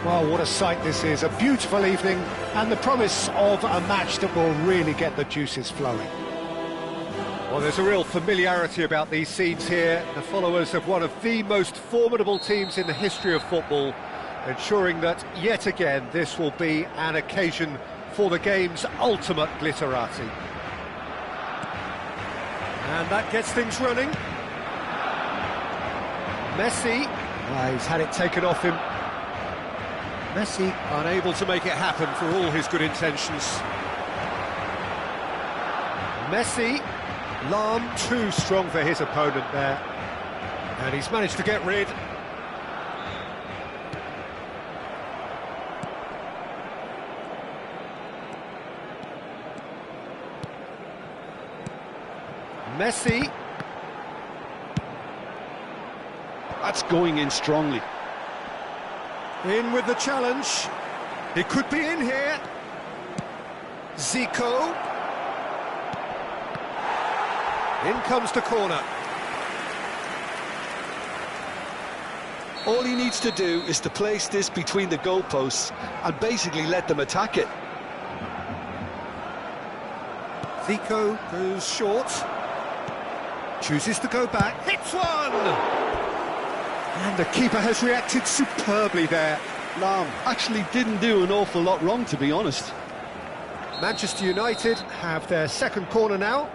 Well, what a sight this is. A beautiful evening and the promise of a match that will really get the juices flowing. Well, there's a real familiarity about these scenes here. The followers of one of the most formidable teams in the history of football, ensuring that, yet again, this will be an occasion for the game's ultimate glitterati. And that gets things running. Messi, he's had it taken off him. Messi unable to make it happen for all his good intentions. Messi, Lahm too strong for his opponent there. And he's managed to get rid. Messi. That's going in strongly. In with the challenge. It could be in here. Zico. In comes the corner. All he needs to do is to place this between the goalposts and basically let them attack it. Zico goes short. Chooses to go back. Hits one! And the keeper has reacted superbly there. Lahm actually didn't do an awful lot wrong, to be honest. Manchester United have their second corner now.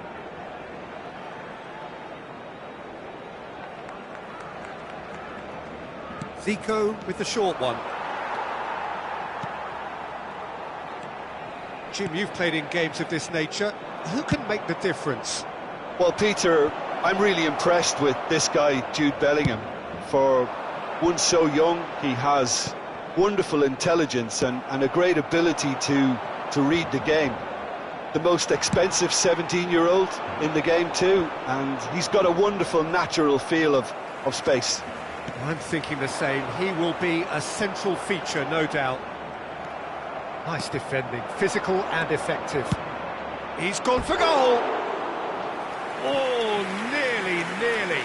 Zico with the short one. Jim, you've played in games of this nature. Who can make the difference? Well, Peter, I'm really impressed with this guy, Jude Bellingham. For one so young, he has wonderful intelligence and a great ability to read the game. The most expensive 17-year-old in the game too, and he's got a wonderful natural feel of space. I'm thinking the same. He will be a central feature, no doubt. Nice defending, physical and effective. He's gone for goal! Oh, nearly.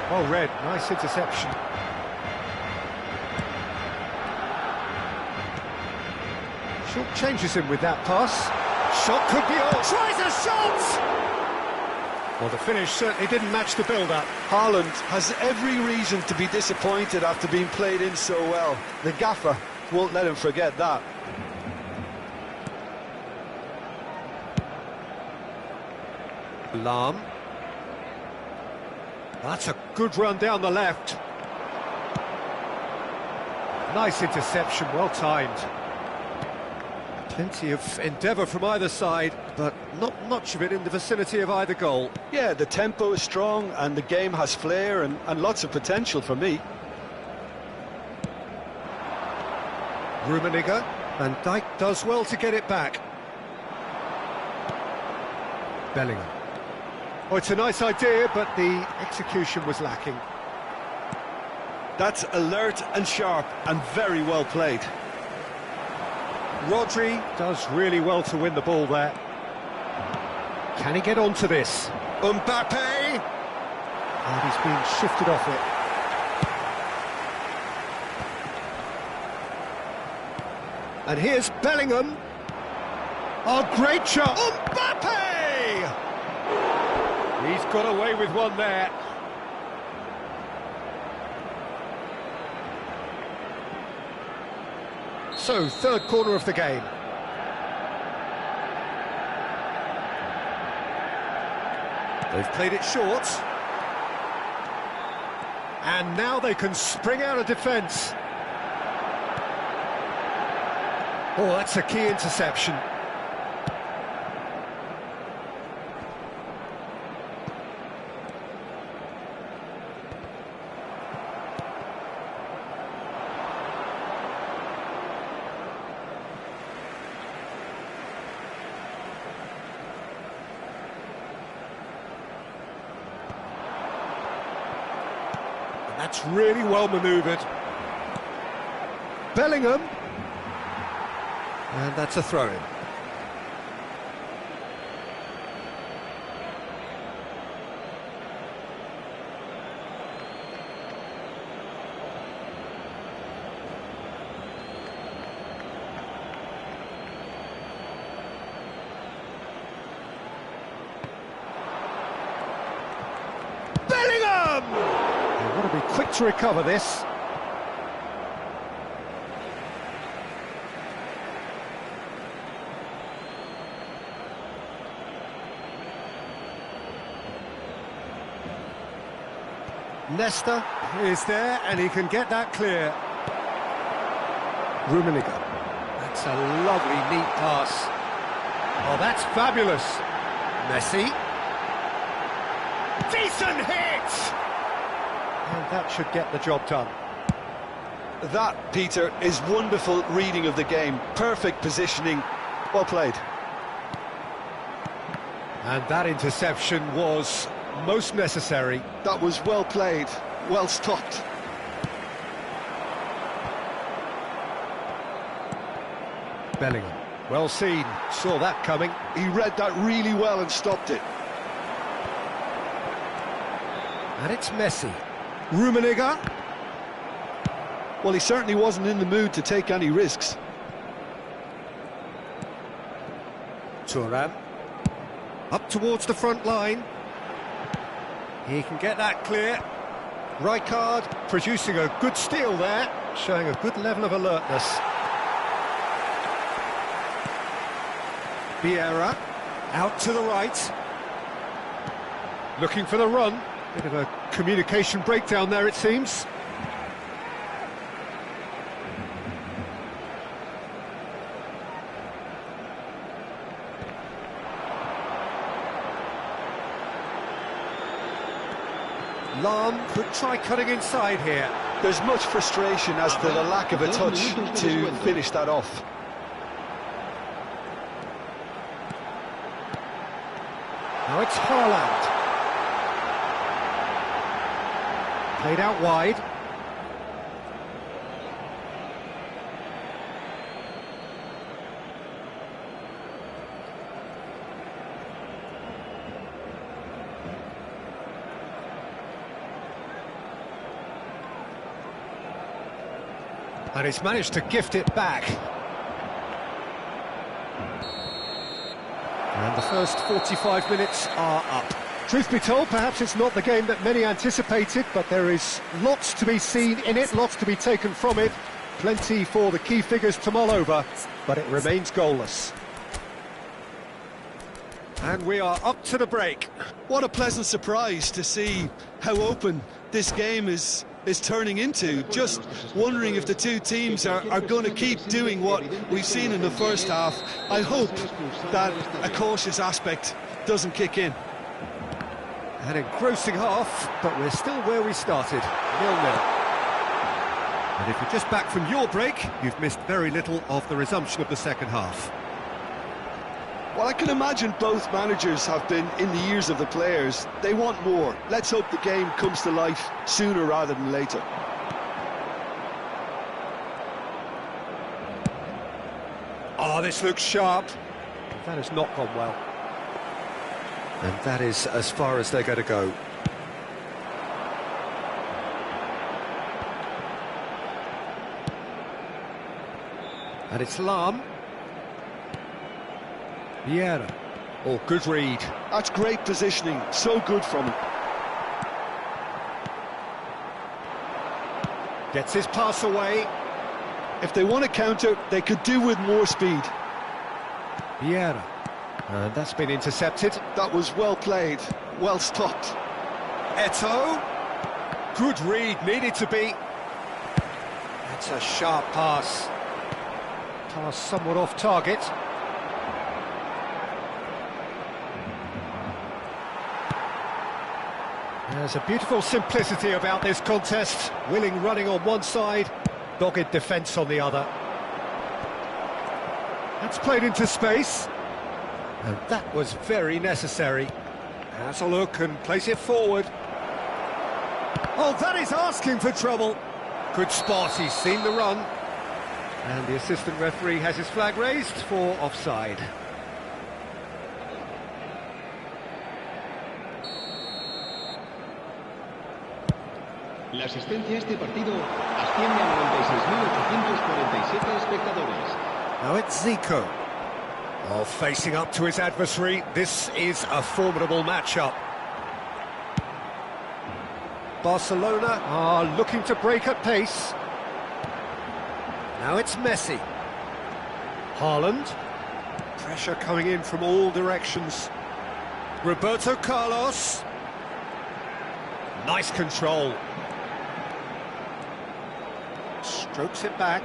Well read, nice interception. Short changes him with that pass. Shot could be on. Tries a shot! Well, the finish certainly didn't match the build-up. Haaland has every reason to be disappointed after being played in so well. The gaffer won't let him forget that. Lahm. That's a good run down the left. Nice interception, well timed. Plenty of endeavour from either side, but not much of it in the vicinity of either goal. Yeah, the tempo is strong and the game has flair and lots of potential for me. Rummenigge. Van Dijk does well to get it back. Bellingham. Oh, it's a nice idea, but the execution was lacking. That's alert and sharp and very well played. Rodri does really well to win the ball there. Can he get onto this? Mbappe! And he's been shifted off it. And here's Bellingham. Oh, great shot! Mbappe! He's got away with one there. So, third corner of the game. They've played it short. And now they can spring out of defence. Oh, that's a key interception. That's really well manoeuvred. Bellingham. And that's a throw-in. Bellingham! They've got to be quick to recover this. Nesta is there, and he can get that clear. Rummenigge. That's a lovely, neat pass. Oh, that's fabulous. Messi. Decent hit! And that should get the job done. That, Peter, is wonderful reading of the game. Perfect positioning. Well played. And that interception was most necessary. That was well played, well stopped. Bellingham, well seen, saw that coming. He read that really well and stopped it. And it's Messi. Rummenigge. Well, he certainly wasn't in the mood to take any risks. Thuram. Up towards the front line. He can get that clear. Rijkaard producing a good steal there, showing a good level of alertness. Vieira, out to the right. Looking for the run. Bit of a communication breakdown there, it seems. Lahm could try cutting inside here. There's much frustration as to the lack of a touch to finish that off. Now it's Haaland. Played out wide. And he's managed to gift it back. And the first 45 minutes are up. Truth be told, perhaps it's not the game that many anticipated, but there is lots to be seen in it, lots to be taken from it. Plenty for the key figures to mull over, but it remains goalless. And we are up to the break. What a pleasant surprise to see how open this game is turning into. Just wondering if the two teams are going to keep doing what we've seen in the first half. I hope that a cautious aspect doesn't kick in. An engrossing half, but we're still where we started, 0-0. And if you're just back from your break, you've missed very little of the resumption of the second half. Well, I can imagine both managers have been in the ears of the players. They want more. Let's hope the game comes to life sooner rather than later. Oh, this looks sharp. That has not gone well. And that is as far as they're going to go. And it's Lahm. Vieira. Oh, good read. That's great positioning. So good from him. Gets his pass away. If they want to counter, they could do with more speed. Vieira. And that's been intercepted. That was well played, well stopped. Eto'o. Good read, needed to be. That's a sharp pass. Pass somewhat off target. There's a beautiful simplicity about this contest. Willing running on one side, dogged defence on the other. That's played into space. And that was very necessary. Has a look and plays it forward. Oh, that is asking for trouble. Good spot, he's seen the run. And the assistant referee has his flag raised for offside. La asistencia a este partido asciende a 96.847 espectadores. Now it's Zico. Oh, facing up to his adversary, this is a formidable matchup. Barcelona are looking to break at pace. Now it's Messi. Haaland. Pressure coming in from all directions. Roberto Carlos. Nice control. Strokes it back.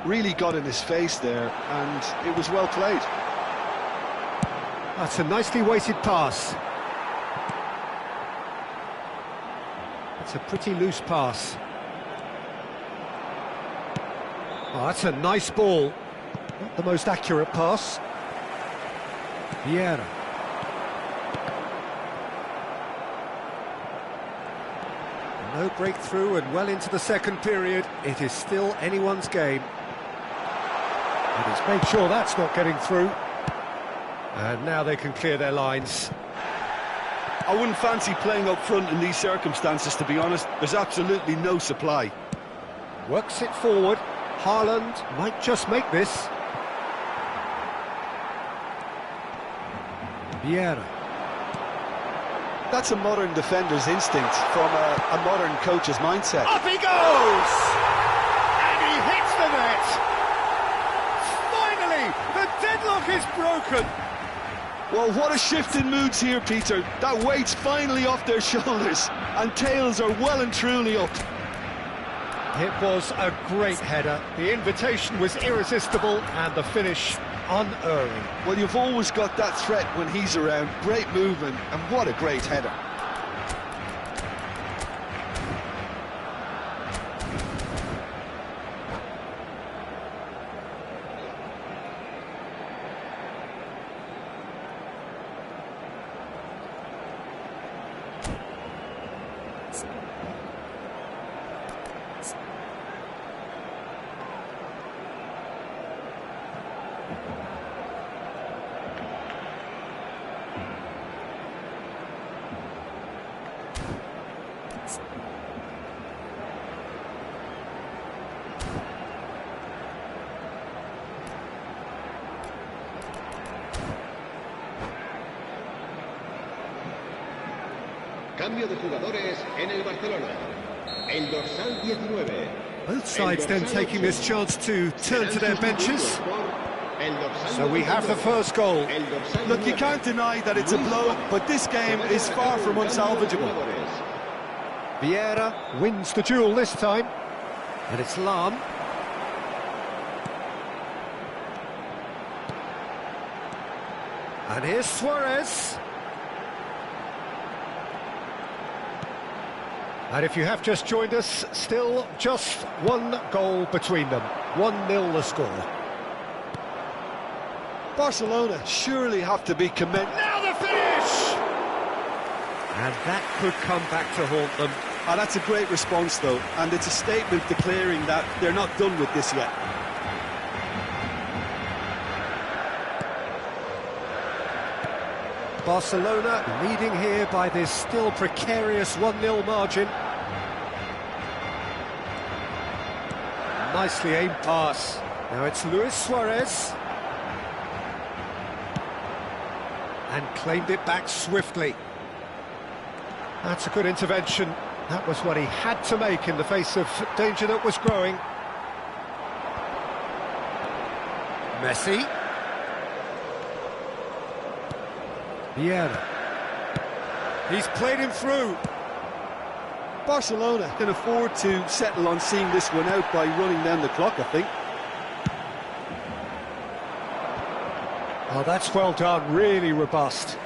Really got in his face there, and it was well played. That's a nicely weighted pass. It's a pretty loose pass. Oh, that's a nice ball. Not the most accurate pass. Vieira. No breakthrough and well into the second period. It is still anyone's game. And he's made sure that's not getting through. And now they can clear their lines. I wouldn't fancy playing up front in these circumstances, to be honest. There's absolutely no supply. Works it forward. Haaland might just make this. Vieira. That's a modern defender's instinct from a modern coach's mindset. Up he goes! And he hits the net! Finally, the deadlock is broken! Well, what a shift in moods here, Peter. That weight's finally off their shoulders, and tails are well and truly up. It was a great header. The invitation was irresistible, and the finish unerring. Well, you've always got that threat when he's around. Great movement, and what a great header. Cambio de jugadores en el Barcelona. El dorsal 19. Both sides then taking this chance to turn to their benches. So we have the first goal. Look, you can't deny that it's a blow, but this game is far from unsalvageable. Vieira wins the duel this time. And it's Lam. And here's Suarez. And if you have just joined us, still just one goal between them. 1-0 the score. Barcelona surely have to be commended. Now the finish! And that could come back to haunt them. Oh, that's a great response, though, and it's a statement declaring that they're not done with this yet. Barcelona leading here by this still precarious 1-0 margin. Nicely aimed pass. Now it's Luis Suarez. And claimed it back swiftly. That's a good intervention. That was what he had to make in the face of danger that was growing. Messi. Vieira. He's played him through. Barcelona can afford to settle on seeing this one out by running down the clock, I think. Oh, that's well done, really robust.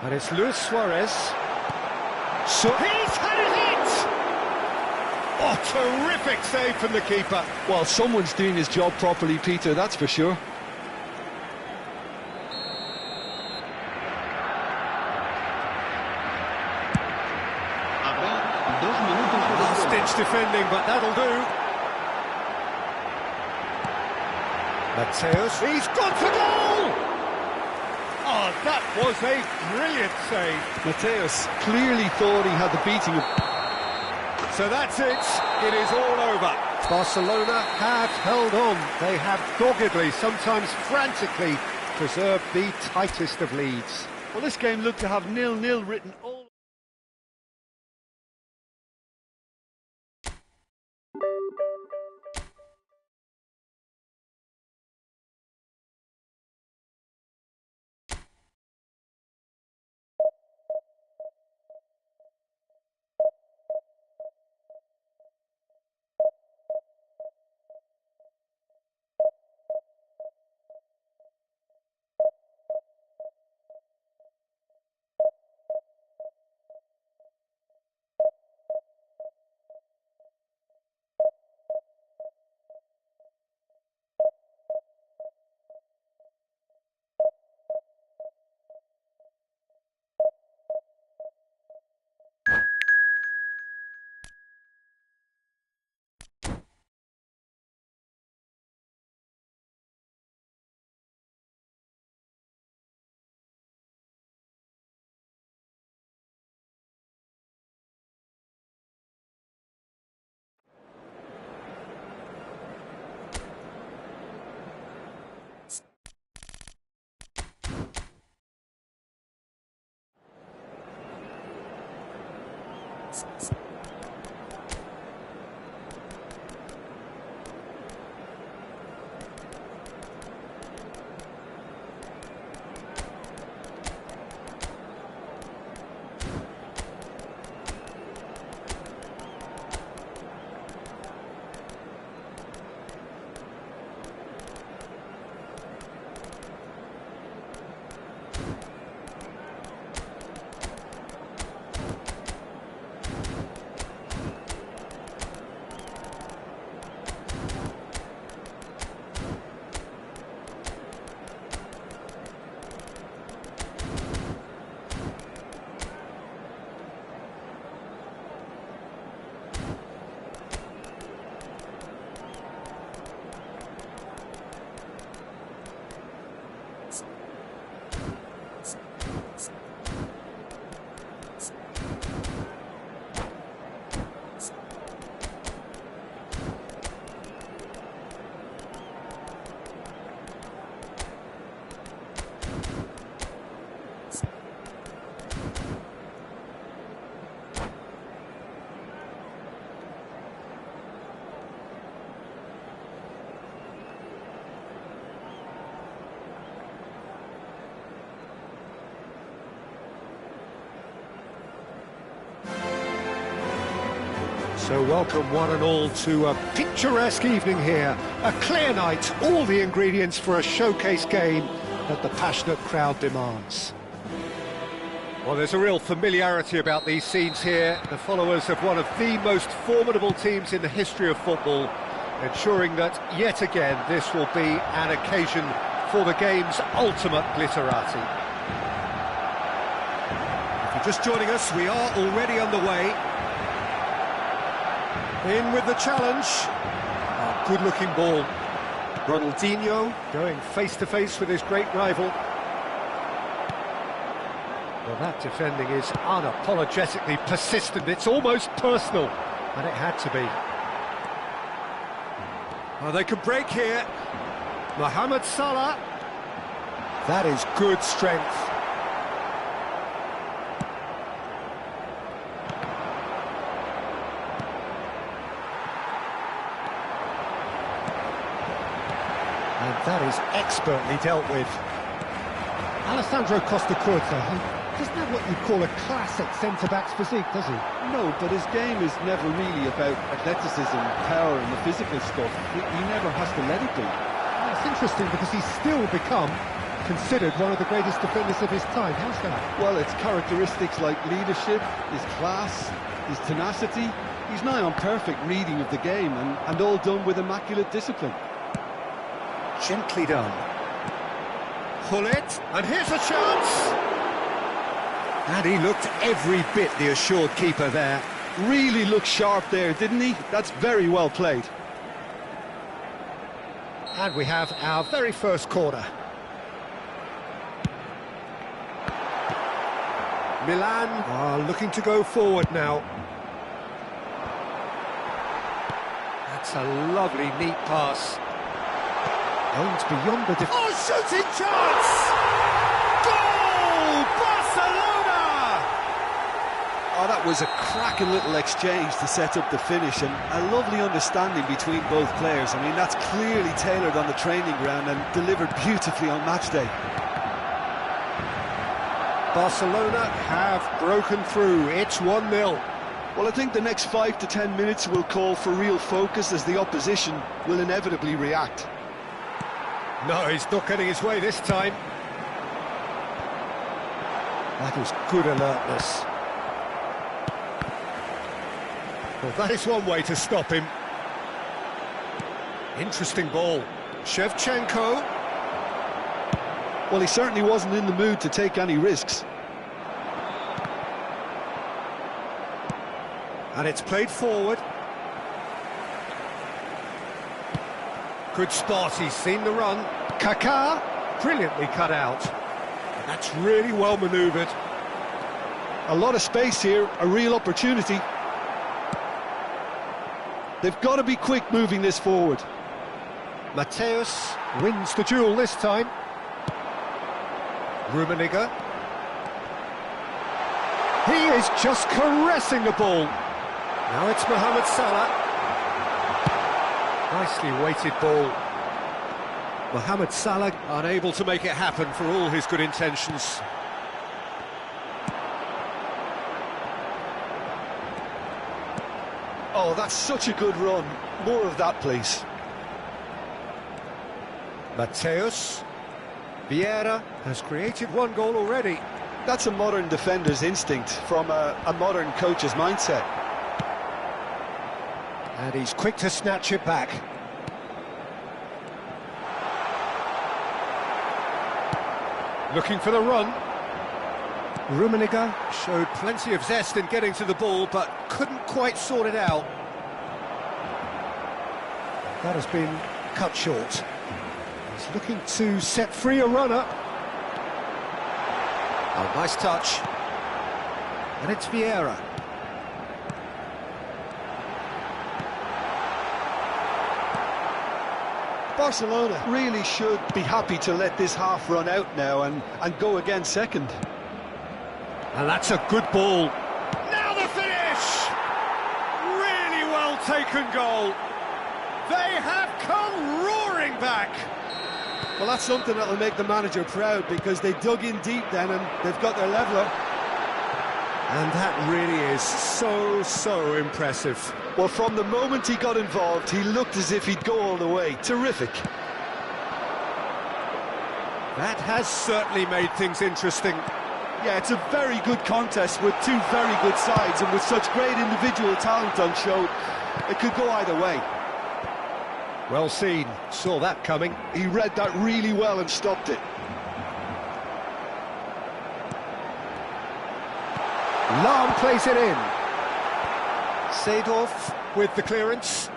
And it's Luis Suarez. So he's had it hit! Oh, terrific save from the keeper. Well, someone's doing his job properly, Peter, that's for sure. Last-ditch defending, but that'll do. Mateus, he's gone for goal! Oh, that was a brilliant save. Mateus clearly thought he had the beating of... So that's it. It is all over. Barcelona have held on. They have doggedly, sometimes frantically, preserved the tightest of leads. Well, this game looked to have 0-0 written all... So welcome one and all to a picturesque evening here. A clear night, all the ingredients for a showcase game that the passionate crowd demands. Well, there's a real familiarity about these scenes here. The followers of one of the most formidable teams in the history of football, ensuring that yet again this will be an occasion for the game's ultimate glitterati. If you're just joining us, we are already underway. In with the challenge. Oh, good-looking ball. Ronaldinho going face-to-face with his great rival. Well, that defending is unapologetically persistent. It's almost personal, and it had to be. Oh, they could break here. Mohamed Salah. That is good strength. And that is expertly dealt with. Alessandro Costa-Curta, doesn't have what you'd call a classic centre-back's physique, does he? No, but his game is never really about athleticism, power and the physical stuff. He never has to let it be. Well, it's interesting because he's still become considered one of the greatest defenders of his time. How's that? Well, it's characteristics like leadership, his class, his tenacity, He's nigh on perfect reading of the game and all done with immaculate discipline. Gently done. Pull it, and here's a chance! And he looked every bit the assured keeper there. Really looked sharp there, didn't he? That's very well played. And we have our very first corner. Milan are looking to go forward now. That's a lovely, neat pass. Aims beyond the defence. Oh, shooting chance! Goal! Barcelona! Oh, that was a cracking little exchange to set up the finish, and a lovely understanding between both players. I mean, that's clearly tailored on the training ground and delivered beautifully on match day. Barcelona have broken through. It's 1-0. Well, I think the next 5 to 10 minutes will call for real focus as the opposition will inevitably react. No, he's not getting his way this time. That is good alertness. Well, that is one way to stop him. Interesting ball. Shevchenko. Well, he certainly wasn't in the mood to take any risks. And it's played forward. Good spot, he's seen the run. Kaká, brilliantly cut out. And that's really well manoeuvred. A lot of space here, a real opportunity. They've got to be quick moving this forward. Mateus wins the duel this time. Rummenigge. He is just caressing the ball. Now it's Mohamed Salah. Nicely weighted ball. Mohamed Salah unable to make it happen for all his good intentions. Oh, that's such a good run. More of that, please. Mateus. Vieira has created one goal already. That's a modern defender's instinct from a modern coach's mindset. And he's quick to snatch it back. Looking for the run. Rummenigge showed plenty of zest in getting to the ball, but couldn't quite sort it out. That has been cut short. He's looking to set free a runner. Oh, nice touch. And it's Vieira. Barcelona really should be happy to let this half run out now and go again second. And that's a good ball. Now the finish! Really well taken goal. They have come roaring back. Well, that's something that'll make the manager proud, because they dug in deep then and they've got their leveller. And that really is so impressive. Well, from the moment he got involved, he looked as if he'd go all the way. Terrific. That has certainly made things interesting. Yeah, it's a very good contest with two very good sides, and with such great individual talent on show, it could go either way. Well seen, saw that coming. He read that really well and stopped it. Lahm plays it in. Seedorf with the clearance.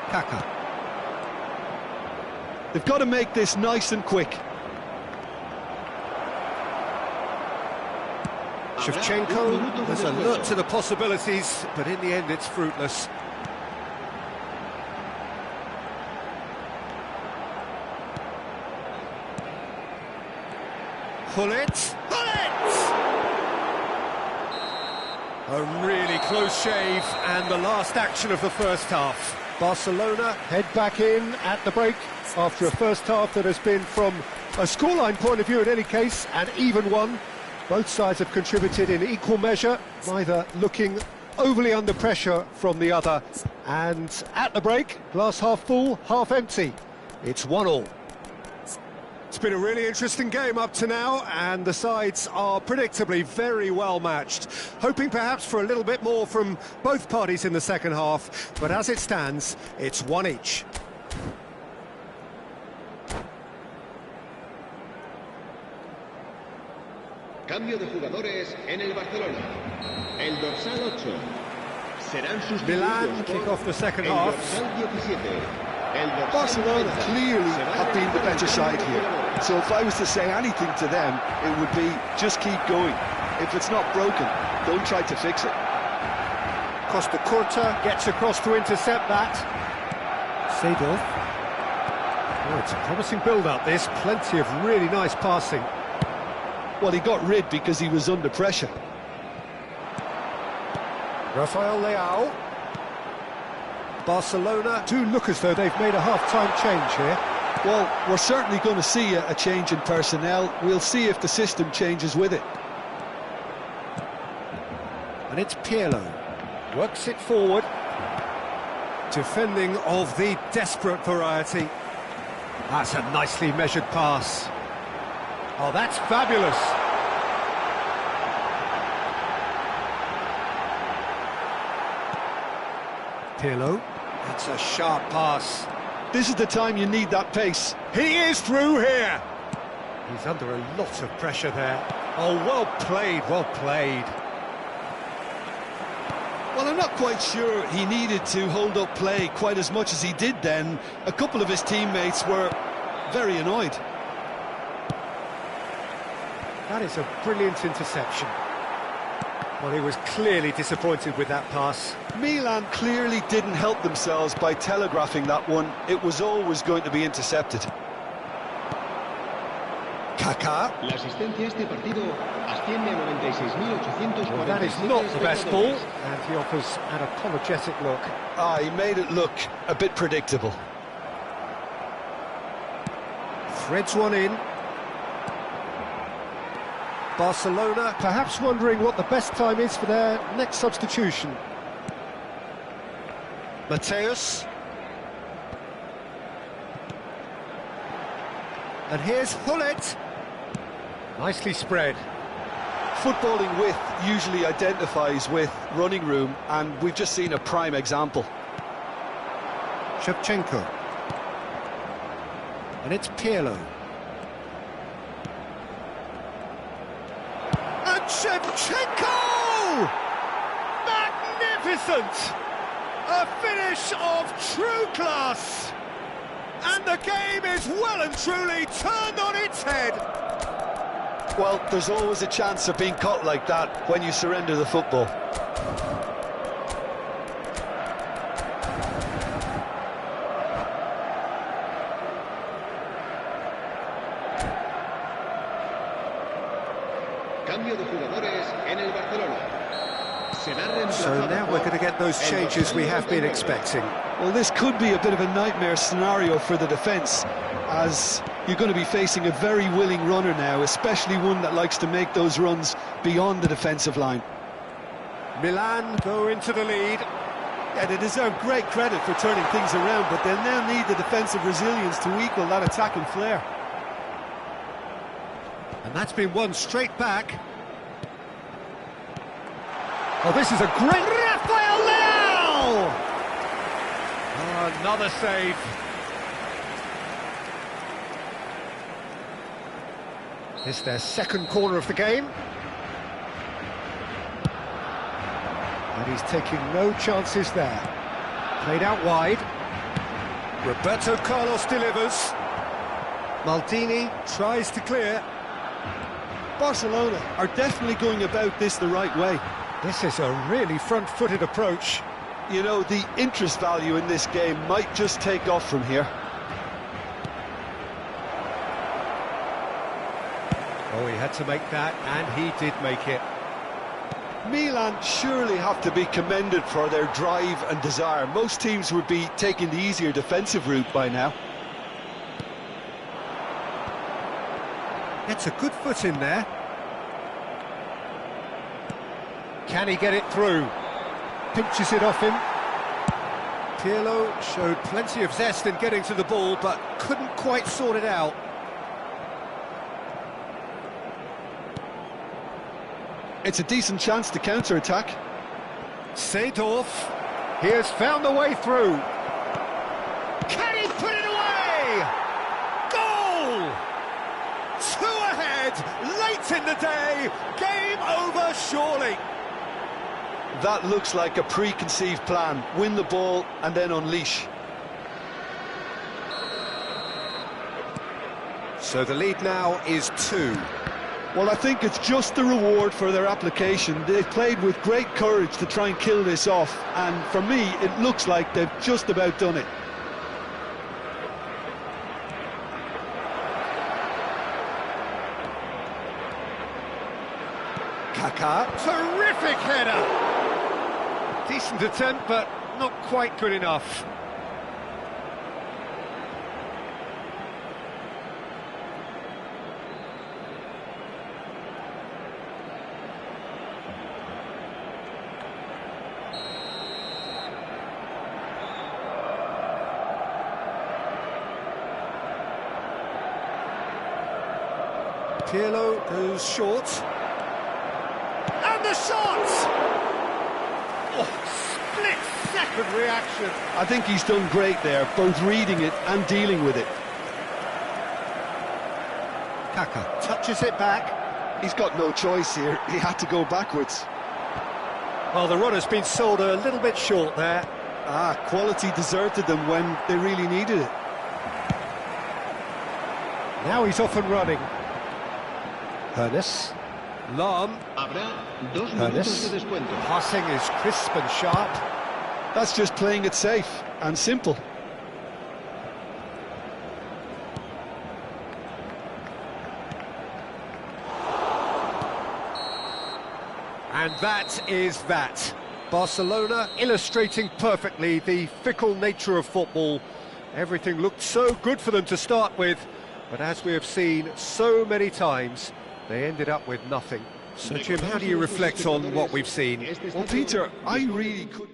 Kaká. They've got to make this nice and quick. Shevchenko has alert to the possibilities, but in the end it's fruitless. Pull it! Pull it! A really close shave, and the last action of the first half. Barcelona head back in at the break after a first half that has been, from a scoreline point of view in any case, an even one. Both sides have contributed in equal measure, neither looking overly under pressure from the other. And at the break, glass half full, half empty. It's 1-1. It's been a really interesting game up to now, and the sides are predictably very well matched. Hoping perhaps for a little bit more from both parties in the second half, but as it stands, it's one each. Cambio de jugadores en el Barcelona. El dorsal 8 serán sustituidos Milan kick off the second half. Barcelona clearly have been the better side here. So if I was to say anything to them, it would be just keep going. If it's not broken, don't try to fix it. Costa Curta gets across to intercept that. Seedorf. Oh, it's a promising build-up, this. Plenty of really nice passing. Well, he got rid because he was under pressure. Rafael Leao. Barcelona do look as though they've made a half-time change here. Well, we're certainly going to see a change in personnel. We'll see if the system changes with it. And it's Pirlo. Works it forward. Defending of the desperate variety. That's a nicely measured pass. Oh, that's fabulous. Pirlo. That's a sharp pass. This is the time you need that pace. He is through here. He's under a lot of pressure there. Oh, well played, well played. Well, I'm not quite sure he needed to hold up play quite as much as he did then. A couple of his teammates were very annoyed. That is a brilliant interception. Well, he was clearly disappointed with that pass. Milan clearly didn't help themselves by telegraphing that one. It was always going to be intercepted. Kaká. La asistencia a este partido asciende a 96.846. Well, that is not the best ball, and he offers an apologetic look. He made it look a bit predictable. Threads one in. Barcelona perhaps wondering what the best time is for their next substitution. Mateus. And here's Hullet. Nicely spread. Footballing width usually identifies with running room, and we've just seen a prime example. Shevchenko. And it's Pirlo. And Shevchenko! Magnificent! A finish of true class! And the game is well and truly turned on its head. Well, there's always a chance of being caught like that when you surrender the football. Cambio de jugadores en el Barcelona. So now we're going to get those changes we have been expecting. Well, this could be a bit of a nightmare scenario for the defence, as you're going to be facing a very willing runner now, especially one that likes to make those runs beyond the defensive line. Milan go into the lead. Yeah, they deserve great credit for turning things around, but they'll now need the defensive resilience to equal that attacking flair. And that's been won straight back. Oh, this is a great... Rafael Leao! Oh, another save. It's their second corner of the game. And he's taking no chances there. Played out wide. Roberto Carlos delivers. Maldini tries to clear. Barcelona are definitely going about this the right way. This is a really front-footed approach. You know, the interest value in this game might just take off from here. Oh, he had to make that, and he did make it. Milan surely have to be commended for their drive and desire. Most teams would be taking the easier defensive route by now. Gets a good foot in there. Can he get it through? Pinches it off him. Pirlo showed plenty of zest in getting to the ball, but couldn't quite sort it out. It's a decent chance to counter-attack. Seedorf, he has found a way through. Can he put it away? Goal! 2 ahead, late in the day, game over surely. That looks like a preconceived plan. Win the ball and then unleash. So the lead now is 2. Well, I think it's just the reward for their application. They've played with great courage to try and kill this off, and for me, it looks like they've just about done it. Kaká, terrific header! Decent attempt, but not quite good enough. Pirlo goes short. And the shot! Oh, split-second reaction. I think he's done great there, both reading it and dealing with it. Kaká touches it back. He's got no choice here. He had to go backwards. Well, the run has been sold a little bit short there. Quality deserted them when they really needed it. Now he's off and running. Ernest. Lahm. Habrá 2 minutos de descuento. Passing is crisp and sharp. That's just playing it safe and simple. And that is that. Barcelona illustrating perfectly the fickle nature of football. Everything looked so good for them to start with, but as we have seen so many times, they ended up with nothing. So, Jim, how do you reflect on what we've seen? Well, Peter, I really could...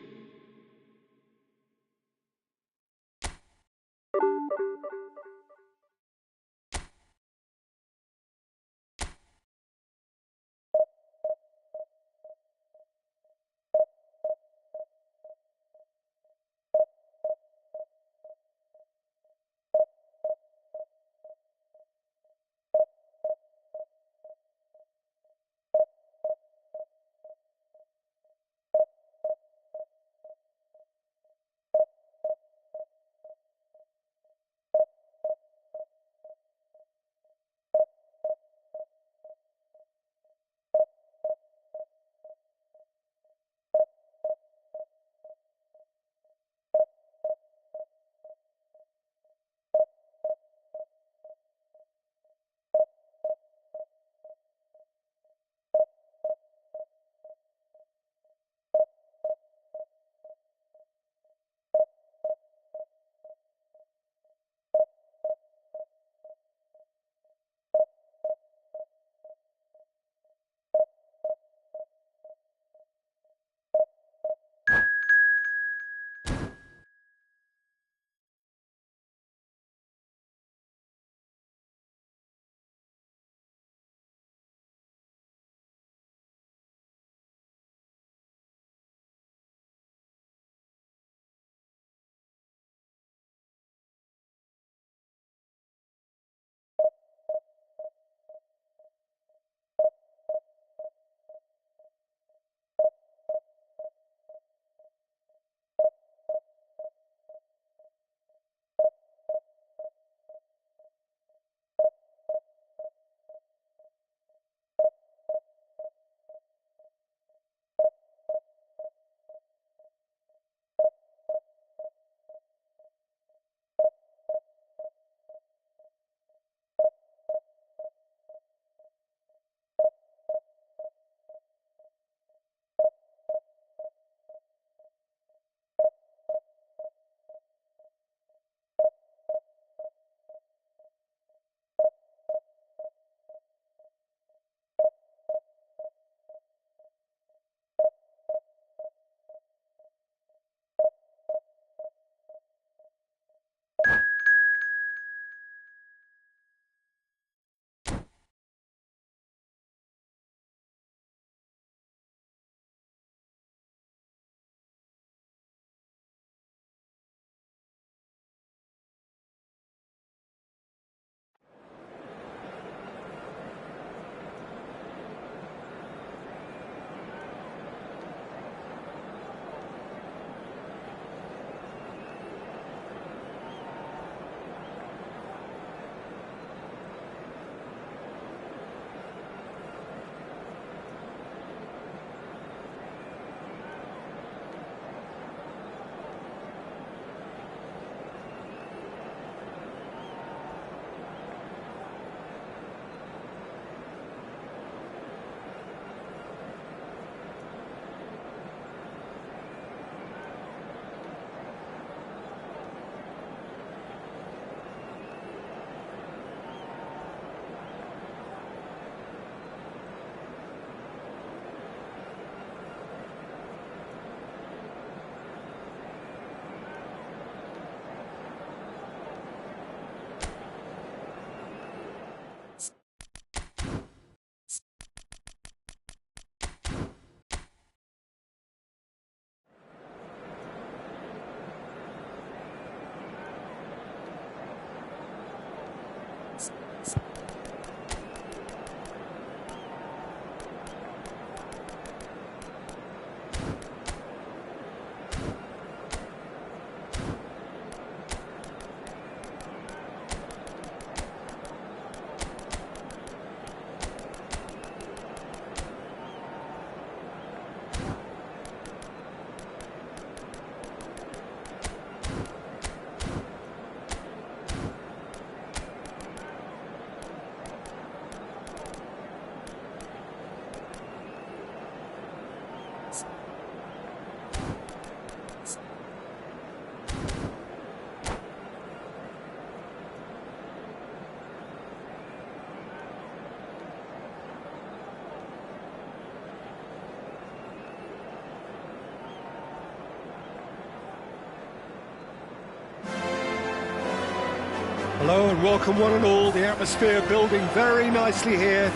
Hello and welcome one and all. The atmosphere building very nicely here.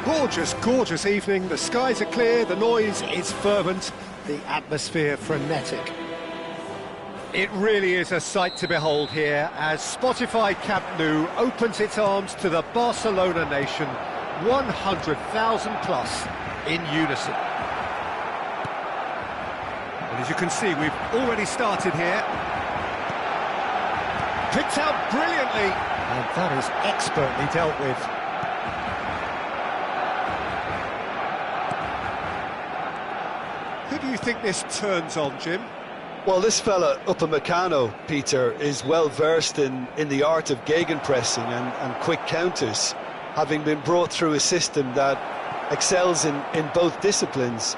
Gorgeous, gorgeous evening. The skies are clear, the noise is fervent, the atmosphere frenetic. It really is a sight to behold here as Spotify Camp Nou opens its arms to the Barcelona nation, 100,000 plus in unison. And as you can see, we've already started here. Picked out brilliantly, and that is expertly dealt with. Who do you think this turns on, Jim? Well, this fella, Upamecano, Peter, is well versed in the art of gegenpressing and quick counters, having been brought through a system that excels in both disciplines.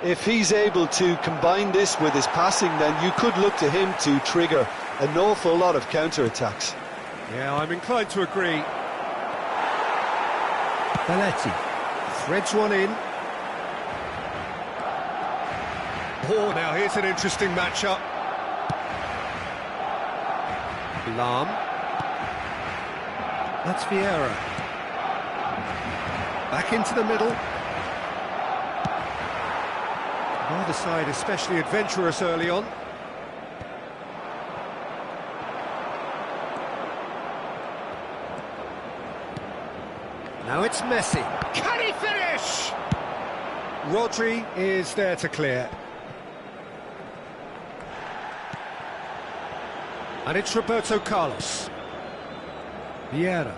If he's able to combine this with his passing, then you could look to him to trigger an awful lot of counter-attacks. Yeah, I'm inclined to agree. Belletti threads one in. Oh, now here's an interesting matchup. Lahm. That's Vieira. Back into the middle. Neither side especially adventurous early on. Now it's Messi. Can he finish? Rodri is there to clear. And it's Roberto Carlos. Vieira.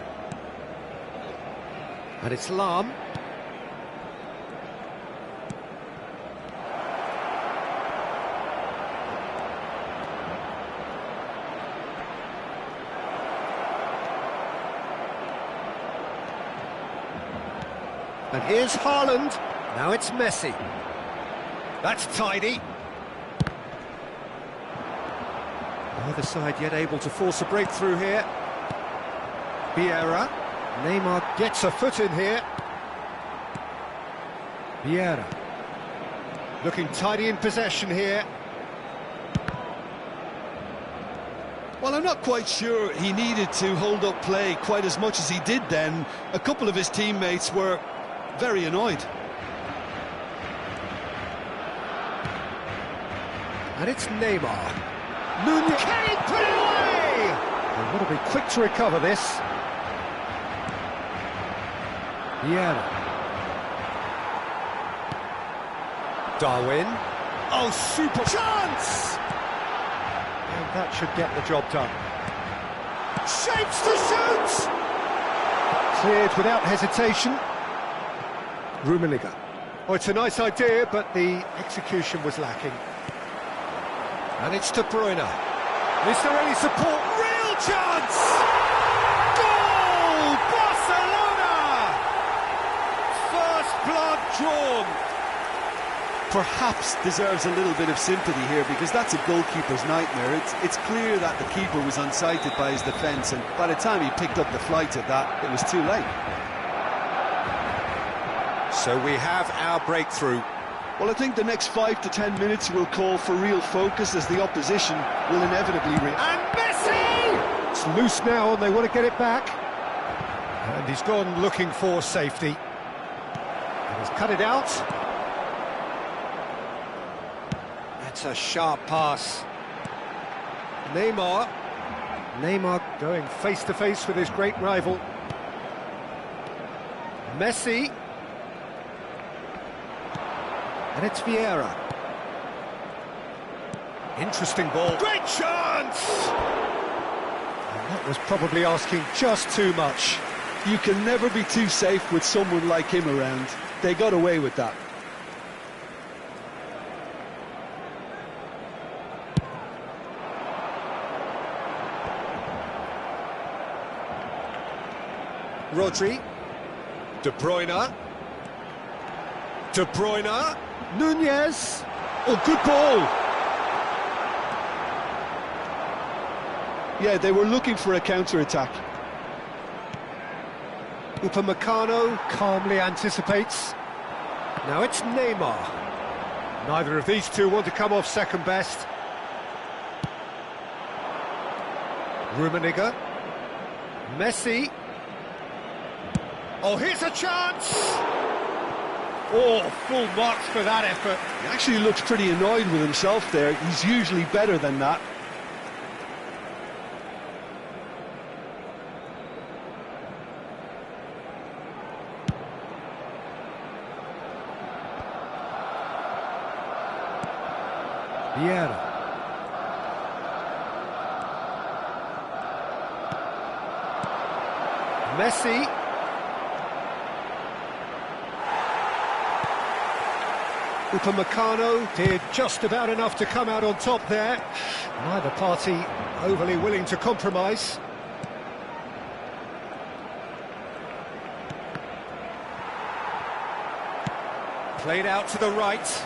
And it's Lahm. And here's Haaland. Now it's Messi. That's tidy. Neither side yet able to force a breakthrough here. Vieira. Neymar gets a foot in here. Vieira. Looking tidy in possession here. Well, I'm not quite sure he needed to hold up play quite as much as he did then. A couple of his teammates were very annoyed. And it's Neymar. Nunez. Can he put it away? They've got to be quick to recover this. Vieira. Darwin. Oh, super chance! And that should get the job done. Shapes to shoot! Cleared without hesitation. Rummenigge. Oh, it's a nice idea, but the execution was lacking. And it's De Bruyne. Is there any support? Real chance! Goal! Barcelona! First blood drawn. Perhaps deserves a little bit of sympathy here, because that's a goalkeeper's nightmare. It's clear that the keeper was unsighted by his defence, and by the time he picked up the flight of that, it was too late. So we have our breakthrough. Well, I think the next 5 to 10 minutes will call for real focus, as the opposition will inevitably And Messi! It's loose now and they want to get it back. And he's gone looking for safety. And he's cut it out. That's a sharp pass. Neymar. Neymar going face-to-face with his great rival. Messi. And it's Vieira. Interesting ball. Great chance! And that was probably asking just too much. You can never be too safe with someone like him around. They got away with that. Rodri. De Bruyne. De Bruyne. Nunez. Oh, good ball. Yeah, they were looking for a counter-attack. Upamecano calmly anticipates. Now it's Neymar. Neither of these two want to come off second best. Rummenigge. Messi. Oh, here's a chance! Oh, full marks for that effort. He actually looks pretty annoyed with himself there. He's usually better than that. Vieira. Messi. Upamecano did just about enough to come out on top there. Neither party overly willing to compromise. Played out to the right.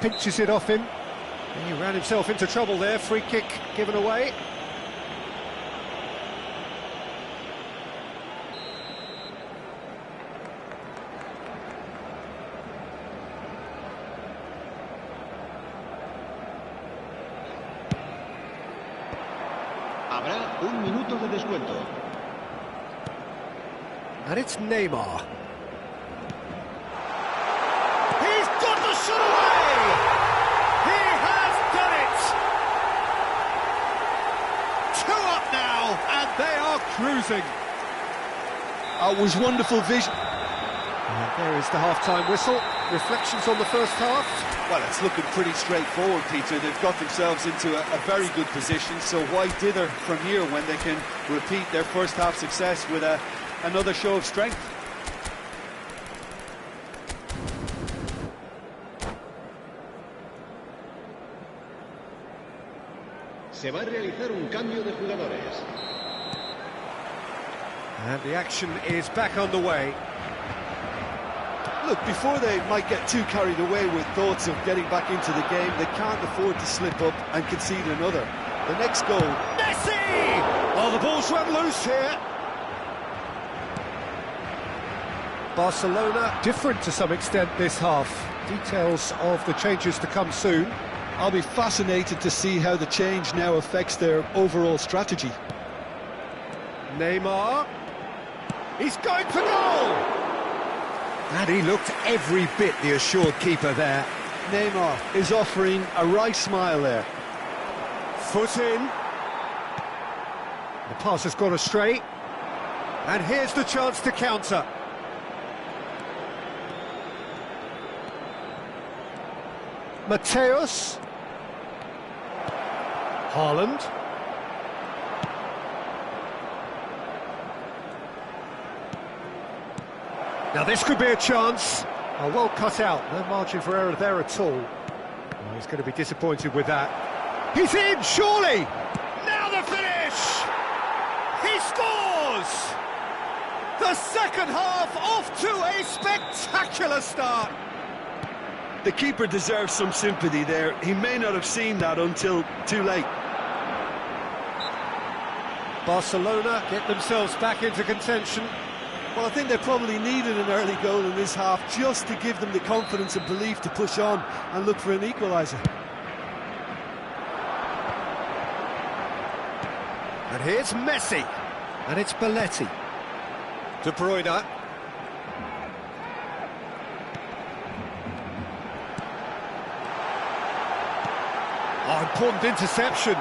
Pinches it off him. He ran himself into trouble there. Free kick given away. Habrá un minuto de descuento. And it's Neymar. He's got the shot away! He has done it! 2 up now, and they are cruising. It was wonderful vision. And there is the half-time whistle. Reflections on the first half. Well, it's looking pretty straightforward, Peter. They've got themselves into a very good position, so why dither from here when they can repeat their first half success with another show of strength? Se va a realizar un cambio de jugadores. And the action is back on the way. Look, before they might get too carried away with thoughts of getting back into the game, they can't afford to slip up and concede another. The next goal... Messi! Oh, the ball's run loose here. Barcelona different to some extent this half. Details of the changes to come soon. I'll be fascinated to see how the change now affects their overall strategy. Neymar. He's going for goal! And he looked every bit the assured keeper there. Neymar is offering a wry smile there. Foot in. The pass has gone astray. And here's the chance to counter. Mateus. Haaland. Now this could be a chance. Oh, well cut out, no margin for error there at all. Oh, he's going to be disappointed with that. He's in, surely! Now the finish! He scores! The second half off to a spectacular start. The keeper deserves some sympathy there. He may not have seen that until too late. Barcelona get themselves back into contention. Well, I think they probably needed an early goal in this half just to give them the confidence and belief to push on and look for an equaliser. And here's Messi. And it's Belletti. De Bruyne. Oh, important interception.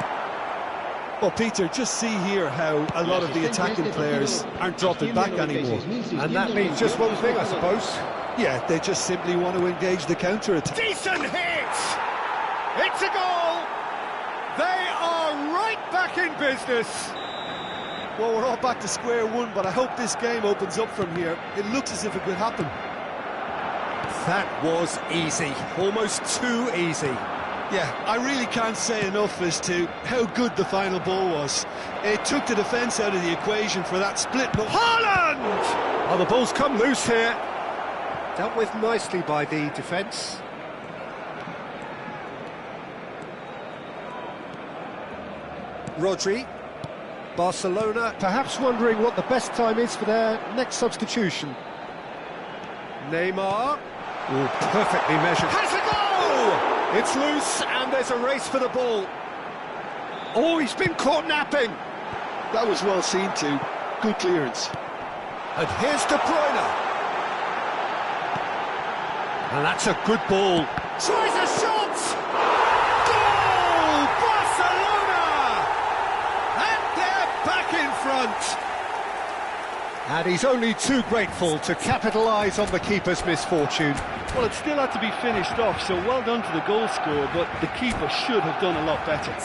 Well, Peter, just see here how a lot of the attacking players aren't dropping back anymore. And that means just one thing, I suppose. Yeah, they just simply want to engage the counter-attack. Decent hit! It's a goal! They are right back in business. Well, we're all back to square one, but I hope this game opens up from here. It looks as if it could happen. That was easy. Almost too easy. Yeah, I really can't say enough as to how good the final ball was. It took the defence out of the equation for that split. Haaland! Oh, the ball's come loose here. Dealt with nicely by the defence. Rodri. Barcelona perhaps wondering what the best time is for their next substitution. Neymar. Oh, perfectly measured. Has a goal! It's loose, and there's a race for the ball. Oh, he's been caught napping. That was well seen too. Good clearance. And here's De Bruyne. And that's a good ball. Tries a shot! Goal! Barcelona! And they're back in front. And he's only too grateful to capitalise on the keeper's misfortune. Well, it still had to be finished off, so well done to the goal scorer, but the keeper should have done a lot better.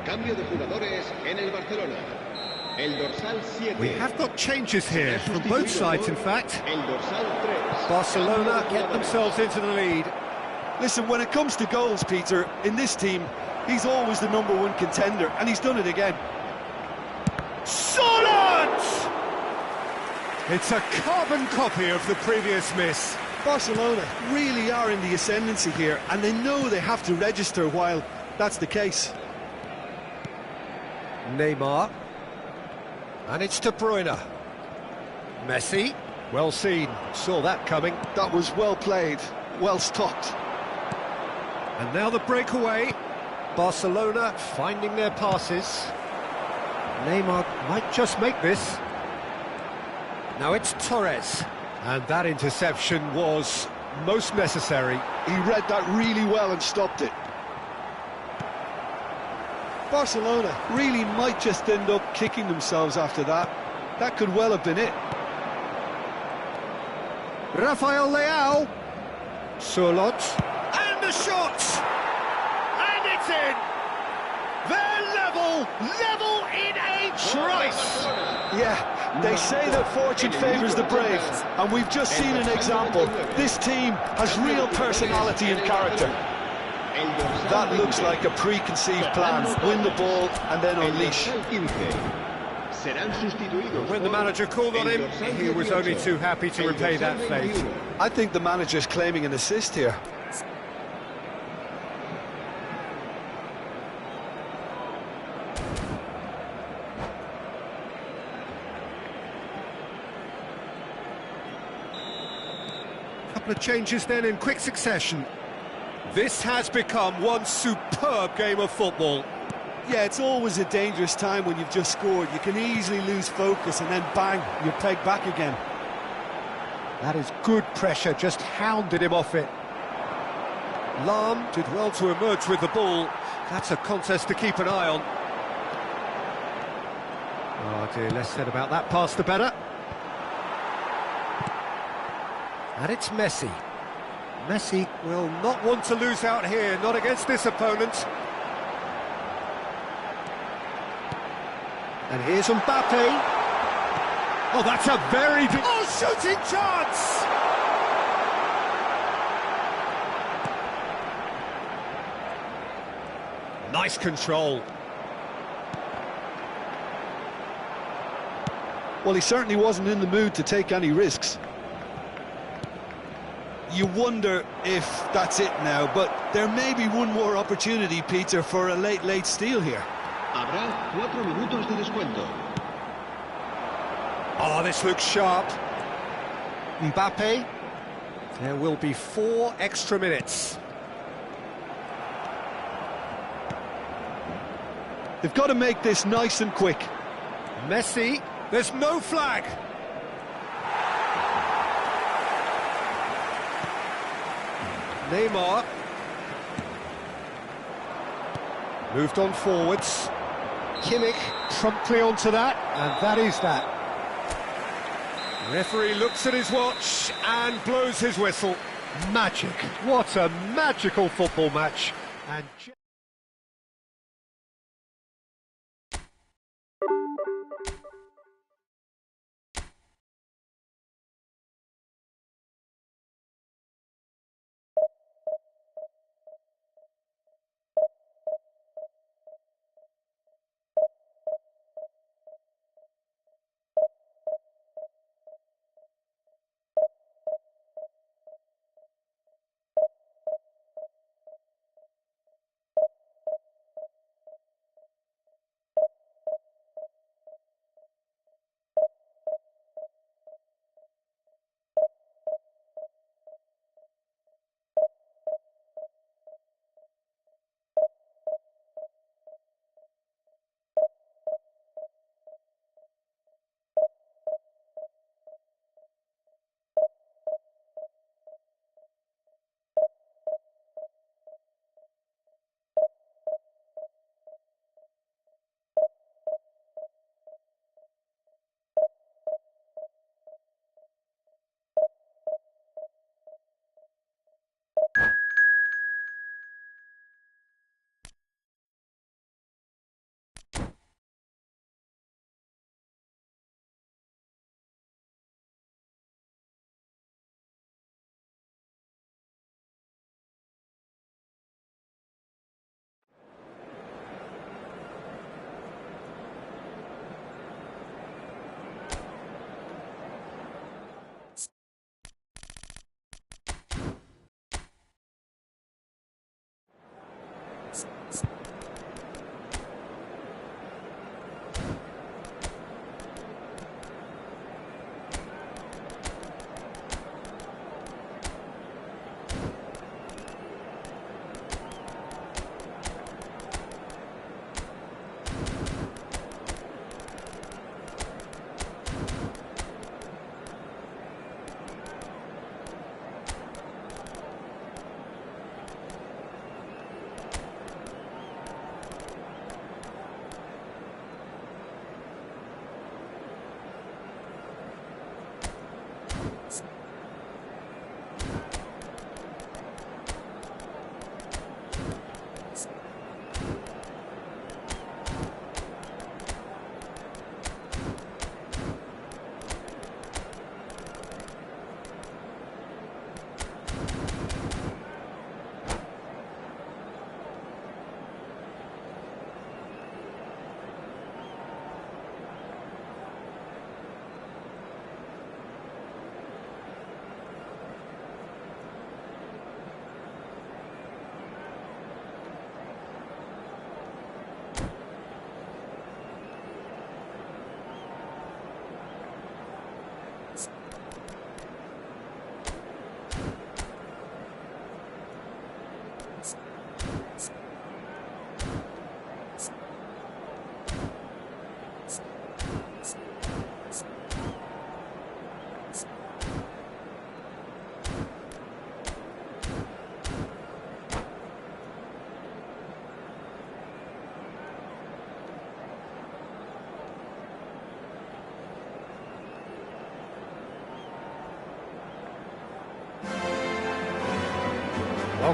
Cambio de jugadores en el Barcelona. El dorsal 7. We have got changes here, from both sides in fact. El dorsal 3. Barcelona get themselves into the lead. Listen, when it comes to goals, Peter, in this team, he's always the #1 contender, and he's done it again. Solid! It's a carbon copy of the previous miss. Barcelona really are in the ascendancy here, and they know they have to register while that's the case. Neymar. And it's De Bruyne. Messi. Well seen, saw that coming. That was well played, well stopped. And now the breakaway. Barcelona finding their passes. Neymar might just make this. Now it's Torres. And that interception was most necessary. He read that really well and stopped it. Barcelona really might just end up kicking themselves after that. That could well have been it. Rafael Leao. Surlot. And the shot! And it's in! They're level in a trice! Yeah, they say that fortune favours the brave, and we've just seen an example. This team has real personality and character. That looks like a preconceived plan. Win the ball and then unleash. When the manager called on him, he was only too happy to repay that fate. I think the manager's claiming an assist here. Couple of changes then in quick succession. This has become one superb game of football. Yeah, it's always a dangerous time when you've just scored. You can easily lose focus and then bang, you're pegged back again. That is good pressure, just hounded him off it. Lahm did well to emerge with the ball. That's a contest to keep an eye on. Oh dear, less said about that pass the better. And it's Messi. Messi will not want to lose out here, not against this opponent. And here's Mbappe. Oh, that's a very big... Oh, shooting chance! Nice control. Well, he certainly wasn't in the mood to take any risks. You wonder if that's it now, but there may be one more opportunity, Peter, for a late steal here. Habrá 4 minutos de descuento. Oh, this looks sharp. Mbappe. There will be 4 extra minutes. They've got to make this nice and quick. Messi. There's no flag. Neymar. Moved on forwards. Kimmich promptly onto that, and that is that. Referee looks at his watch and blows his whistle. Magic. What a magical football match. And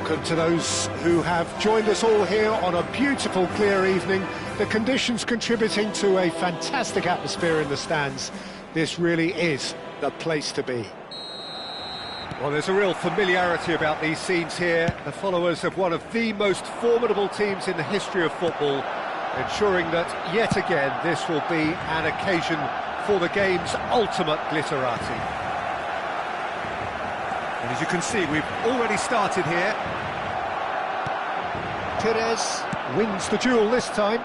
Welcome to those who have joined us all here on a beautiful, clear evening. The conditions contributing to a fantastic atmosphere in the stands. This really is the place to be. Well, there's a real familiarity about these scenes here. The followers of one of the most formidable teams in the history of football, ensuring that, yet again, this will be an occasion for the game's ultimate glitterati. And as you can see, we've already started here. Perez wins the duel this time.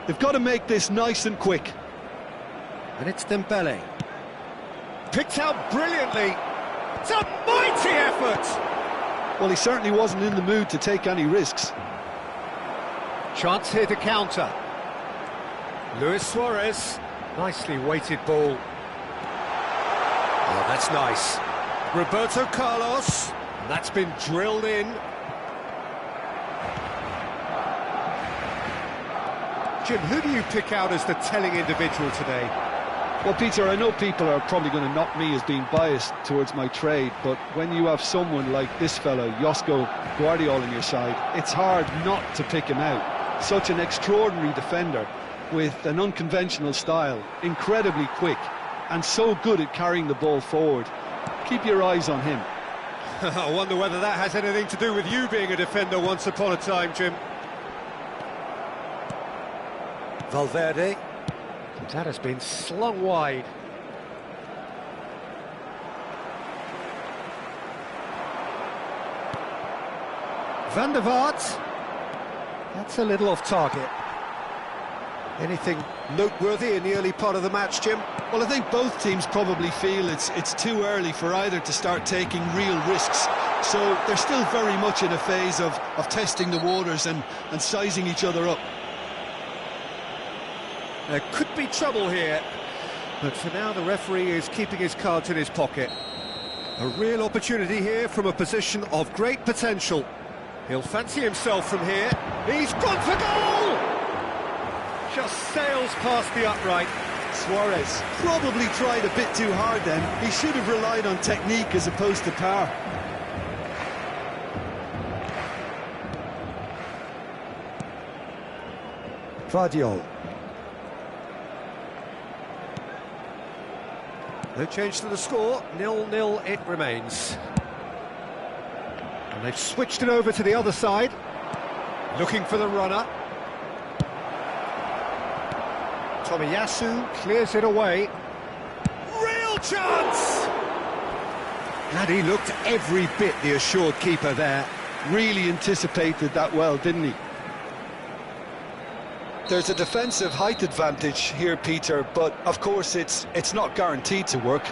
They've got to make this nice and quick. And it's Dembele. Picked out brilliantly. It's a mighty effort! Well, he certainly wasn't in the mood to take any risks. Chance here to counter. Luis Suarez. Nicely weighted ball. Oh, that's nice. Roberto Carlos. That's been drilled in. Jim, who do you pick out as the telling individual today? Well, Peter, I know people are probably going to knock me as being biased towards my trade, but when you have someone like this fellow, Josko Guardiola, on your side, it's hard not to pick him out. Such an extraordinary defender with an unconventional style, incredibly quick, and so good at carrying the ball forward. Keep your eyes on him. I wonder whether that has anything to do with you being a defender once upon a time, Jim. Valverde. That has been slung wide. Van der Vaart. That's a little off target. Anything noteworthy in the early part of the match, Jim? Well, I think both teams probably feel it's too early for either to start taking real risks. So they're still very much in a phase of testing the waters and sizing each other up. There could be trouble here, but for now the referee is keeping his cards in his pocket. A real opportunity here from a position of great potential. He'll fancy himself from here. He's gone for goal! Just sails past the upright. Suarez probably tried a bit too hard then. He should have relied on technique as opposed to power. Vardiol. No change to the score, 0-0 it remains. And they've switched it over to the other side, looking for the runner. Tomiyasu clears it away. Real chance! And he looked every bit the assured keeper there. Really anticipated that well, didn't he? There's a defensive height advantage here, Peter, but of course it's not guaranteed to work.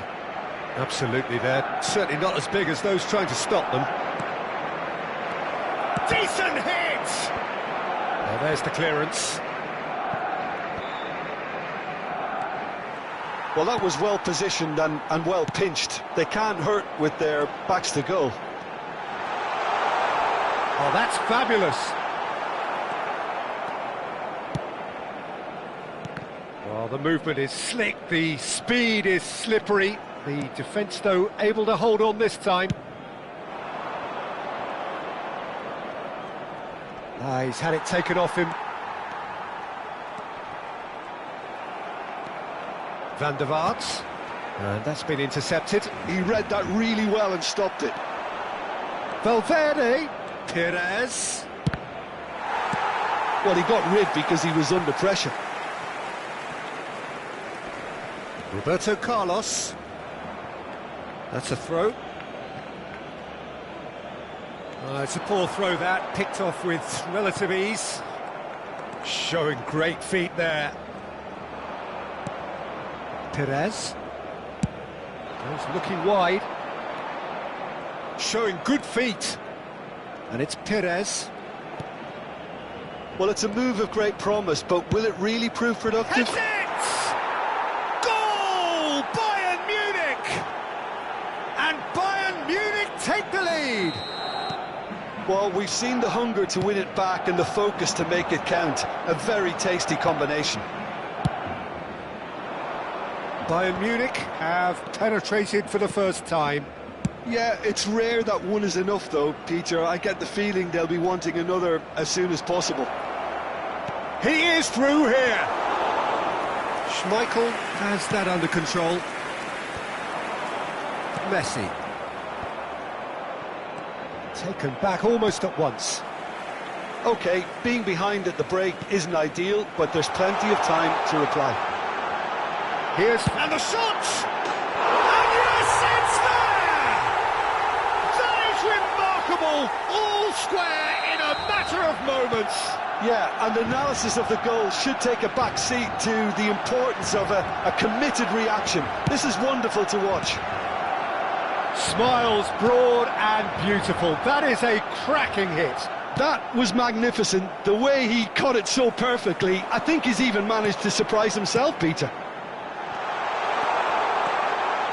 Absolutely, they're certainly not as big as those trying to stop them. Decent hit! Well, there's the clearance. Well, that was well positioned and well pinched. They can't hurt with their backs to goal. Oh, that's fabulous. Well, the movement is slick, the speed is slippery. The defence, though, able to hold on this time. He's had it taken off him. Van der Vaart. And that's been intercepted. He read that really well and stopped it. Valverde. Perez. Well, he got rid because he was under pressure. Roberto Carlos. That's a throw. It's a poor throw that, picked off with relative ease. Showing great feet there. Perez. He's looking wide. Showing good feet. And it's Perez. Well, it's a move of great promise, but will it really prove productive? That's it! Goal! Bayern Munich! And Bayern Munich take the lead! Well, we've seen the hunger to win it back and the focus to make it count. A very tasty combination. Bayern Munich have penetrated for the first time. Yeah, it's rare that one is enough though, Peter. I get the feeling they'll be wanting another as soon as possible. He is through here. Schmeichel has that under control. Messi. Taken back almost at once. Okay, being behind at the break isn't ideal, but there's plenty of time to reply. Here's... And the shot! And yes, it's there! That is remarkable! All square in a matter of moments. Yeah, and analysis of the goal should take a back seat to the importance of a committed reaction. This is wonderful to watch. Smiles broad and beautiful. That is a cracking hit. That was magnificent. The way he caught it so perfectly, I think he's even managed to surprise himself, Peter.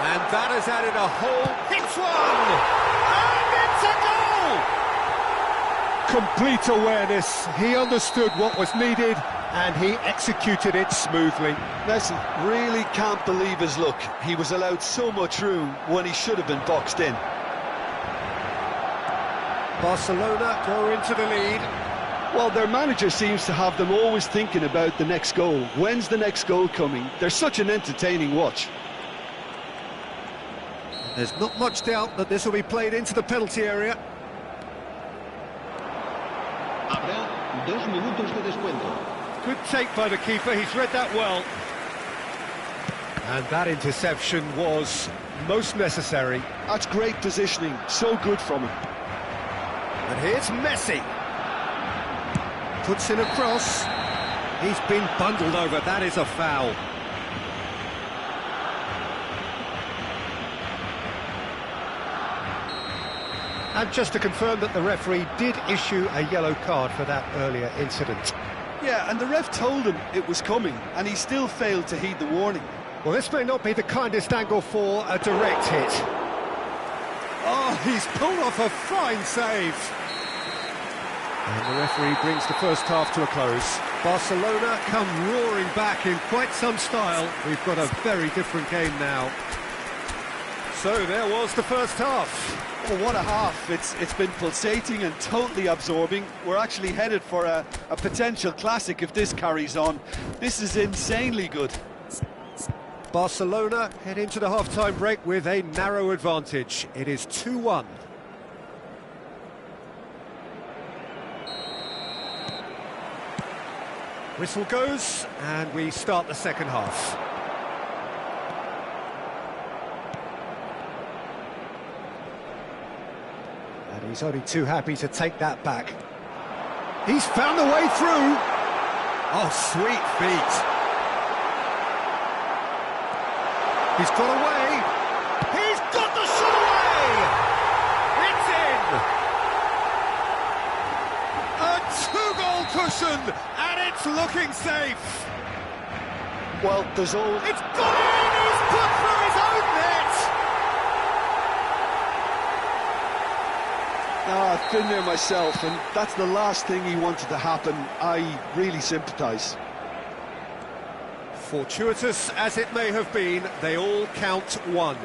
And that has added a whole... Hits one! And it's a goal! Complete awareness. He understood what was needed and he executed it smoothly. Messi really can't believe his luck. He was allowed so much room when he should have been boxed in. Barcelona go into the lead. Well, their manager seems to have them always thinking about the next goal. When's the next goal coming? They're such an entertaining watch. There's not much doubt that this will be played into the penalty area. Habrá 2 minutos de descuento. Good take by the keeper, he's read that well. And that interception was most necessary. That's great positioning, so good from him. And here's Messi. Puts in a cross. He's been bundled over, that is a foul. And just to confirm that the referee did issue a yellow card for that earlier incident. Yeah, and the ref told him it was coming, and he still failed to heed the warning. Well, this may not be the kindest angle for a direct hit. Oh, he's pulled off a fine save. And the referee brings the first half to a close. Barcelona come roaring back in quite some style. We've got a very different game now. So there was the first half. Oh, what a half. It's been pulsating and totally absorbing. We're actually headed for a potential classic if this carries on. This is insanely good. Barcelona head into the half-time break with a narrow advantage. It is 2-1. Whistle goes, and we start the second half. And he's only too happy to take that back. He's found the way through. Oh, sweet feet. He's got away. He's got the shot away! It's in! A 2-goal cushion, and it's looking safe. Well, there's all... It's gone in! He's put through his own net! I've been there myself, and that's the last thing he wanted to happen. I really sympathise. Fortuitous as it may have been, they all count one.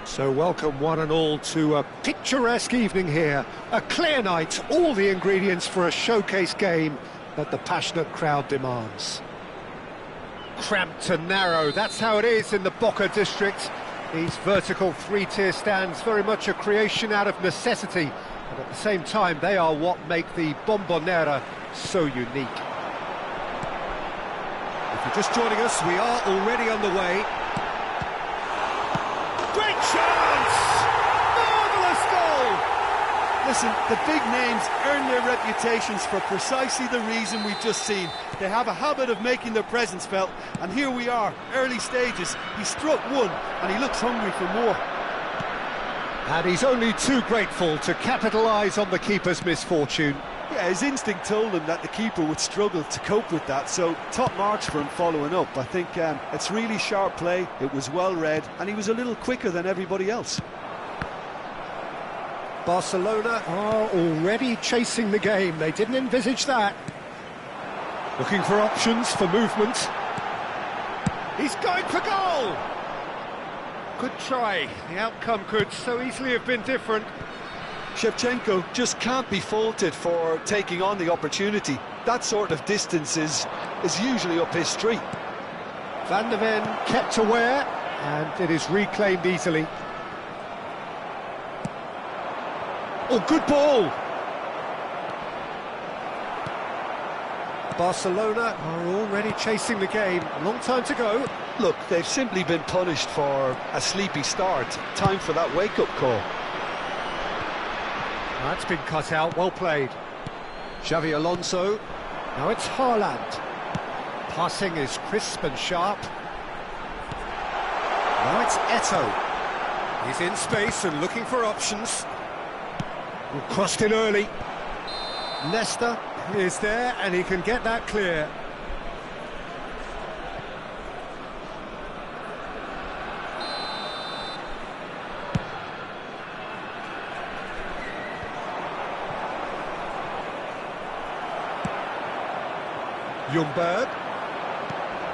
So welcome one and all to a picturesque evening here. A clear night, all the ingredients for a showcase game that the passionate crowd demands. Cramped and narrow, that's how it is in the Boca district. These vertical three-tier stands, very much a creation out of necessity, and at the same time they are what make the Bombonera so unique. If you're just joining us, we are already underway. Great chance! Marvellous goal! Listen, the big names earn their reputations for precisely the reason we've just seen. They have a habit of making their presence felt, and here we are, early stages. He struck one, and he looks hungry for more. And he's only too grateful to capitalise on the keeper's misfortune. Yeah, his instinct told him that the keeper would struggle to cope with that, so top marks for him following up. I think it's really sharp play, it was well read, and he was a little quicker than everybody else. Barcelona are already chasing the game, they didn't envisage that. Looking for options for movement. He's going for goal! Good try, the outcome could so easily have been different. Shevchenko just can't be faulted for taking on the opportunity. That sort of distance is usually up his street. Van der Ven kept aware, and it is reclaimed easily. Oh, good ball! Barcelona are already chasing the game. A long time to go. Look, they've simply been punished for a sleepy start. Time for that wake-up call. That's been cut out, well played. Xavi Alonso. Now it's Haaland. Passing is crisp and sharp. Now it's Eto'o. He's in space and looking for options. Crossed in early. Leicester is there and he can get that clear. Ljungberg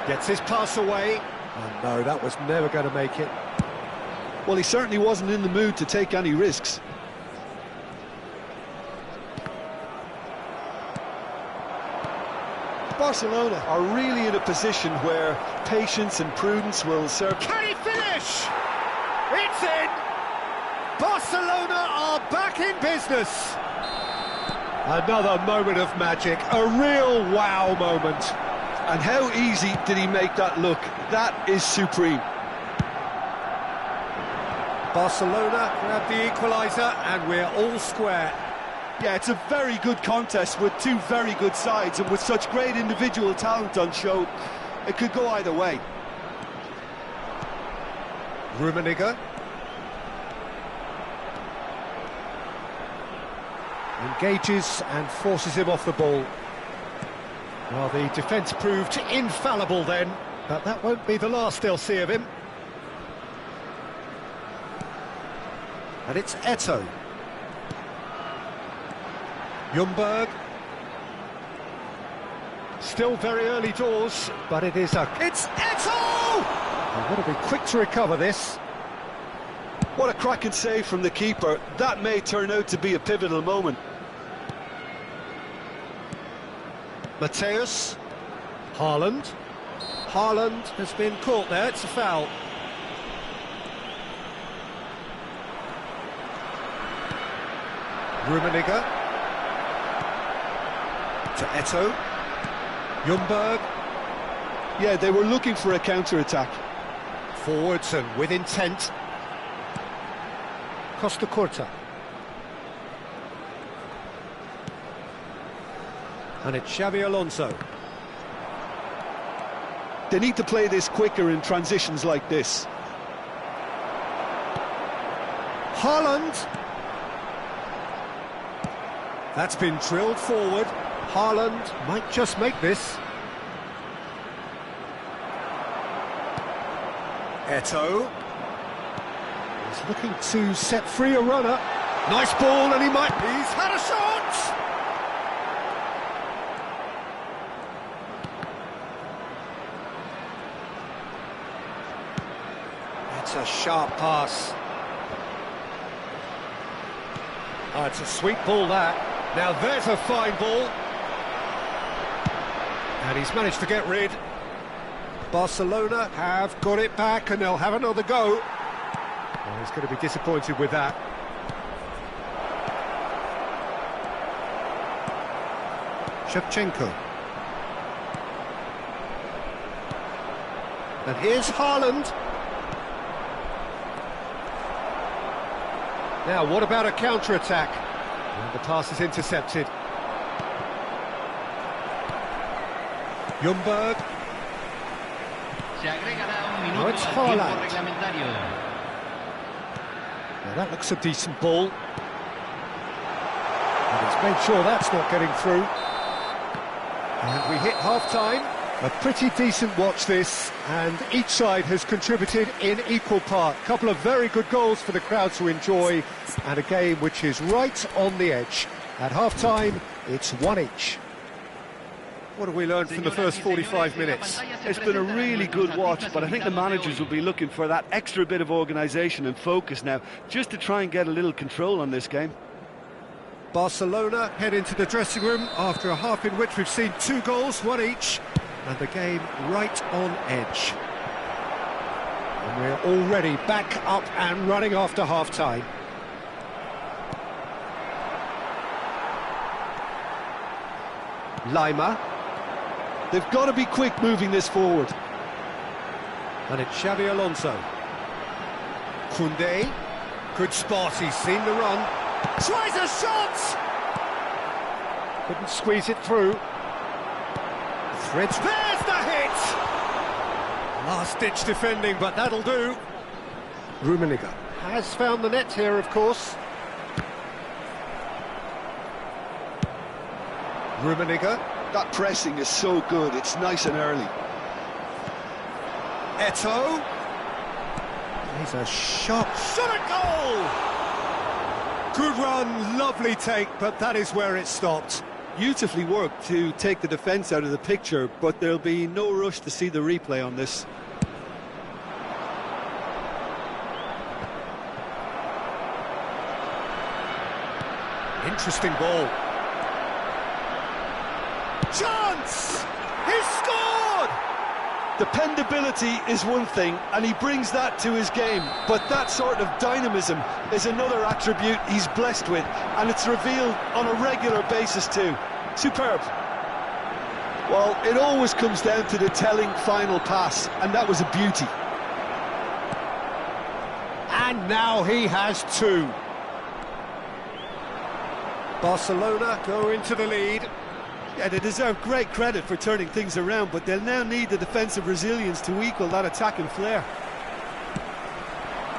gets his pass away. Oh no, that was never going to make it. Well, he certainly wasn't in the mood to take any risks. Barcelona are really in a position where patience and prudence will serve. Can he finish? It's in! Barcelona are back in business. Another moment of magic, a real wow moment. And how easy did he make that look? That is supreme. Barcelona grab the equaliser and we're all square. Yeah, it's a very good contest with two very good sides, and with such great individual talent on show, it could go either way. Rummenigge. Engages and forces him off the ball. Well, the defence proved infallible then, but that won't be the last they'll see of him. And it's Eto'o. Ljungberg. Still very early doors, but it is it's Eto'o! They've got to be quick to recover this. What a cracking save from the keeper. That may turn out to be a pivotal moment. Mateus. Haaland. Haaland has been caught there, it's a foul. Rummenigge. To Eto'o. Ljungberg. Yeah, they were looking for a counter-attack. Forwards and with intent. Costa Curta. And it's Xabi Alonso. They need to play this quicker in transitions like this. Haaland. That's been drilled forward. Haaland might just make this. Eto'o. He's looking to set free a runner. Nice ball, and he's had a shot! It's a sharp pass. Oh, it's a sweet ball, that. Now there's a fine ball. And he's managed to get rid. Barcelona have got it back, and they'll have another go. Oh, he's going to be disappointed with that. Shevchenko. And here's Haaland. Now, what about a counter-attack? And the pass is intercepted. Ljungberg. Now it's Haaland. Now that looks a decent ball. And he's made sure that's not getting through. And we hit half-time. A pretty decent watch this, and each side has contributed in equal part. A couple of very good goals for the crowd to enjoy, and a game which is right on the edge. At half-time, it's one each. What have we learned from the first 45 minutes? It's been a really good watch, but I think the managers will be looking for that extra bit of organisation and focus now, just to try and get a little control on this game. Barcelona head into the dressing room after a half in which we've seen 2 goals, one each, and the game right on edge. And we're already back up and running after half-time. Lima. They've got to be quick moving this forward. And it's Xabi Alonso. Koundé. Good spot, he's seen the run. Tries a shot! Couldn't squeeze it through. Threads. There's the hit! Last-ditch defending, but that'll do. Rummenigge has found the net here, of course. Rummenigge. That pressing is so good, it's nice and early. Eto'o. He's a shot at goal! Good run, lovely take, but that is where it stopped. Beautifully worked to take the defence out of the picture, but there'll be no rush to see the replay on this. Interesting ball. Chance! He scored! Dependability is one thing, and he brings that to his game, but that sort of dynamism is another attribute he's blessed with, and it's revealed on a regular basis too. Superb. Well, it always comes down to the telling final pass, and that was a beauty. And now he has 2. Barcelona go into the lead. Yeah, they deserve great credit for turning things around, but they'll now need the defensive resilience to equal that attacking flair.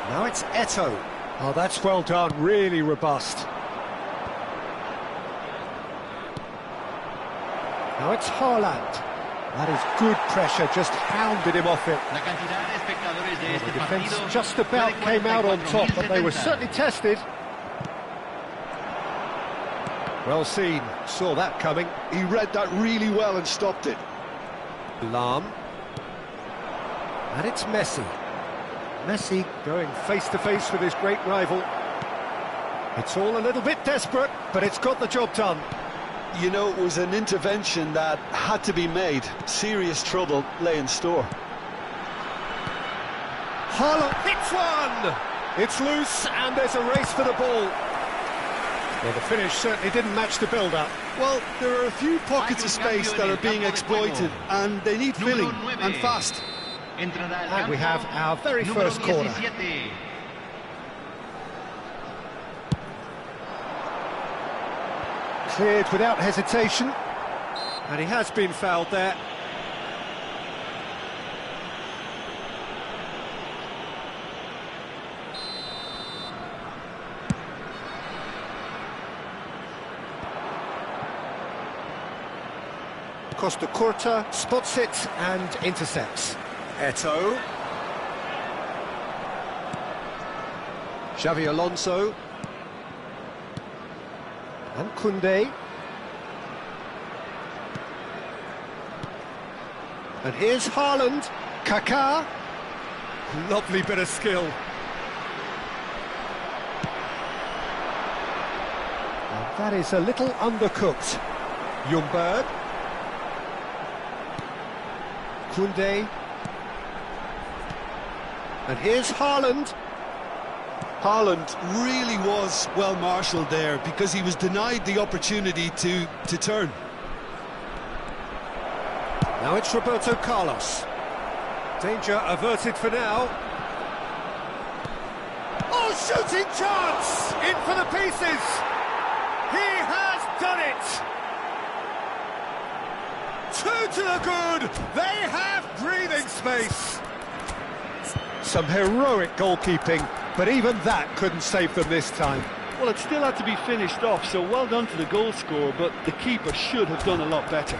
Now it's Eto'o. Oh, that's well done, really robust. Now it's Haaland. That is good pressure, just hounded him off it. The defence just about came out on top, but they were certainly tested. Well seen, saw that coming. He read that really well and stopped it. Lahm. And it's Messi. Messi going face-to-face with his great rival. It's all a little bit desperate, but it's got the job done. You know, it was an intervention that had to be made. Serious trouble lay in store. Haaland hits one! It's loose, and there's a race for the ball. Well, the finish certainly didn't match the build-up. Well, there are a few pockets of space that are being exploited, and they need filling, and fast. And we have our very first corner. Cleared without hesitation. And he has been fouled there. Costa Curta spots it and intercepts. Eto'o. Xavi Alonso. And Koundé. And here's Haaland. Kaká. Lovely bit of skill. And that is a little undercooked. Ljungberg. Koundé. And here's Haaland. Haaland really was well marshalled there because he was denied the opportunity to turn. Now it's Roberto Carlos. Danger averted for now. Oh, shooting chance! In for the pieces! He has done it! Two to the good! They have breathing space! Some heroic goalkeeping, but even that couldn't save them this time. Well, it still had to be finished off, so well done to the goal scorer, but the keeper should have done a lot better.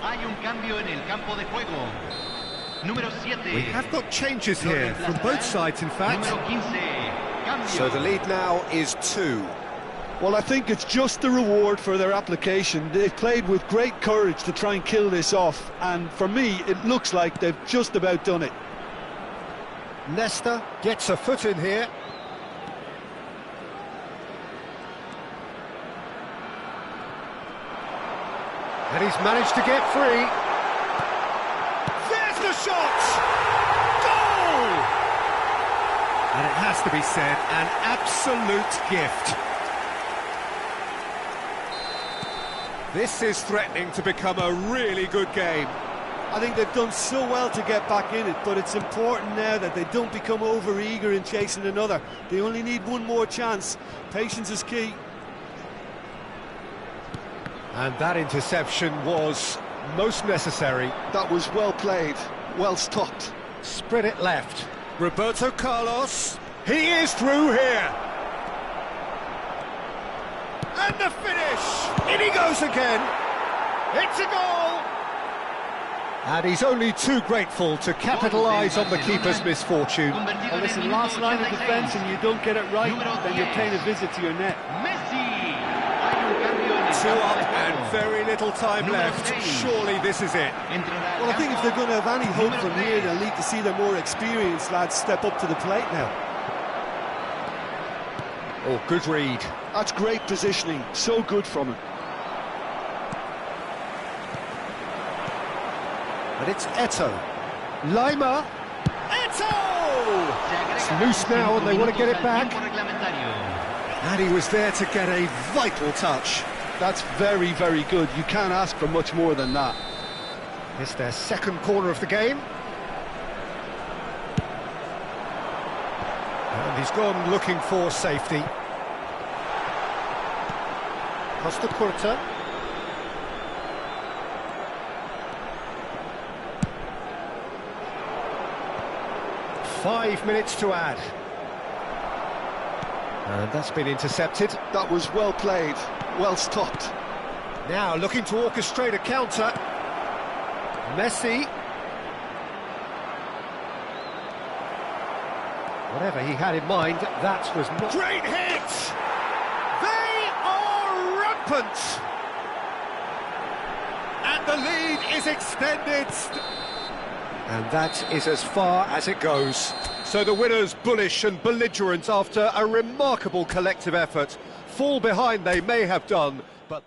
Hay un cambio en el campo de juego. Número 7. We have got changes here from both sides, in fact. Número 15. Cambio. So the lead now is 2. Well, I think it's just the reward for their application. They've played with great courage to try and kill this off, and for me, it looks like they've just about done it. Nesta gets a foot in here. And he's managed to get free. There's the shot! Goal! And it has to be said, an absolute gift. This is threatening to become a really good game. I think they've done so well to get back in it, but it's important now that they don't become over-eager in chasing another. They only need one more chance. Patience is key. And that interception was most necessary. That was well played, well stopped. Spread it left. Roberto Carlos. He is through here. And the finish. In he goes again. It's a goal. And he's only too grateful to capitalise on the keeper's misfortune. Well, listen, last line of defence and you don't get it right, then you're paying a visit to your net. Two up and very little time left. Surely this is it. Well, I think if they're going to have any hope from here, they'll need to see their more experienced lads step up to the plate now. Oh, good read. That's great positioning, so good from him. And it's Eto'o. Lima. Eto'o! It's loose now and they want to get it back. And he was there to get a vital touch. That's very, very good. You can't ask for much more than that. It's their second corner of the game. And he's gone looking for safety. Costa Curta. Five minutes to add. And that's been intercepted. That was well played, well stopped. Now looking to orchestrate a counter. Messi. Whatever he had in mind, that was not... Great hit! They are rampant! And the lead is extended. And that is as far as it goes. So the winners, bullish and belligerent after a remarkable collective effort. Fall behind they may have done, but...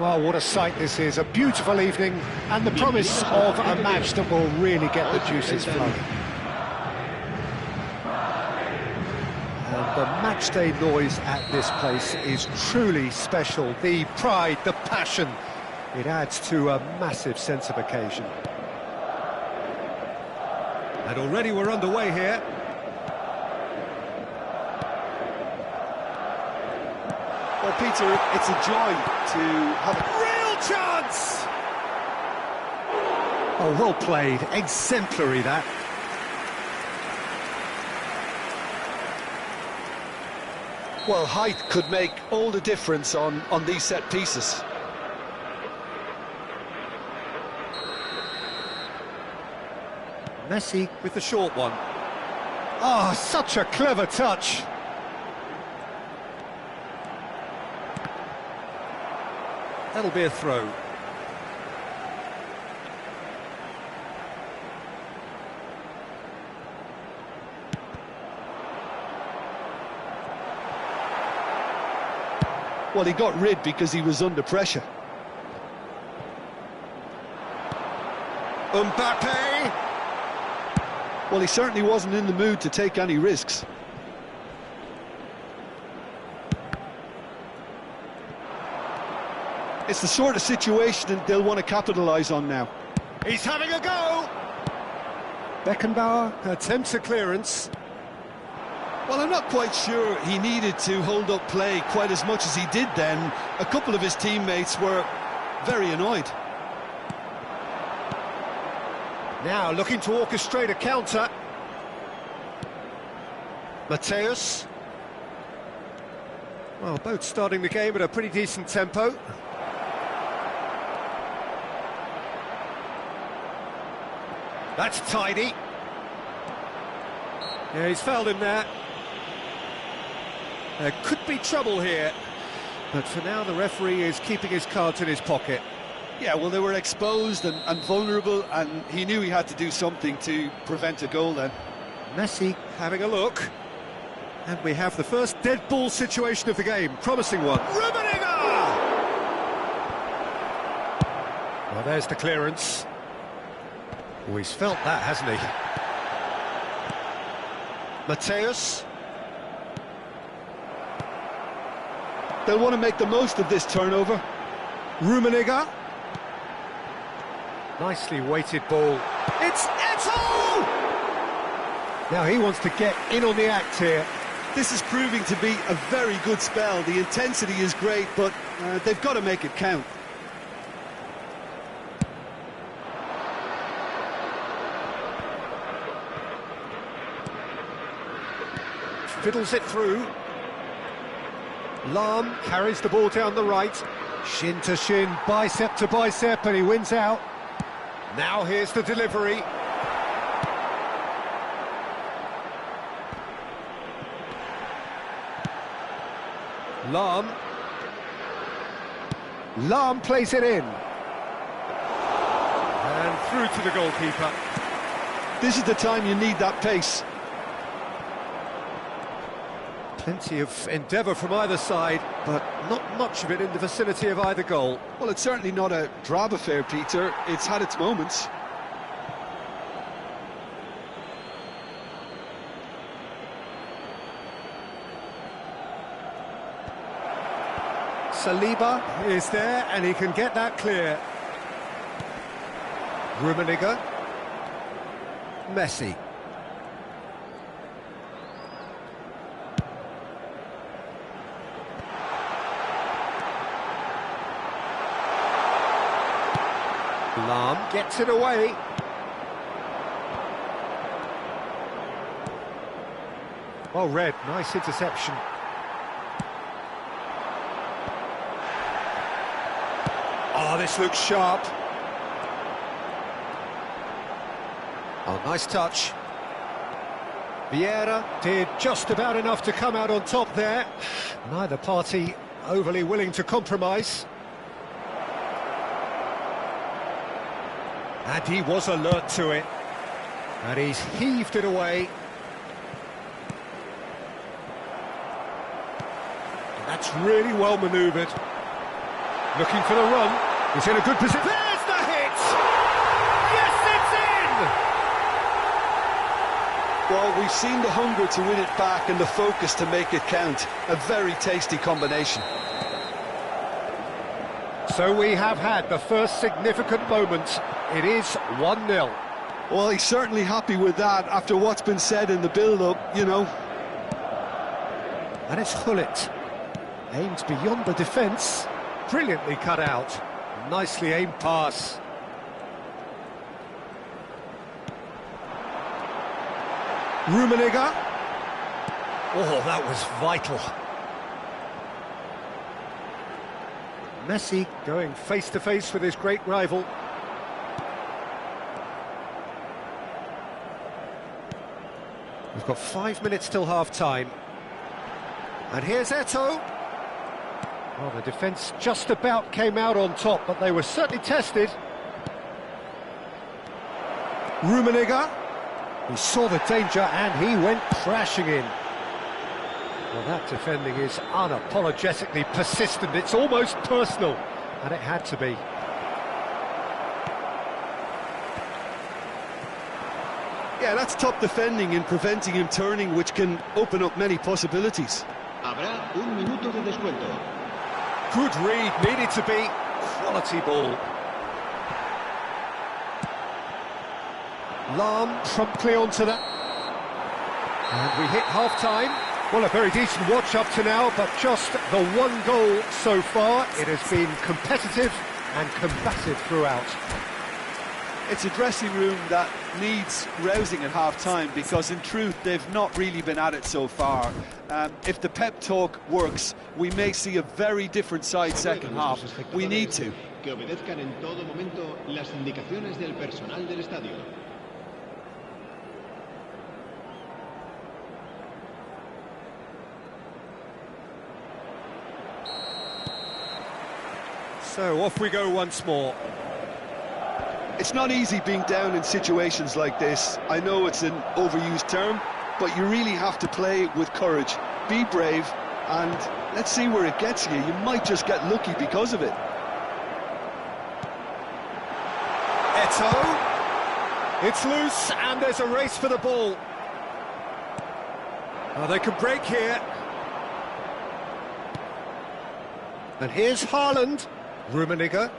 Well, what a sight this is, a beautiful evening, and the promise of a match that will really get the juices flowing. And the matchday noise at this place is truly special. The pride, the passion, it adds to a massive sense of occasion. And already we're underway here. Well, Peter, it's a joy to have a Real chance! Oh, well played. Exemplary, that. Well, height could make all the difference on these set pieces. Messi with the short one. Oh, such a clever touch. That'll be a throw. Well, he got rid because he was under pressure. Mbappe! Well, he certainly wasn't in the mood to take any risks. It's the sort of situation that they'll want to capitalise on now. He's having a go! Beckenbauer attempts a clearance. Well, I'm not quite sure he needed to hold up play quite as much as he did then. A couple of his teammates were very annoyed. Now looking to orchestrate a counter. Mateus. Well, both starting the game at a pretty decent tempo. That's tidy. Yeah, he's fouled him there. There could be trouble here, but for now the referee is keeping his cards in his pocket. Yeah, well, they were exposed and vulnerable, and he knew he had to do something to prevent a goal then. Messi having a look. And we have the first dead ball situation of the game. Promising one. Rummenigge! Well, there's the clearance. Oh, he's felt that, hasn't he? Mateus. They'll want to make the most of this turnover. Rummenigge. Nicely weighted ball. It's Eto'o! Now he wants to get in on the act here. This is proving to be a very good spell. The intensity is great, but they've got to make it count. Fiddles it through. Lahm carries the ball down the right. Shin to shin, bicep to bicep, and he wins out. Now here's the delivery. Lahm plays it in. And through to the goalkeeper. This is the time you need that pace. Plenty of endeavour from either side, but not much of it in the vicinity of either goal. Well, it's certainly not a drab affair, Peter. It's had its moments. Saliba is there, and he can get that clear. Rummenigge. Messi. Lahm gets it away. Well read, nice interception. Oh, this looks sharp. Oh, nice touch. Vieira did just about enough to come out on top there. Neither party overly willing to compromise. And he was alert to it. And he's heaved it away. And that's really well manoeuvred. Looking for the run. He's in a good position. There's the hit! Yes, it's in! Well, we've seen the hunger to win it back and the focus to make it count. A very tasty combination. So we have had the first significant moment. It is 1-0. Well, he's certainly happy with that after what's been said in the build-up, you know. And it's Hullet. Aimed beyond the defence. Brilliantly cut out. Nicely aimed pass. Rummenigge. Oh, that was vital. Messi going face-to-face with his great rival. We've got 5 minutes till half-time. And here's Eto'o. Well, the defence just about came out on top, but they were certainly tested. Rummenigge. He saw the danger and he went crashing in. Well, that defending is unapologetically persistent. It's almost personal, and it had to be. Yeah, that's top defending and preventing him turning, which can open up many possibilities. Habrá un minuto de descuento. Good read, needed to be. Quality ball. Lahm promptly onto that. And we hit half-time. Well, a very decent watch up to now, but just the one goal so far. It has been competitive and combative throughout. It's a dressing room that needs rousing at half-time, because in truth they've not really been at it so far. If the pep talk works, we may see a very different side second half. We need to. Que obedezcan en todo momento las indicaciones del personal del estadio. So off we go once more. It's not easy being down in situations like this. I know it's an overused term, but you really have to play with courage. Be brave, and let's see where it gets you. You might just get lucky because of it. Eto'o. It's loose, and there's a race for the ball. Oh, they can break here. And here's Haaland. Rummenigge.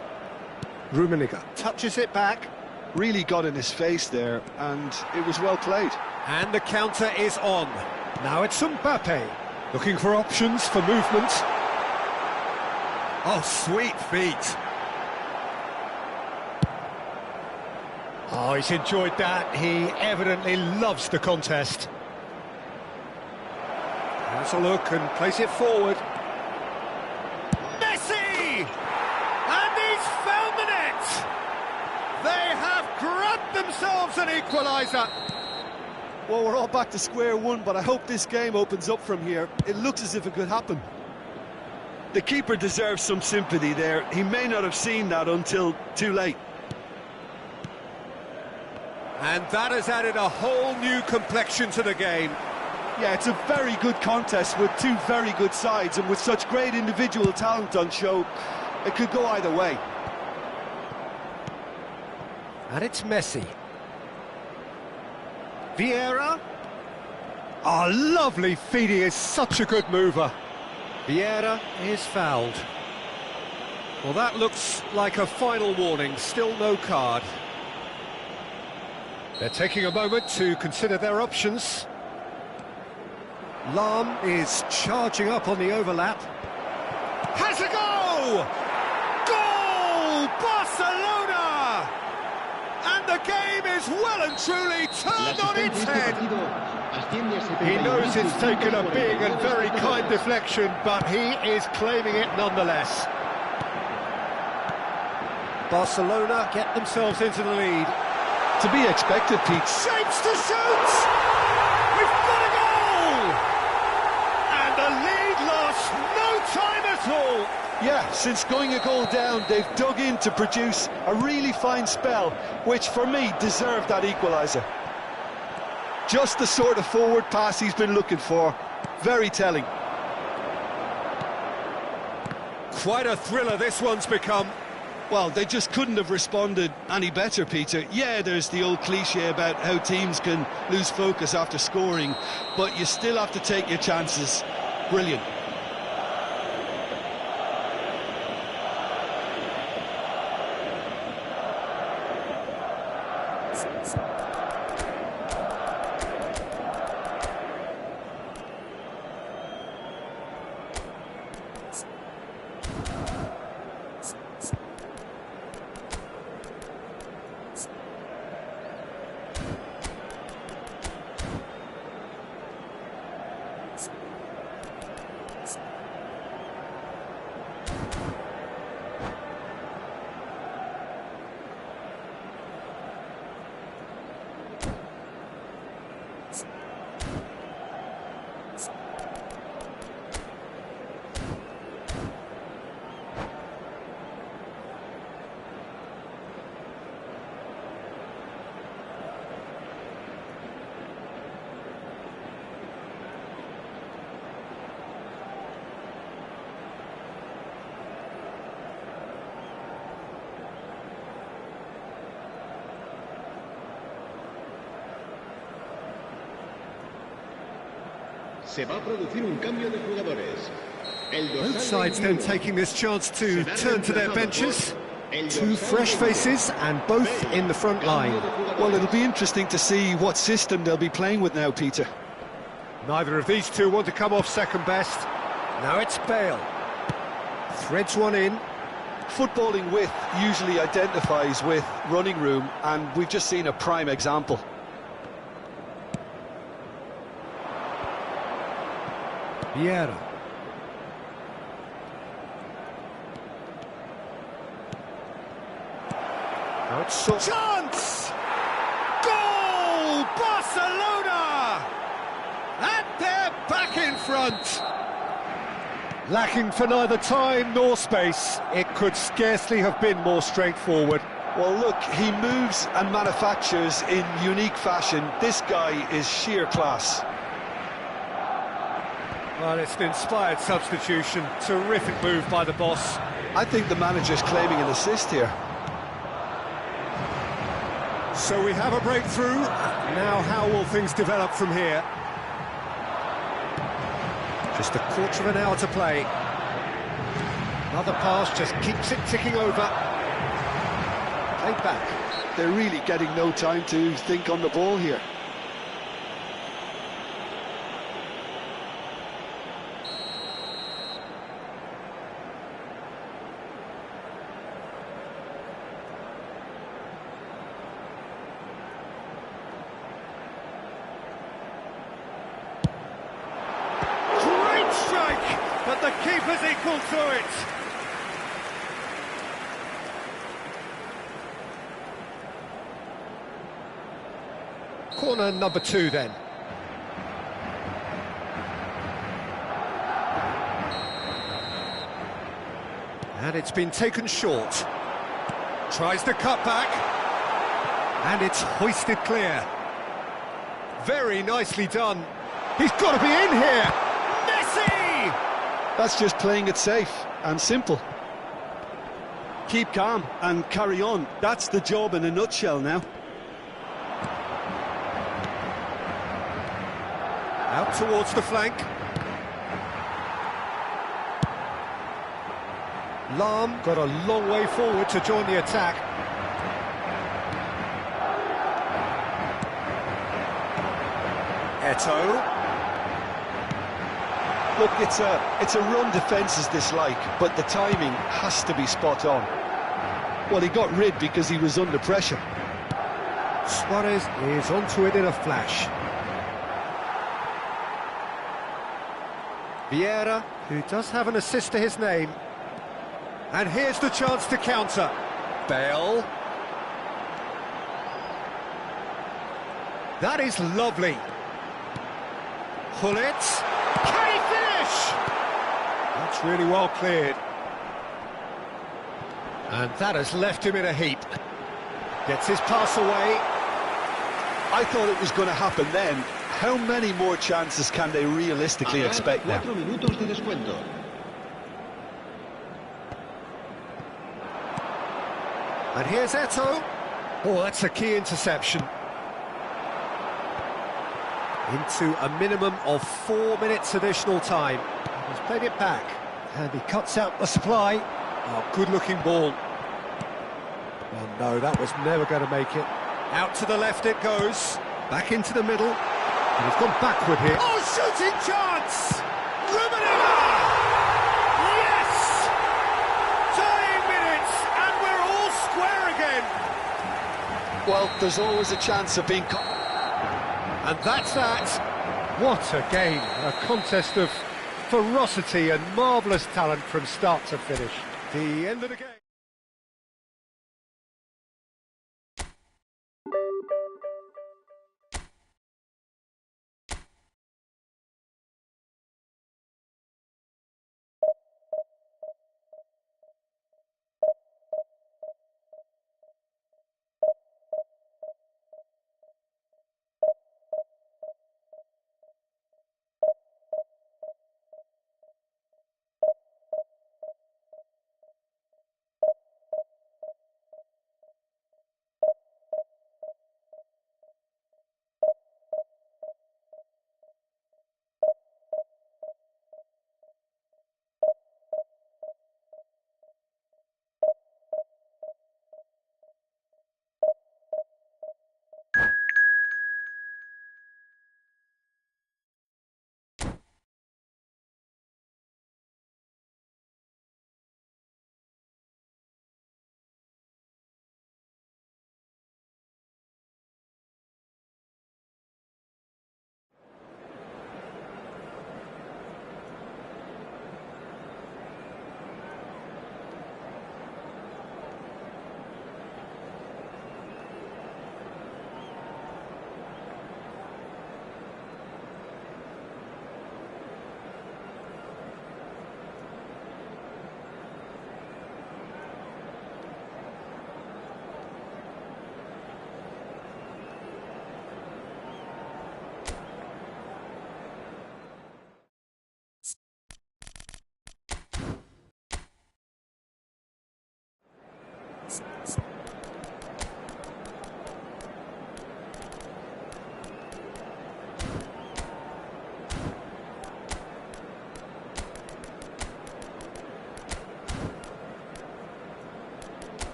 Rummenigge touches it back. Really got in his face there, and it was well played. And the counter is on. Now it's Mbappe, looking for options for movement. Oh, sweet feet. Oh, he's enjoyed that. He evidently loves the contest. Has a look and plays it forward. Messi! And he's found the net! They have grabbed themselves an equaliser. Well, we're all back to square one, but I hope this game opens up from here. It looks as if it could happen. The keeper deserves some sympathy there. He may not have seen that until too late. And that has added a whole new complexion to the game. Yeah, it's a very good contest with two very good sides, and with such great individual talent on show, it could go either way. And it's Messi. Vieira. Oh, lovely feet, he is such a good mover. Vieira is fouled. Well, that looks like a final warning, still no card. They're taking a moment to consider their options. Lahm is charging up on the overlap. Has a go! Goal! Barcelona! And the game is well and truly turned on its head. He knows it's taken a big and very kind deflection, but he is claiming it nonetheless. Barcelona get themselves into the lead. To be expected, Pete. Shapes to shoot! We've got a goal! And the lead lost no time at all. Yeah, since going a goal down, they've dug in to produce a really fine spell, which for me deserved that equaliser. Just the sort of forward pass he's been looking for. Very telling. Quite a thriller this one's become. Well, they just couldn't have responded any better, Peter. Yeah, there's the old cliche about how teams can lose focus after scoring, but you still have to take your chances. Brilliant. Se va a producir un cambio de jugadores. Both sides then taking this chance to turn to their benches. Two fresh faces and both in the front line. Well, it'll be interesting to see what system they'll be playing with now, Peter. Neither of these two want to come off second best. Now it's Bale. Threads one in. Footballing width usually identifies with running room, and we've just seen a prime example. Vieira. Now it's so Chance! Goal! Barcelona! And they're back in front. lacking for neither time nor space. It could scarcely have been more straightforward. Well, look, he moves and manufactures in unique fashion. This guy is sheer class. Well, it's an inspired substitution. Terrific move by the boss. I think the manager's claiming an assist here. So we have a breakthrough. Now how will things develop from here? Just a quarter of an hour to play. Another pass just keeps it ticking over. Played back. They're really getting no time to think on the ball here. But the keeper's equal to it. Corner number 2 then. And it's been taken short. Tries to cut back. And it's hoisted clear. Very nicely done. He's got to be in here. That's just playing it safe and simple. Keep calm and carry on. That's the job in a nutshell now. Out towards the flank. Lahm got a long way forward to join the attack. Eto'o. Look, it's a run defence dislike, but the timing has to be spot on. Well, he got rid because he was under pressure. Suarez is onto it in a flash. Vieira, who does have an assist to his name. And here's the chance to counter. Bale. That is lovely. Hullet. Can he finish? That's really well cleared. And that has left him in a heap. Gets his pass away. I thought it was going to happen then. How many more chances can they realistically expect now? 4 minutos de descuento. And here's Eto'o. Oh, that's a key interception. Into a minimum of 4 minutes additional time. He's played it back. And he cuts out the supply. Oh, good-looking ball. Well, no, that was never going to make it. Out to the left it goes. Back into the middle. And he's gone backward here. Oh, shooting chance! Rubenega! Yes! Tying minutes, and we're all square again. Well, there's always a chance of being caught. And that's that. What a game. A contest of ferocity and marvellous talent from start to finish. The end of the game.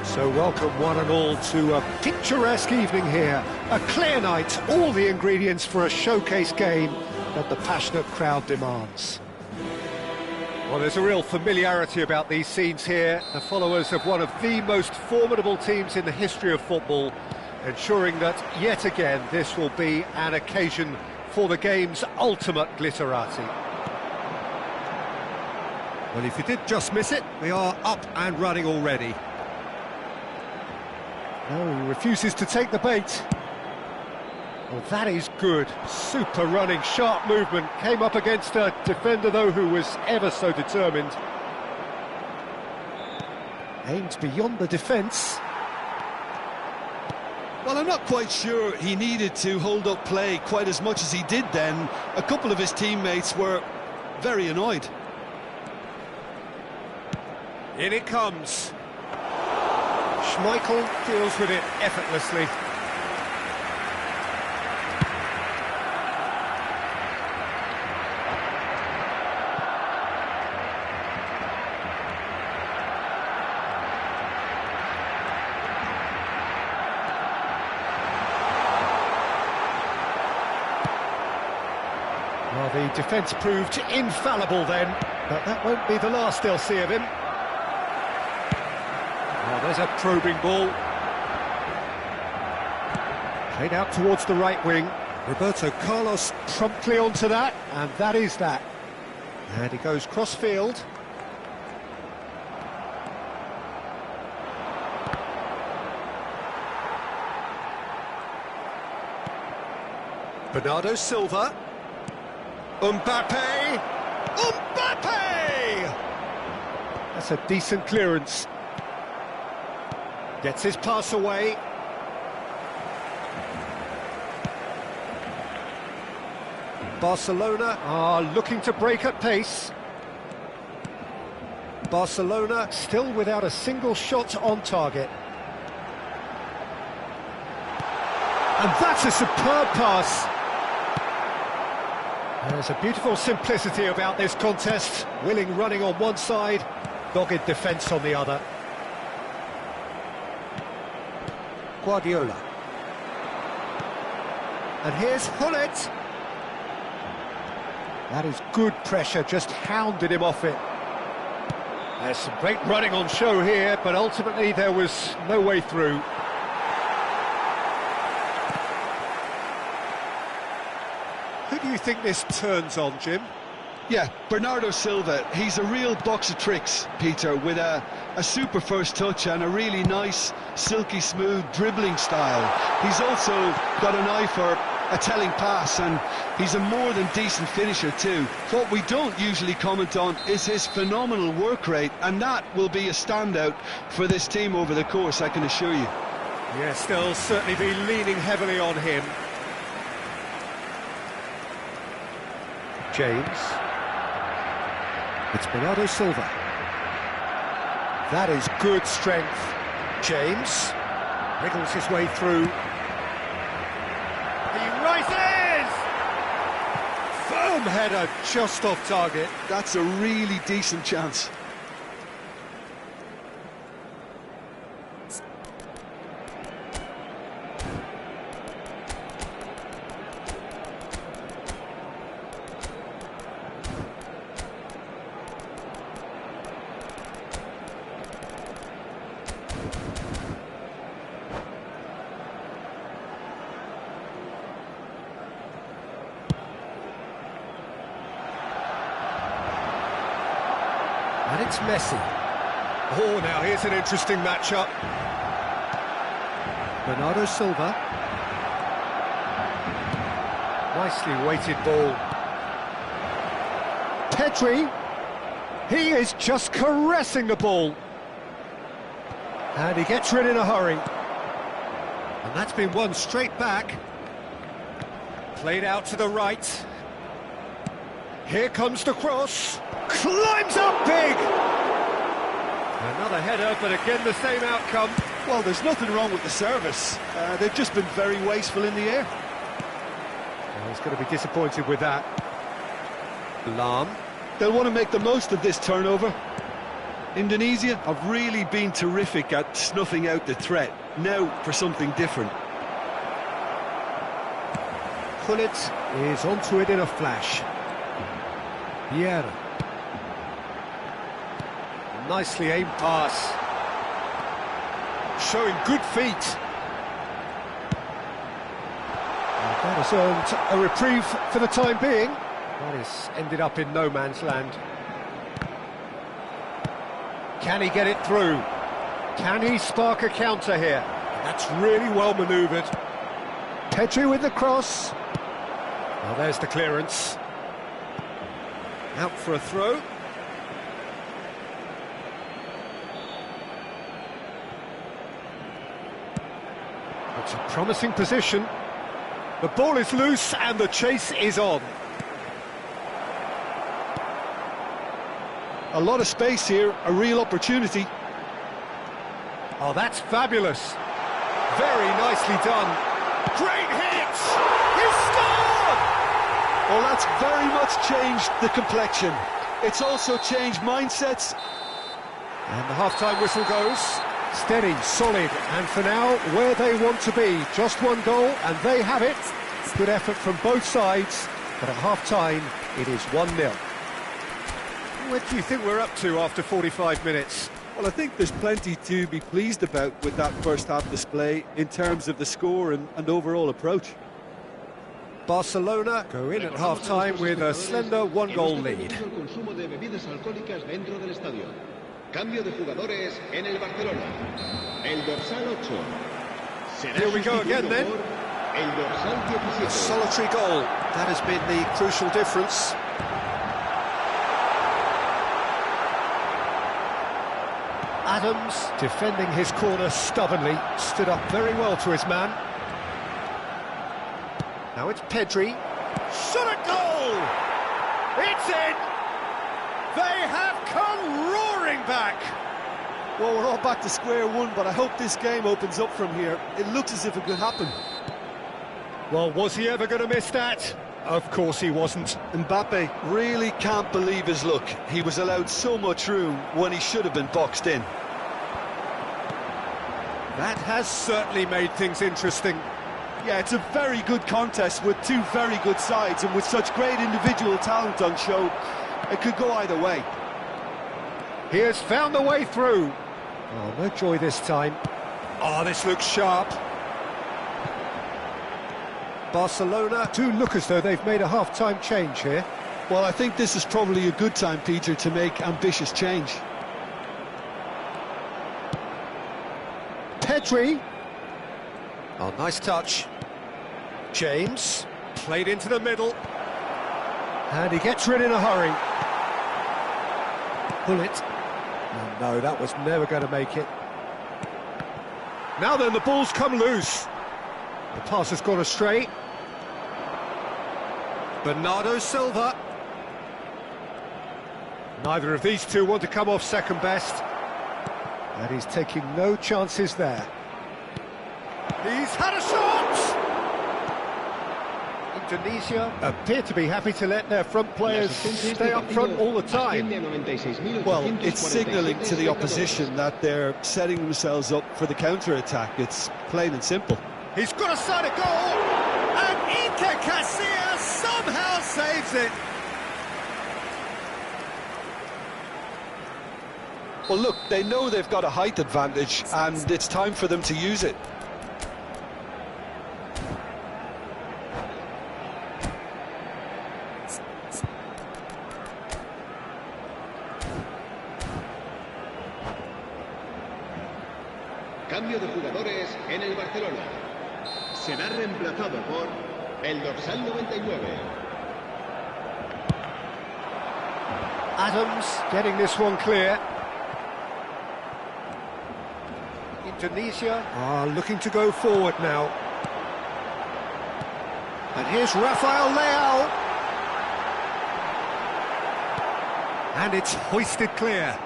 So welcome one and all to a picturesque evening here. A clear night, all the ingredients for a showcase game that the passionate crowd demands. Well, there's a real familiarity about these scenes here. The followers of one of the most formidable teams in the history of football, ensuring that yet again this will be an occasion for the game's ultimate glitterati. Well, if you did just miss it, we are up and running already. No, he refuses to take the bait. Well, that is good. Super running, sharp movement. Came up against a defender, though, who was ever so determined. Aimed beyond the defence. Well, I'm not quite sure he needed to hold up play quite as much as he did then. A couple of his teammates were very annoyed. In it comes. Schmeichel deals with it effortlessly. Well, the defence proved infallible then, but that won't be the last they'll see of him. Oh, there's a probing ball. Played out towards the right wing. Roberto Carlos promptly onto that, and that is that. And he goes cross-field. Bernardo Silva. Mbappe! Mbappe! That's a decent clearance. Gets his pass away. Barcelona are looking to break at pace. Barcelona still without a single shot on target. And that's a superb pass. There's a beautiful simplicity about this contest. Willing running on one side, dogged defence on the other. Guardiola. And here's Hullet. That is good pressure, just hounded him off it. There's some great running on show here, but ultimately there was no way through. Who do you think this turns on, Jim? Yeah, Bernardo Silva, he's a real box of tricks, Peter, with a super first touch and a really nice, silky smooth dribbling style. He's also got an eye for a telling pass, and he's a more than decent finisher too. What we don't usually comment on is his phenomenal work rate, and that will be a standout for this team over the course, I can assure you. Yes, they'll certainly be leaning heavily on him. James. It's Bernardo Silva. That is good strength. James wriggles his way through. He rises! Firm header just off target. That's a really decent chance. And it's Messi. Oh, now here's an interesting matchup. Bernardo Silva. Nicely weighted ball. Pedri. He is just caressing the ball. And he gets rid in a hurry. And that's been won straight back. Played out to the right. Here comes the cross. Climbs up big! Another header, but again the same outcome. Well, there's nothing wrong with the service. They've just been very wasteful in the air. Well, he's going to be disappointed with that. Lam. They'll want to make the most of this turnover. Indonesia have really been terrific at snuffing out the threat. Now for something different. Gullit is onto it in a flash. Vieira. Nicely aimed pass. Showing good feet. And that has earned a reprieve for the time being. That has ended up in no man's land. Can he get it through? Can he spark a counter here? That's really well manoeuvred. Pedri with the cross. Well, there's the clearance. Out for a throw. It's a promising position. The ball is loose and the chase is on. A lot of space here, a real opportunity. Oh, that's fabulous. Very nicely done. Great hit! He scored! Well, that's very much changed the complexion. It's also changed mindsets. And the half-time whistle goes. Steady, solid, and for now, where they want to be. Just one goal, and they have it. Good effort from both sides, but at half-time, it is 1-0. What do you think we're up to after 45 minutes? Well, I think there's plenty to be pleased about with that first-half display in terms of the score and overall approach. Barcelona go in at half-time with a slender one-goal lead. Cambio de jugadores en el Barcelona. El dorsal 8. Here we go again then. El dorsal 17. A solitary goal. That has been the crucial difference. Adams, defending his corner stubbornly, stood up very well to his man. Now it's Pedri. Shot at goal! It's in! They have come roaring back! Well, we're all back to square one, but I hope this game opens up from here. It looks as if it could happen. Well, was he ever going to miss that? Of course he wasn't. Mbappe really can't believe his luck. He was allowed so much room when he should have been boxed in. That has certainly made things interesting. Yeah, it's a very good contest with two very good sides, and with such great individual talent on show, it could go either way. He has found the way through. Oh, no joy this time. Oh, this looks sharp. Barcelona do look as though they've made a half-time change here. Well, I think this is probably a good time, Peter, to make ambitious change. Pedri. Oh, nice touch. James, played into the middle. And he gets rid in a hurry. Gullit. Oh, no, that was never going to make it. Now then, the ball's come loose. The pass has gone astray. Bernardo Silva. Neither of these two want to come off second best. And he's taking no chances there. He's had a shot! Indonesia appear to be happy to let their front players stay up front all the time. Well, it's signalling to the opposition that they're setting themselves up for the counter-attack. It's plain and simple. He's got a side of goal, and Iker Casillas somehow saves it. Well, look, they know they've got a height advantage, and it's time for them to use it. Cambio de jugadores en el Barcelona. Será reemplazado por el dorsal 99. Adams getting this one clear. Indonesia are looking to go forward now. And here's Rafael Leao. And it's hoisted clear.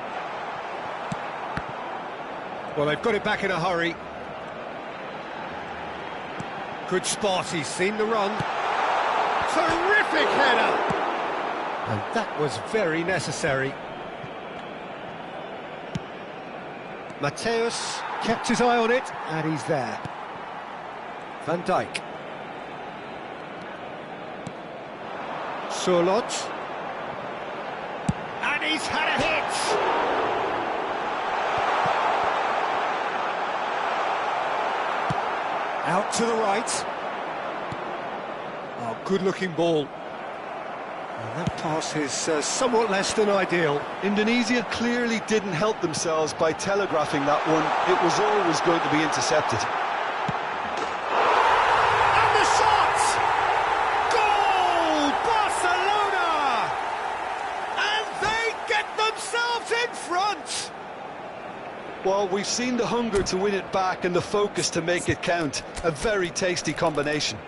Well, they've got it back in a hurry. Good spot, he's seen the run. Terrific header! And that was very necessary. Mateus kept his eye on it, and he's there. Van Dijk. Surlot. And he's had a hit! Out to the right. Oh, good-looking ball. And that pass is somewhat less than ideal. Indonesia clearly didn't help themselves by telegraphing that one. It was always going to be intercepted. And the shot! Goal! Barcelona! And they get themselves in front! Well, we've seen the hunger to win it back and the focus to make it count. A very tasty combination.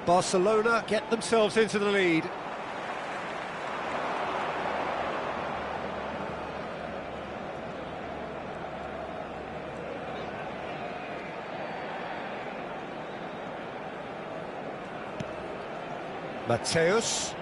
Barcelona get themselves into the lead. Mateus.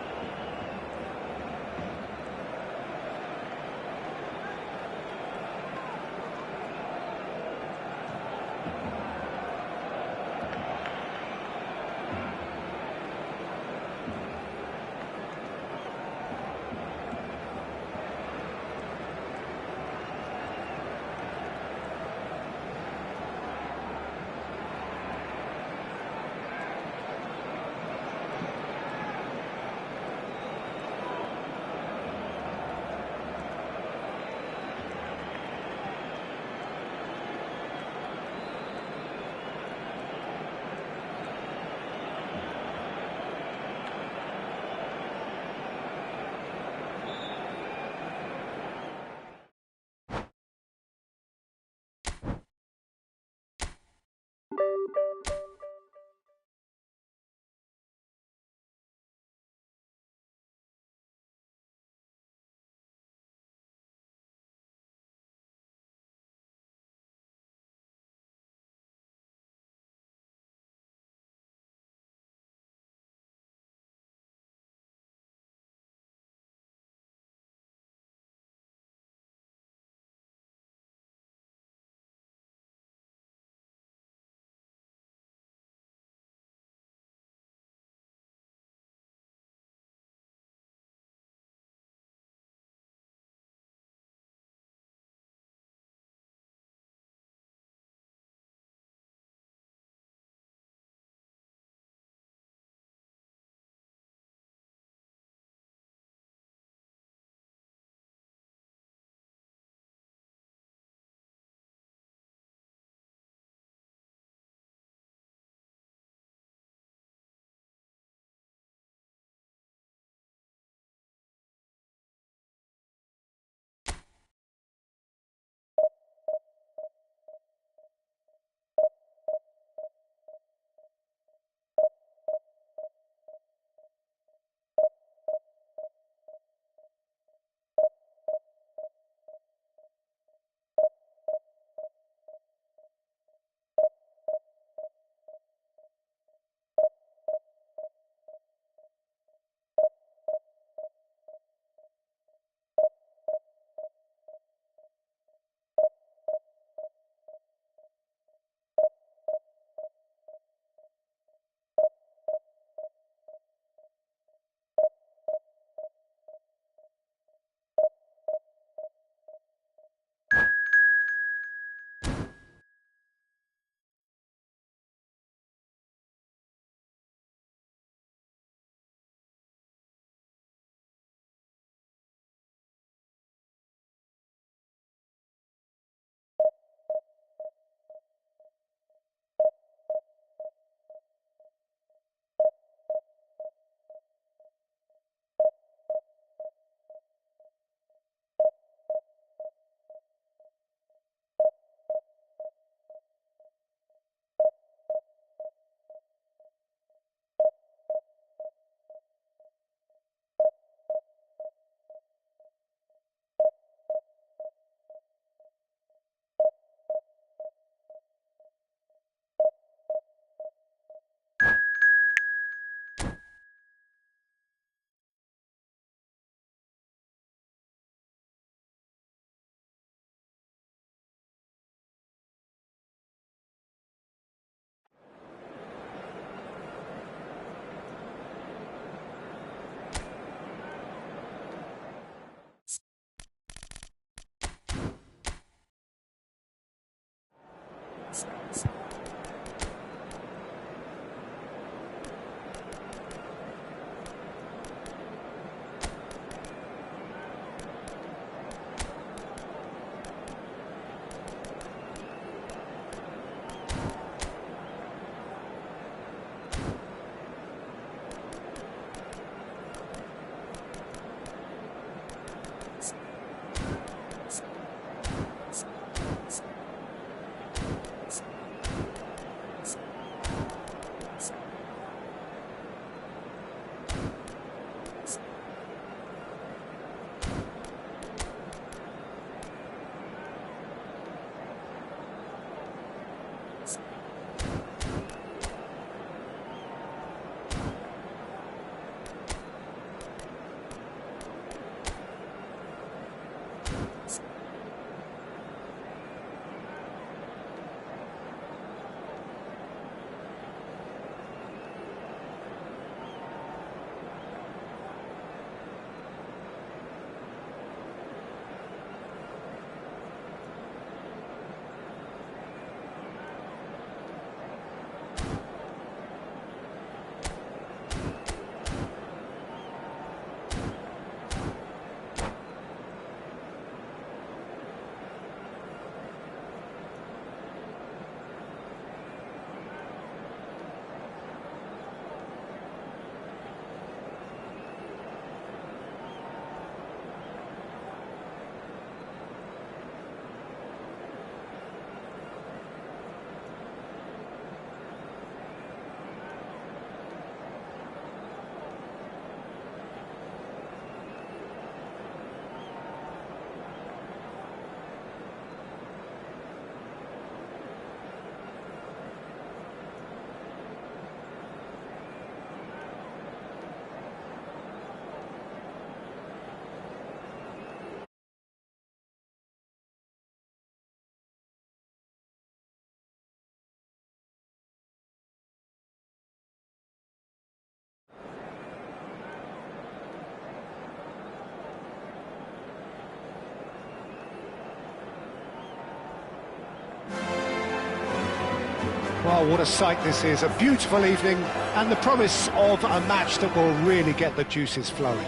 Well, what a sight this is. A beautiful evening and the promise of a match that will really get the juices flowing.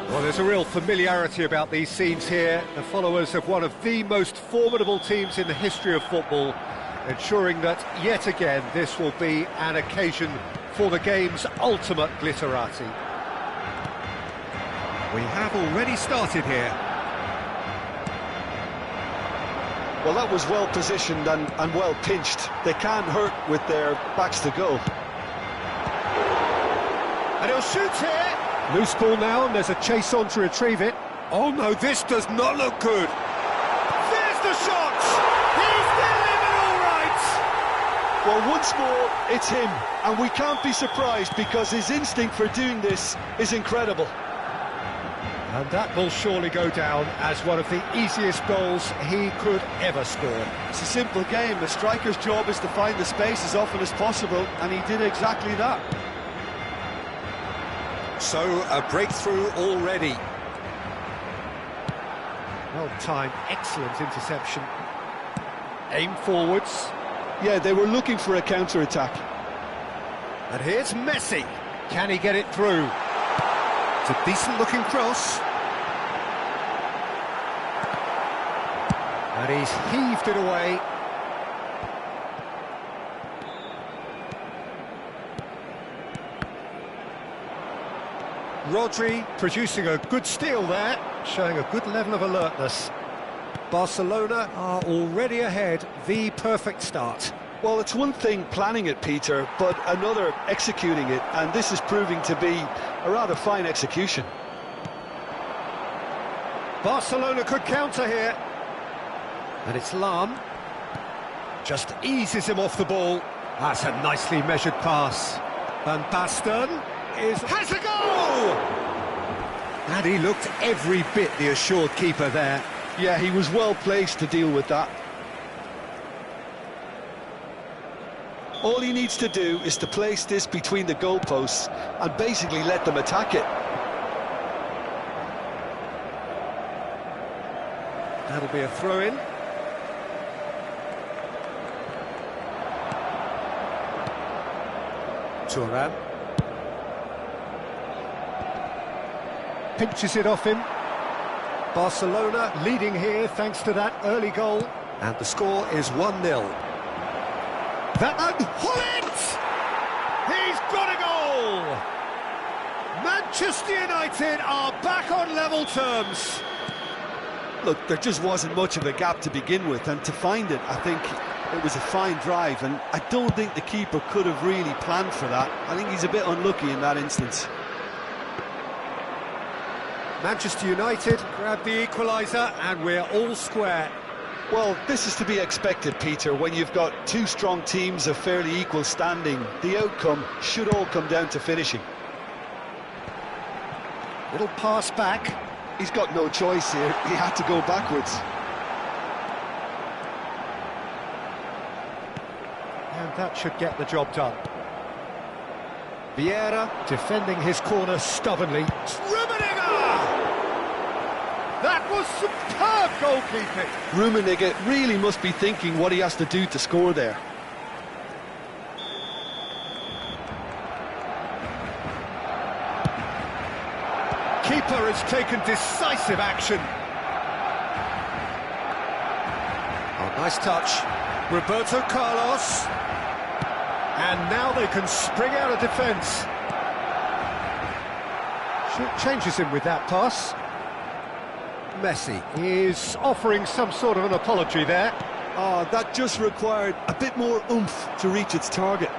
Well, there's a real familiarity about these scenes here. The followers of one of the most formidable teams in the history of football, ensuring that, yet again, this will be an occasion for the game's ultimate glitterati. We have already started here. Well, that was well positioned and well pinched. They can't hurt with their backs to goal. And he'll shoot here. Loose ball now, and there's a chase on to retrieve it. Oh no, this does not look good. There's the shot! He's delivered all right! Well, once more, it's him. And we can't be surprised because his instinct for doing this is incredible. And that will surely go down as one of the easiest goals he could ever score. It's a simple game. The striker's job is to find the space as often as possible, and he did exactly that. So, a breakthrough already. Well timed, excellent interception. Aim forwards. Yeah, they were looking for a counter-attack. And here's Messi. Can he get it through? It's a decent-looking cross. And he's heaved it away. Rodri producing a good steal there, showing a good level of alertness. Barcelona are already ahead, the perfect start. Well, it's one thing planning it, Peter, but another executing it, and this is proving to be a rather fine execution. Barcelona could counter here. And it's Lam. Just eases him off the ball. That's a nicely measured pass. Van Basten has a goal! And he looked every bit the assured keeper there. Yeah, he was well placed to deal with that. All he needs to do is to place this between the goalposts and basically let them attack it. That'll be a throw-in. Thuram. Pinches it off him. Barcelona leading here thanks to that early goal. And the score is 1-0. That and Hullet! He's got a goal! Manchester United are back on level terms. Look, there just wasn't much of a gap to begin with, and to find it, I think it was a fine drive, and I don't think the keeper could have really planned for that. I think he's a bit unlucky in that instance. Manchester United grab the equaliser, and we're all square. Well, this is to be expected, Peter. When you've got two strong teams of fairly equal standing, the outcome should all come down to finishing. Little pass back. He's got no choice here. He had to go backwards. And that should get the job done. Vieira defending his corner stubbornly. That was superb goalkeeping. Rummenigge really must be thinking what he has to do to score there. Keeper has taken decisive action. Oh, nice touch. Roberto Carlos. And now they can spring out of defence. Changes him with that pass. Messi is offering some sort of an apology there. Oh, that just required a bit more oomph to reach its target.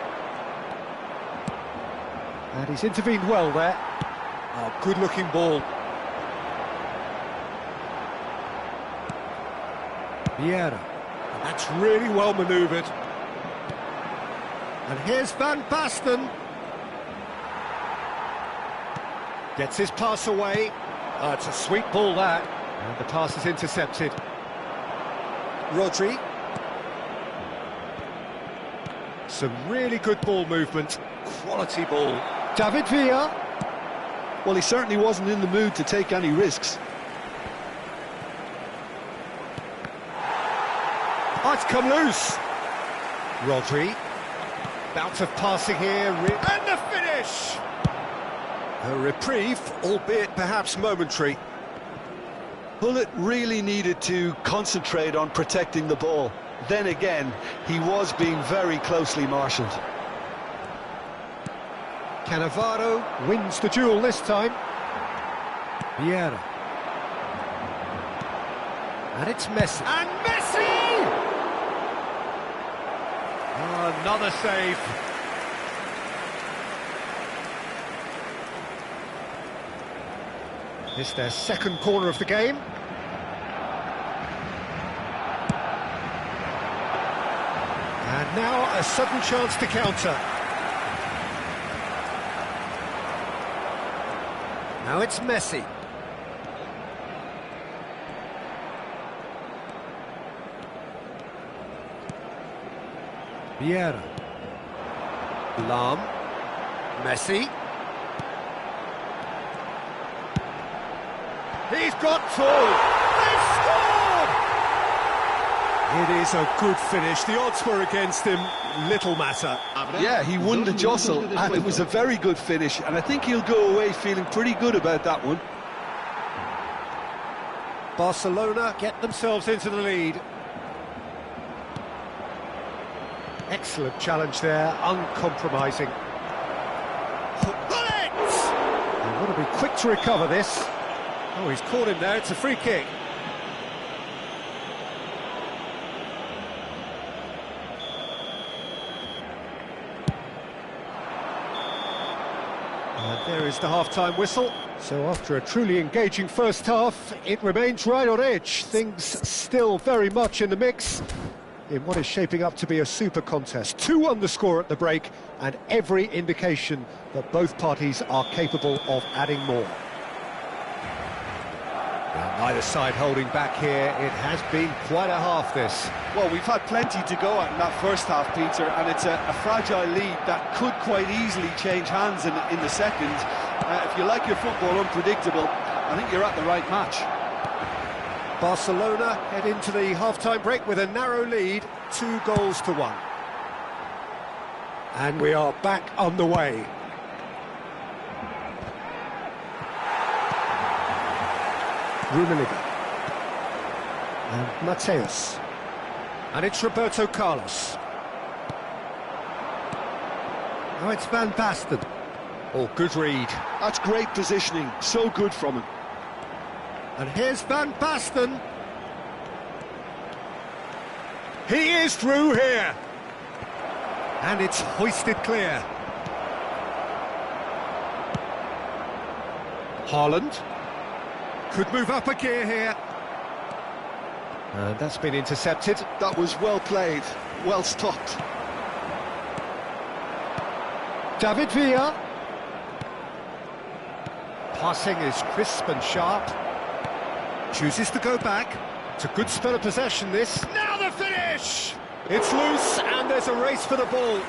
And he's intervened well there. Oh, good-looking ball. Vieira. And that's really well manoeuvred. And here's Van Basten. Gets his pass away. Oh, it's a sweet ball, that. And the pass is intercepted. Rodri. Some really good ball movement. Quality ball. David Villa. Well, he certainly wasn't in the mood to take any risks. Oh, it's come loose. Rodri. Bout of passing here. And the finish! A reprieve, albeit perhaps momentary. Hullet really needed to concentrate on protecting the ball. Then again, he was being very closely marshalled. Cannavaro wins the duel this time. Vieira. And it's Messi. And Messi! Oh, another save. This their second corner of the game. And now a sudden chance to counter. Now it's Messi. Vieira. Lam. Messi. He's got two! They've scored! It is a good finish. The odds were against him. Little matter. Yeah, he won the jostle, and it was a very good finish, and I think he'll go away feeling pretty good about that one. Barcelona get themselves into the lead. Excellent challenge there, uncompromising. Bullet! They want to be quick to recover this. Oh, he's caught him there, it's a free kick. And there is the half-time whistle. So after a truly engaging first half, it remains right on edge. Things still very much in the mix in what is shaping up to be a super contest. 2-1 the score at the break, and every indication that both parties are capable of adding more. Neither side holding back here. It has been quite a half, this. Well, we've had plenty to go at in that first half, Peter, and it's a fragile lead that could quite easily change hands in the second. If you like your football unpredictable, I think you're at the right match. Barcelona head into the half-time break with a narrow lead, 2-1. And we are back on the way. Rummenigge. And Mateus. And it's Roberto Carlos. Now it's Van Basten. Oh, good read. That's great positioning, so good from him. And here's Van Basten. He is through here. And it's hoisted clear. Haaland. Could move up a gear here. And that's been intercepted. That was well played, well stopped. David Villa. Passing is crisp and sharp. Chooses to go back. It's a good spell of possession, this. Now the finish! It's loose, and there's a race for the ball.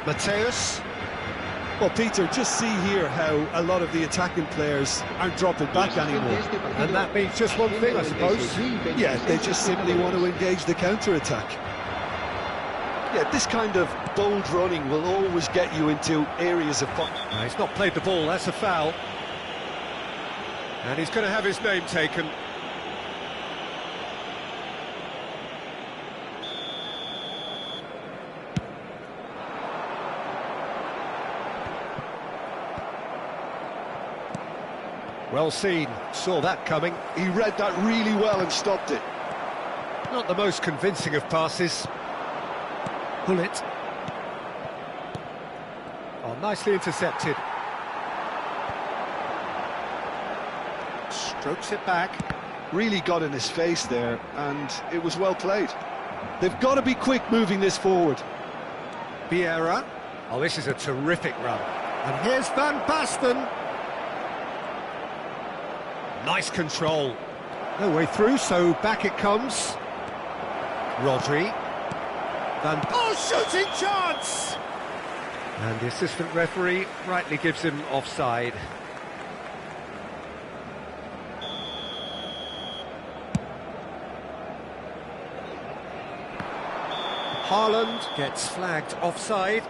Mateus. Well, Peter, just see here how a lot of the attacking players aren't dropping back anymore. And that means just one thing, I suppose. Yeah, they just simply want to engage the counter-attack. Yeah, this kind of bold running will always get you into areas of fun. No, he's not played the ball, that's a foul. And he's going to have his name taken. Well seen, saw that coming. He read that really well and stopped it. Not the most convincing of passes. Pull it. Oh, nicely intercepted. Strokes it back. Really got in his face there, and it was well played. They've got to be quick moving this forward. Vieira. Oh, this is a terrific run. And here's Van Basten. Nice control. No way through, so back it comes. Rodri. Oh, shooting chance! And the assistant referee rightly gives him offside. Haaland gets flagged offside.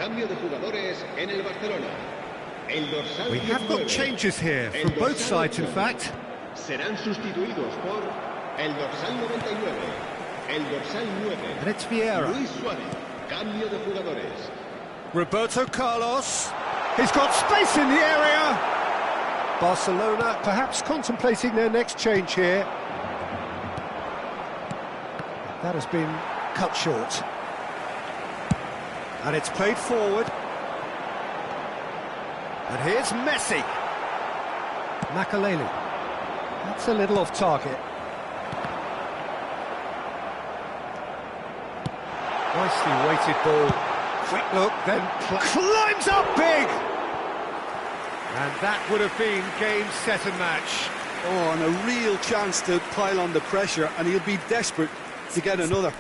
Cambio de jugadores en el Barcelona. El dorsal We have got 19. changes here from both sides, in fact. Serán sustituidos por el dorsal 99, el dorsal 9. And it's Vieira. Luis Suárez. Cambio de jugadores. Roberto Carlos. He's got space in the area. Barcelona perhaps contemplating their next change here. That has been cut short. And it's played forward. And here's Messi. Makaleli. That's a little off target. Nicely weighted ball. Quick look, then climbs up big! And that would have been game, set and match. Oh, and a real chance to pile on the pressure, and he'll be desperate to get another.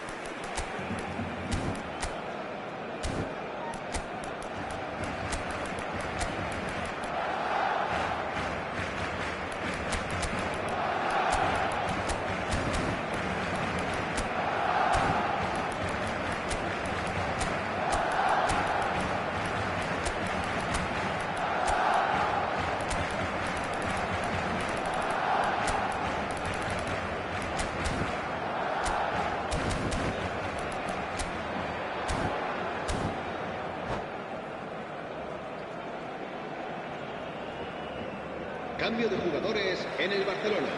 Cambio de jugadores en el Barcelona.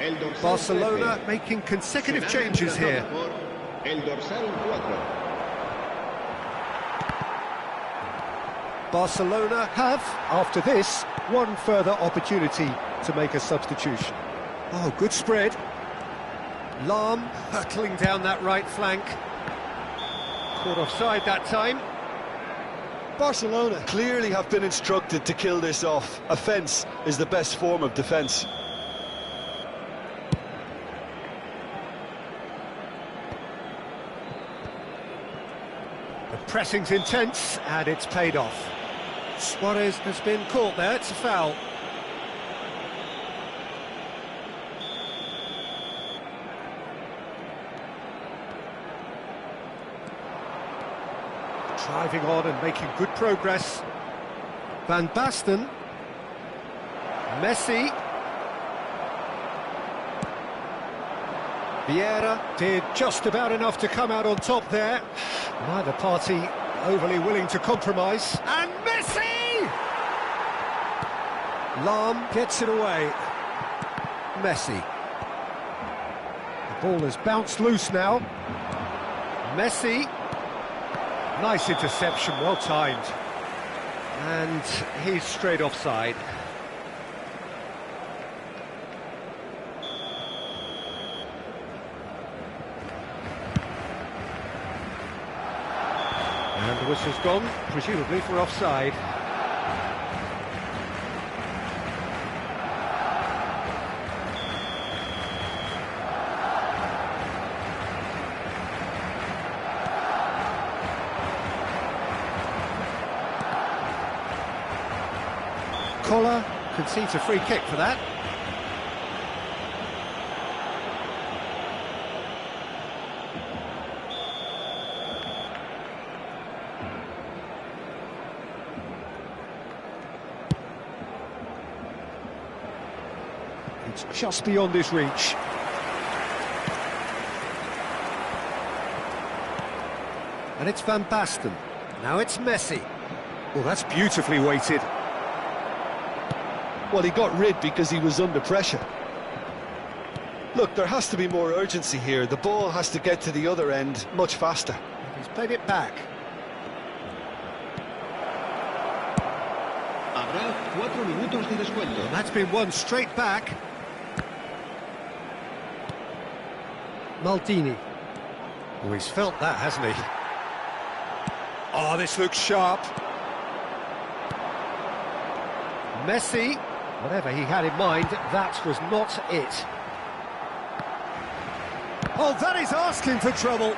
El dorsal Barcelona 13 making consecutive será changes here. reemplazado por el dorsal 4. Barcelona have, after this, one further opportunity to make a substitution. Oh, good spread. Lahm hurtling down that right flank. Caught offside that time. Barcelona clearly have been instructed to kill this off. Offence is the best form of defence. The pressing's intense, and it's paid off. Suarez has been caught there, it's a foul. Driving on and making good progress. Van Basten. Messi. Vieira did just about enough to come out on top there. Neither party overly willing to compromise. And Messi! Lahm gets it away. Messi. The ball has bounced loose now. Messi. Nice interception, well timed. And he's straight offside. And the whistle's gone, presumably for offside. Collar concedes a free kick for that. It's just beyond his reach. And it's Van Basten. Now it's Messi. Well, that's beautifully weighted. Well, he got rid because he was under pressure. Look, there has to be more urgency here. The ball has to get to the other end much faster. He's played it back. Habrá 4 minutos de descuento. And that's been won straight back. Maldini. Oh, he's felt that, hasn't he? Oh, this looks sharp. Messi. Whatever he had in mind, that was not it. Oh, that is asking for trouble.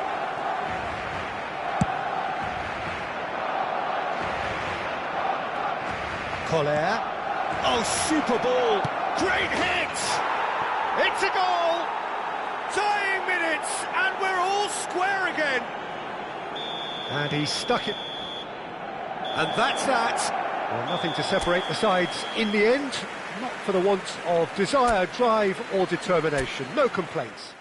Collier. Oh, super ball. Great hit. It's a goal. Dying minutes, and we're all square again. And he stuck it. And that's that. Well, nothing to separate the sides in the end, not for the want of desire, drive or determination. No complaints.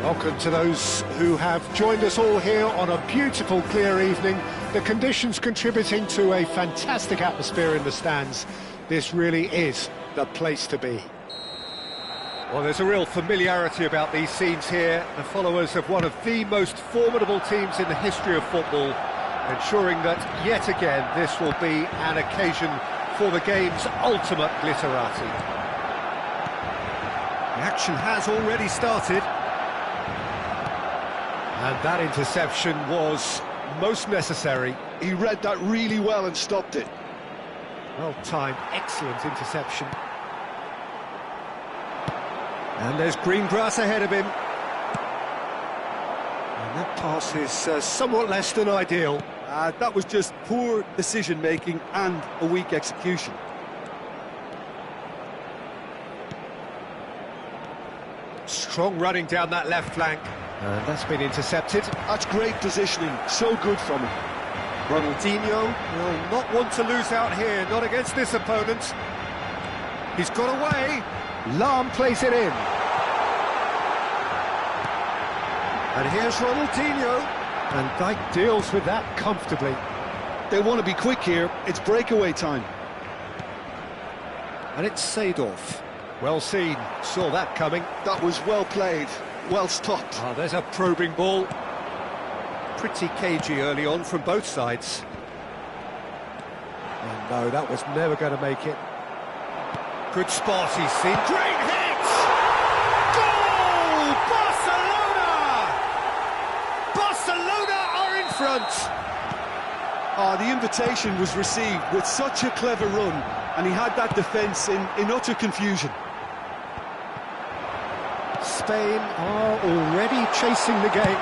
Welcome to those who have joined us all here on a beautiful, clear evening. The conditions contributing to a fantastic atmosphere in the stands. This really is the place to be. Well, there's a real familiarity about these scenes here. The followers of one of the most formidable teams in the history of football, ensuring that, yet again, this will be an occasion for the game's ultimate glitterati. The action has already started. And that interception was most necessary. He read that really well and stopped it. Well timed, excellent interception. And there's green grass ahead of him. And that pass is somewhat less than ideal. That was just poor decision-making and a weak execution. Strong running down that left flank. And that's been intercepted. That's great positioning, so good from him. Ronaldinho will not want to lose out here, not against this opponent. He's got away. Lahm plays it in. And here's Ronaldinho. And Dijk deals with that comfortably. They want to be quick here, it's breakaway time. And it's Seedorf. Well seen, saw that coming. That was well played, well stopped. Oh, there's a probing ball. Pretty cagey early on from both sides. And no, that was never going to make it. Good spot, he's seen. Great hit! Goal! Barcelona! Barcelona are in front! The invitation was received with such a clever run, and he had that defence in utter confusion. Spain are already chasing the game.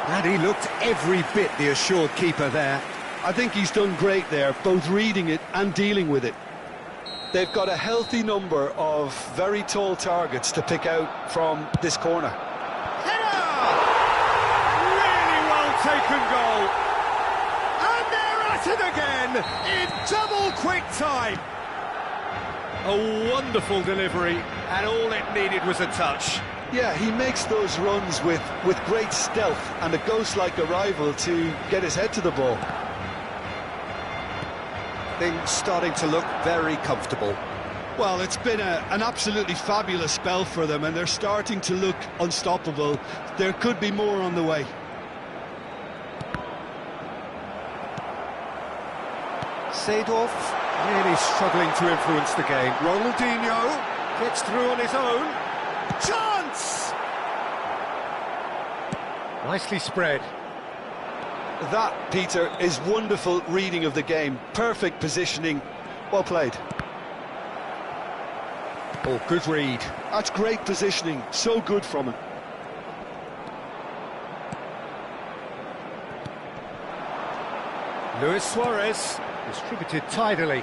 And he looked every bit the assured keeper there. I think he's done great there, both reading it and dealing with it. They've got a healthy number of very tall targets to pick out from this corner. Header! Really well taken goal. And they're at it again in double quick time. A wonderful delivery, and all it needed was a touch. Yeah, he makes those runs with great stealth and a ghost-like arrival to get his head to the ball. Things starting to look very comfortable. Well, it's been an absolutely fabulous spell for them, and they're starting to look unstoppable. There could be more on the way. Seedorf really struggling to influence the game. Ronaldinho gets through on his own. Chance! Nicely spread. That, Peter, is wonderful reading of the game. Perfect positioning. Well played. Oh, good read. That's great positioning. So good from him. Luis Suarez distributed tidily.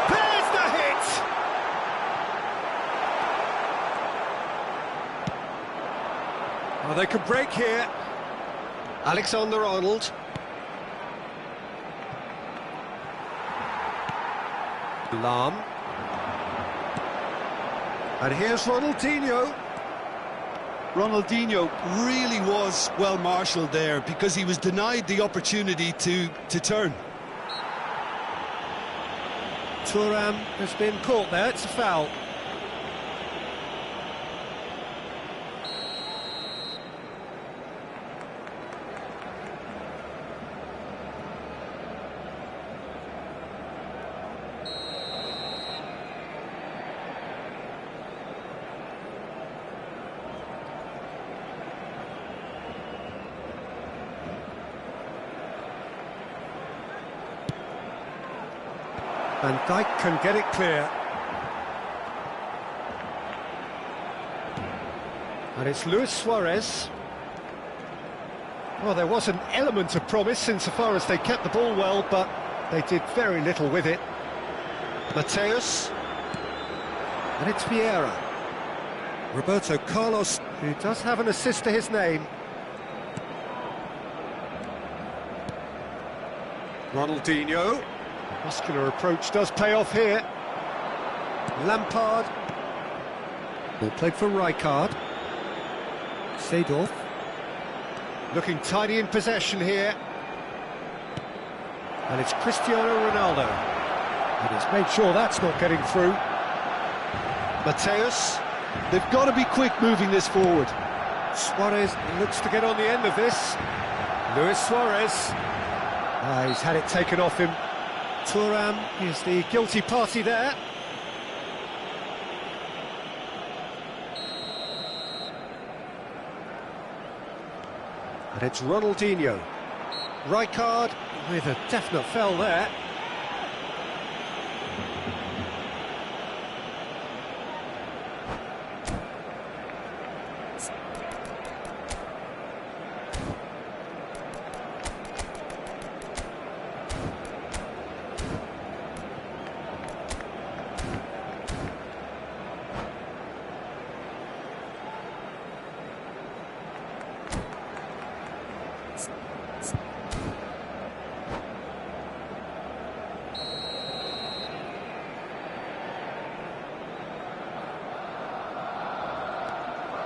There's the hit! Oh, they could break here. Alexander-Arnold. Lahm. And here's Ronaldinho. Ronaldinho really was well marshalled there because he was denied the opportunity to turn. Thuram has been caught there, it's a foul. Van Dijk can get it clear. And it's Luis Suarez. Well, there was an element of promise insofar as they kept the ball well, but they did very little with it. Mateus. And it's Vieira. Roberto Carlos, who does have an assist to his name. Ronaldinho. Muscular approach does pay off here. Lampard. Ball played for Rijkaard. Seedorf. Looking tidy in possession here. And it's Cristiano Ronaldo. And he's made sure that's not getting through. Mateus. They've got to be quick moving this forward. Suarez looks to get on the end of this. Luis Suarez. He's had it taken off him. Thuram is the guilty party there. And it's Ronaldinho. Rijkaard with a definite foul there.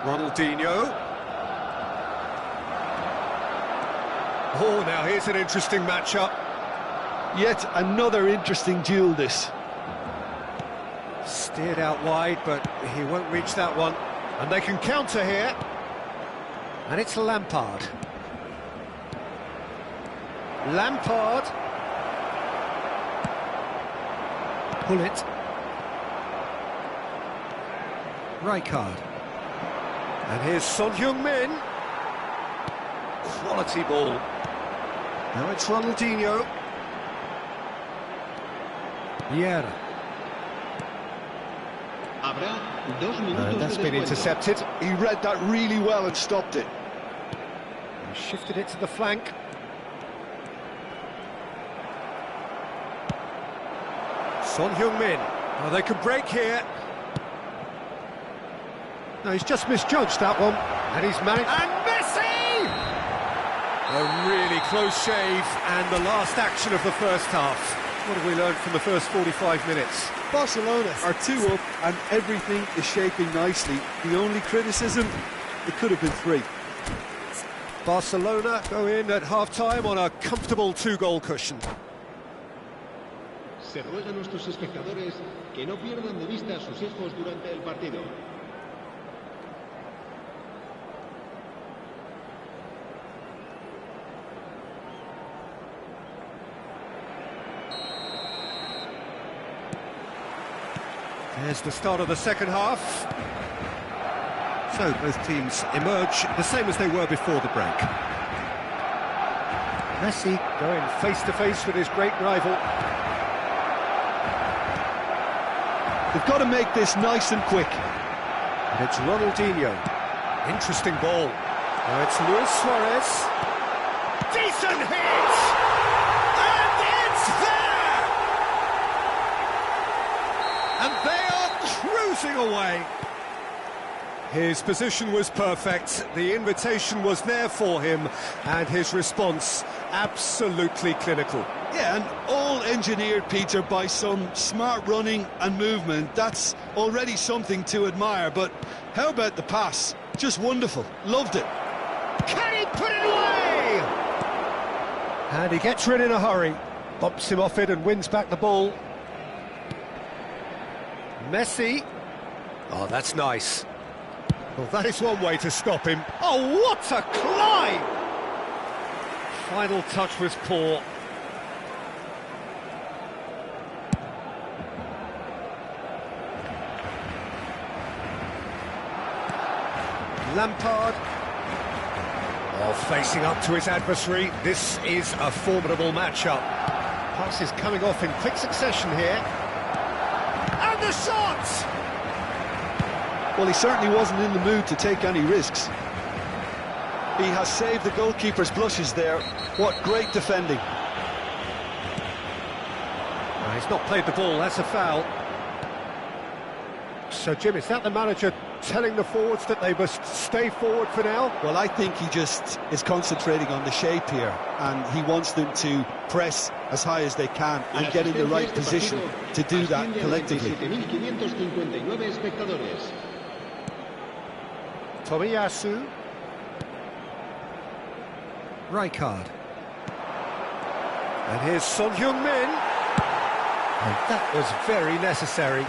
Ronaldinho. Oh, now here's an interesting matchup. Yet another interesting duel, this. Steered out wide, but he won't reach that one. And they can counter here. And it's Lampard. Lampard. Pull it. Rijkaard. And here's Son Heung-min. Quality ball. Now it's Ronaldinho. Vieira. And that's been intercepted. He read that really well and stopped it. He shifted it to the flank. Son Heung-min. Oh, they could break here. No, he's just misjudged that one. And he's managed... And Messi! A really close shave, and the last action of the first half. What have we learned from the first 45 minutes? Barcelona are 2 up and everything is shaping nicely. The only criticism, it could have been 3. Barcelona go in at half-time on a comfortable 2-goal cushion. Se ruega a nuestros espectadores que no pierdan de vista a sus hijos durante el partido. There's the start of the second half. So both teams emerge the same as they were before the break. Messi going face-to-face with his great rival. They've got to make this nice and quick. And it's Ronaldinho. Interesting ball. Now it's Luis Suarez. Decent hit! And it's there! And they are cruising away. His position was perfect, the invitation was there for him, and his response absolutely clinical. Yeah, and all engineered, Peter, by some smart running and movement. That's already something to admire, but how about the pass? Just wonderful, loved it. Can he put it away? And he gets rid in a hurry, bumps him off it and wins back the ball. Messi. Oh, that's nice. Well, that is one way to stop him. Oh, what a climb! Final touch was poor. Lampard. Oh, facing up to his adversary. This is a formidable matchup. Passes coming off in quick succession here. And the shot! Well, he certainly wasn't in the mood to take any risks. He has saved the goalkeeper's blushes there. What great defending. Well, he's not played the ball, that's a foul. So, Jim, is that the manager telling the forwards that they must stay forward for now? Well, I think he just is concentrating on the shape here, and he wants them to press as high as they can and get in the right position to do that collectively. Tomiyasu. Rijkaard. And here's Son Heung-min. And that was very necessary.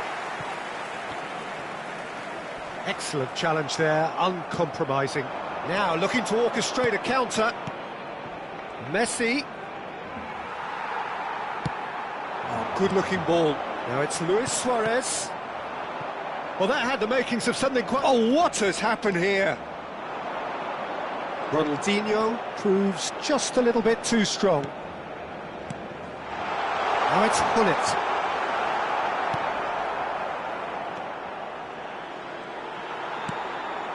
Excellent challenge there, uncompromising. Now looking to orchestrate a counter. Messi. Oh, good-looking ball. Now it's Luis Suarez. Well, that had the makings of something quite... Oh, what has happened here? Ronaldinho proves just a little bit too strong. Now it's Hullet.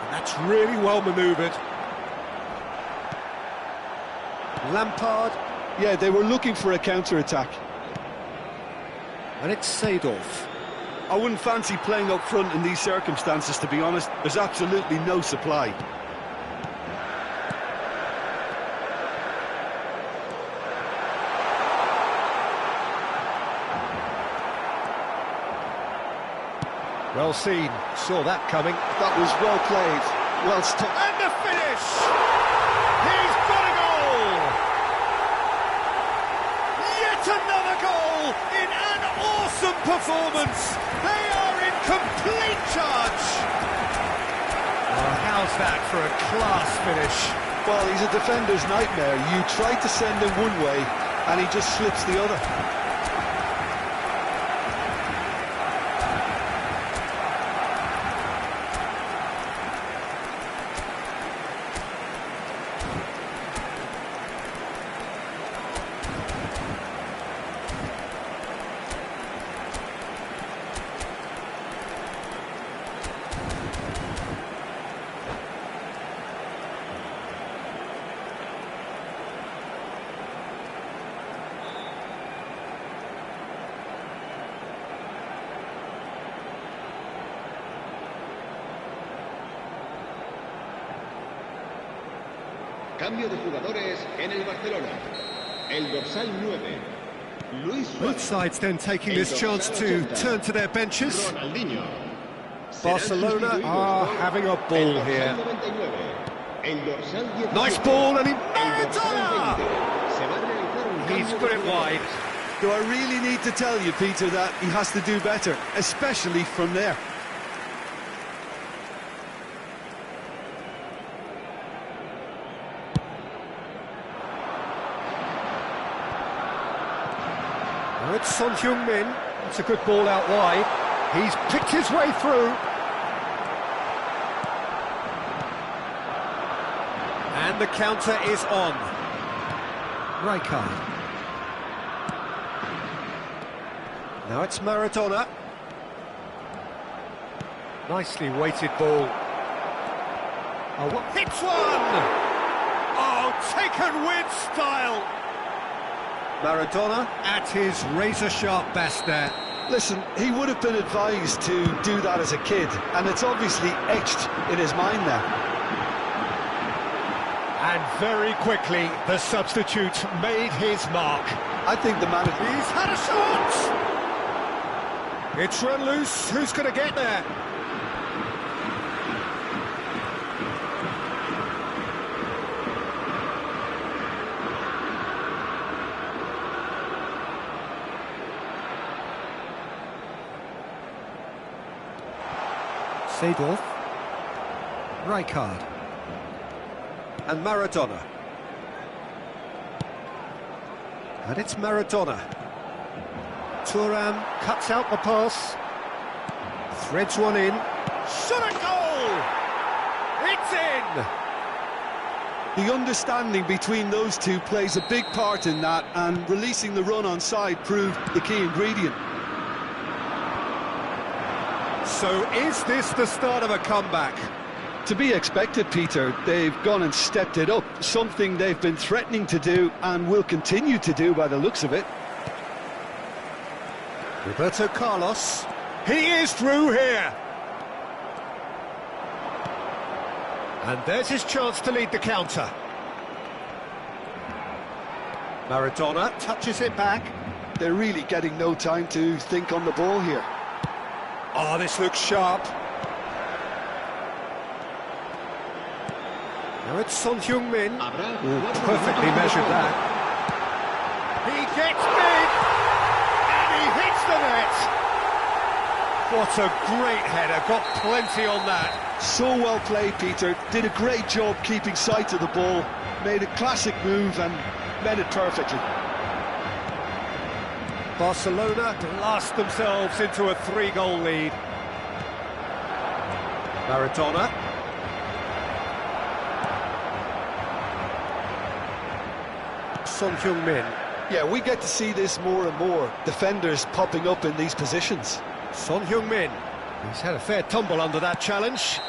And that's really well manoeuvred. Lampard. Yeah, they were looking for a counter-attack. And it's Seedorf. I wouldn't fancy playing up front in these circumstances, to be honest. There's absolutely no supply. Well seen, saw that coming. That was well played, well stopped. And the finish! He's got a goal! Yet another goal in an awesome performance! They are in complete charge! Oh, how's that for a class finish? Well, he's a defender's nightmare. You try to send him one way, and he just slips the other. Cambio de jugadores en el Barcelona. El dorsal 9, Luis Suárez. Both sides then taking this chance to turn to their benches. Ronaldinho. Barcelona are having a ball here. Nice ball, and he... Maradona! He's put it wide. Do I really need to tell you, Peter, that he has to do better, especially from there? Now it's Son Heung-min. It's a good ball out wide. He's picked his way through. And the counter is on. Rijkaard. Now it's Maradona. Nicely weighted ball. Oh, what hits one! Oh, taken with style. Maradona at his razor-sharp best there. Listen, he would have been advised to do that as a kid, and it's obviously etched in his mind now. And very quickly, the substitute made his mark. I think the manager... He's had a shot! It's run loose. Who's going to get there? Seedorf, Rijkaard, And Maradona. And it's Maradona. Thuram cuts out the pass. Threads one in. Shot a goal! It's in! The understanding between those two plays a big part in that, and releasing the run on side proved the key ingredient. So is this the start of a comeback? To be expected, Peter. They've gone and stepped it up, something they've been threatening to do and will continue to do by the looks of it. Roberto Carlos. He is through here. And there's his chance to lead the counter. Maradona touches it back. They're really getting no time to think on the ball here. Oh, this looks sharp. Now it's Son Heung-min. Perfectly measured that. He gets big, and he hits the net. What a great header, got plenty on that. So well played, Peter. Did a great job keeping sight of the ball. Made a classic move and met it perfectly. Barcelona blast themselves into a 3-goal lead. Maradona. Son Heung-min. Yeah, we get to see this more and more. Defenders popping up in these positions. Son Heung-min. He's had a fair tumble under that challenge.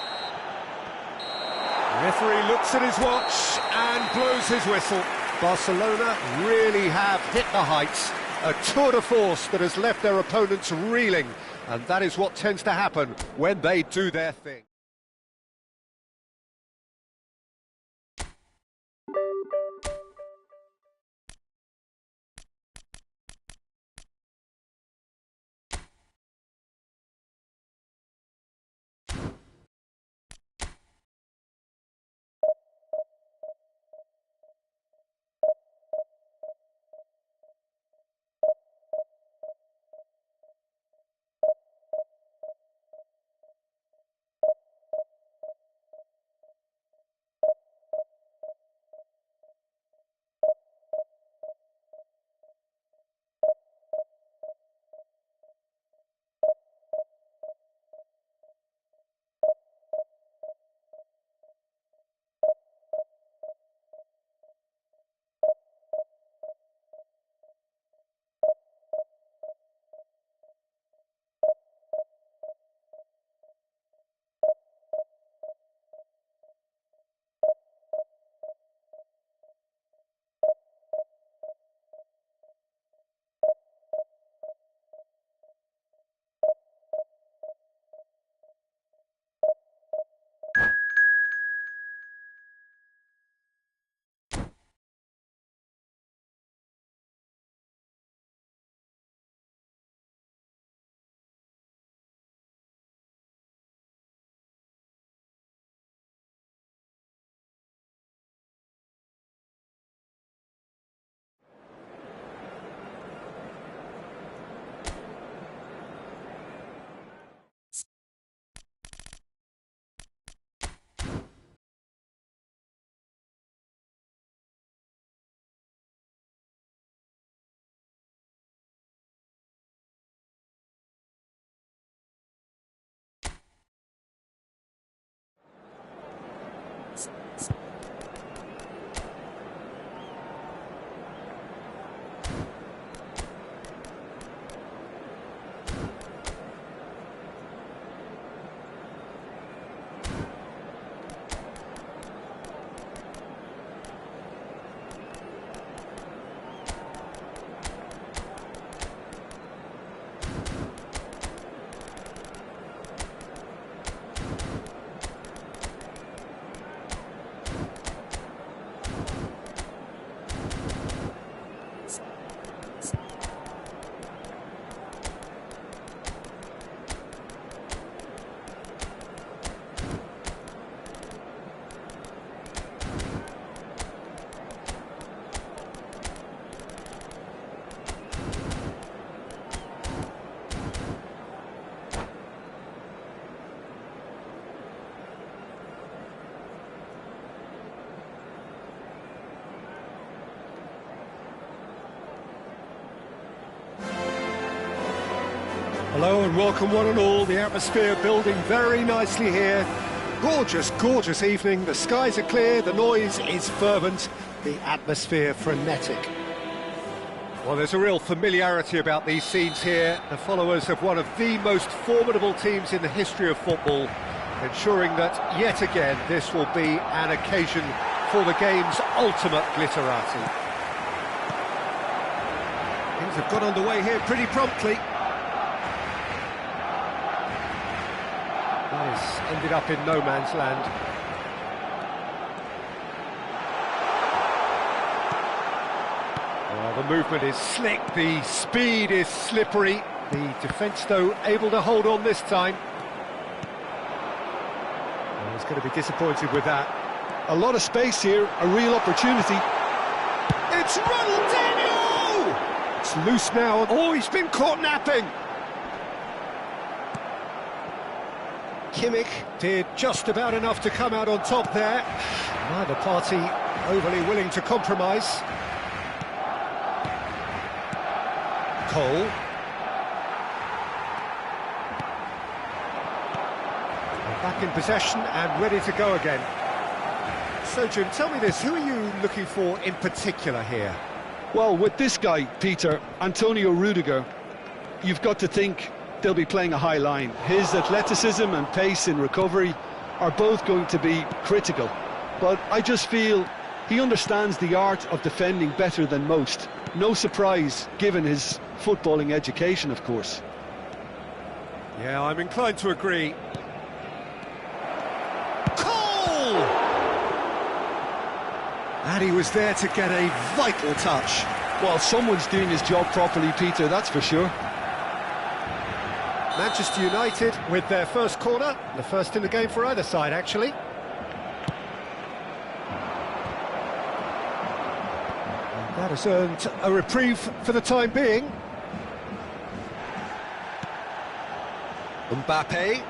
The referee looks at his watch and blows his whistle. Barcelona really have hit the heights. A tour de force that has left their opponents reeling. And that is what tends to happen when they do their thing. Hello and welcome one and all. The atmosphere building very nicely here. Gorgeous, gorgeous evening. The skies are clear, the noise is fervent, the atmosphere frenetic. Well, there's a real familiarity about these scenes here. The followers of one of the most formidable teams in the history of football, ensuring that, yet again, this will be an occasion for the game's ultimate glitterati. Things have got underway here pretty promptly. Nice, ended up in no man's land. Well, the movement is slick, the speed is slippery. The defence, though, able to hold on this time. Well, he's going to be disappointed with that. A lot of space here, a real opportunity. It's Ronaldinho! It's loose now. Oh, he's been caught napping. Kimmich did just about enough to come out on top there. Neither party overly willing to compromise. Cole. Back in possession and ready to go again. So, Jim, tell me this, who are you looking for in particular here? Well, with this guy, Peter, Antonio Rudiger, you've got to think they'll be playing a high line. His athleticism and pace in recovery are both going to be critical. But I just feel he understands the art of defending better than most. No surprise, given his footballing education, of course. Yeah, I'm inclined to agree. Cole! And he was there to get a vital touch. Well, someone's doing his job properly, Peter, that's for sure. Manchester United with their first corner, the first in the game for either side, actually. And that has earned a reprieve for the time being. Mbappe.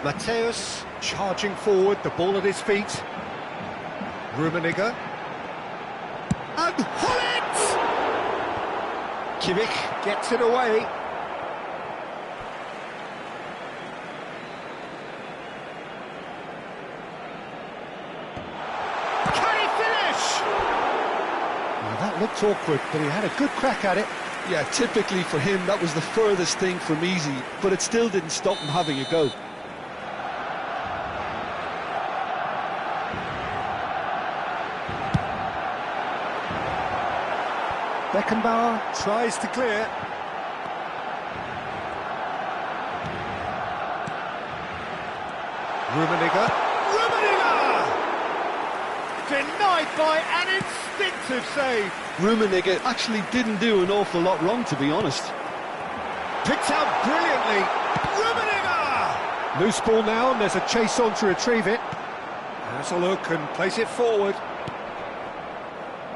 Mateus charging forward, the ball at his feet. Rummenigge. And Hullet! Kimmich gets it away. That looked awkward, but he had a good crack at it. Yeah, typically for him, that was the furthest thing from easy, but it still didn't stop him having a go. Beckenbauer tries to clear. Rummenigge. Denied by an instinctive save. Rummenigge actually didn't do an awful lot wrong, to be honest. Picked out brilliantly. Rummenigge! Loose ball now, and there's a chase on to retrieve it. Has a look and plays it forward.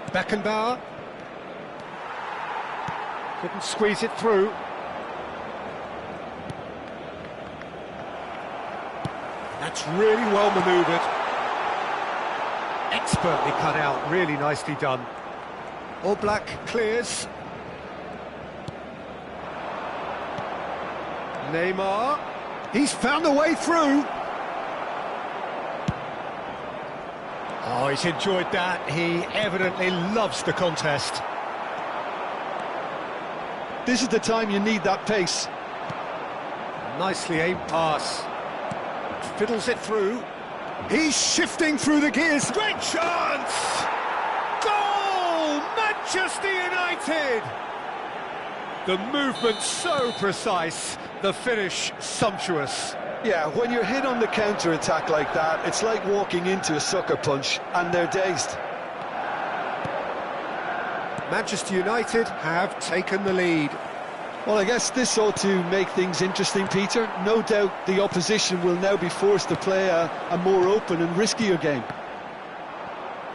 Beckenbauer. Couldn't squeeze it through. That's really well manoeuvred. Expertly cut out, really nicely done. All Black clears. Neymar, he's found a way through. Oh, he's enjoyed that. He evidently loves the contest. This is the time you need that pace. Nicely aimed pass. Fiddles it through. He's shifting through the gears. Great chance! Goal! Manchester United! The movement so precise, the finish sumptuous. Yeah, when you're hit on the counter-attack like that, it's like walking into a sucker punch, and they're dazed. Manchester United have taken the lead. Well, I guess this ought to make things interesting, Peter. No doubt the opposition will now be forced to play a more open and riskier game.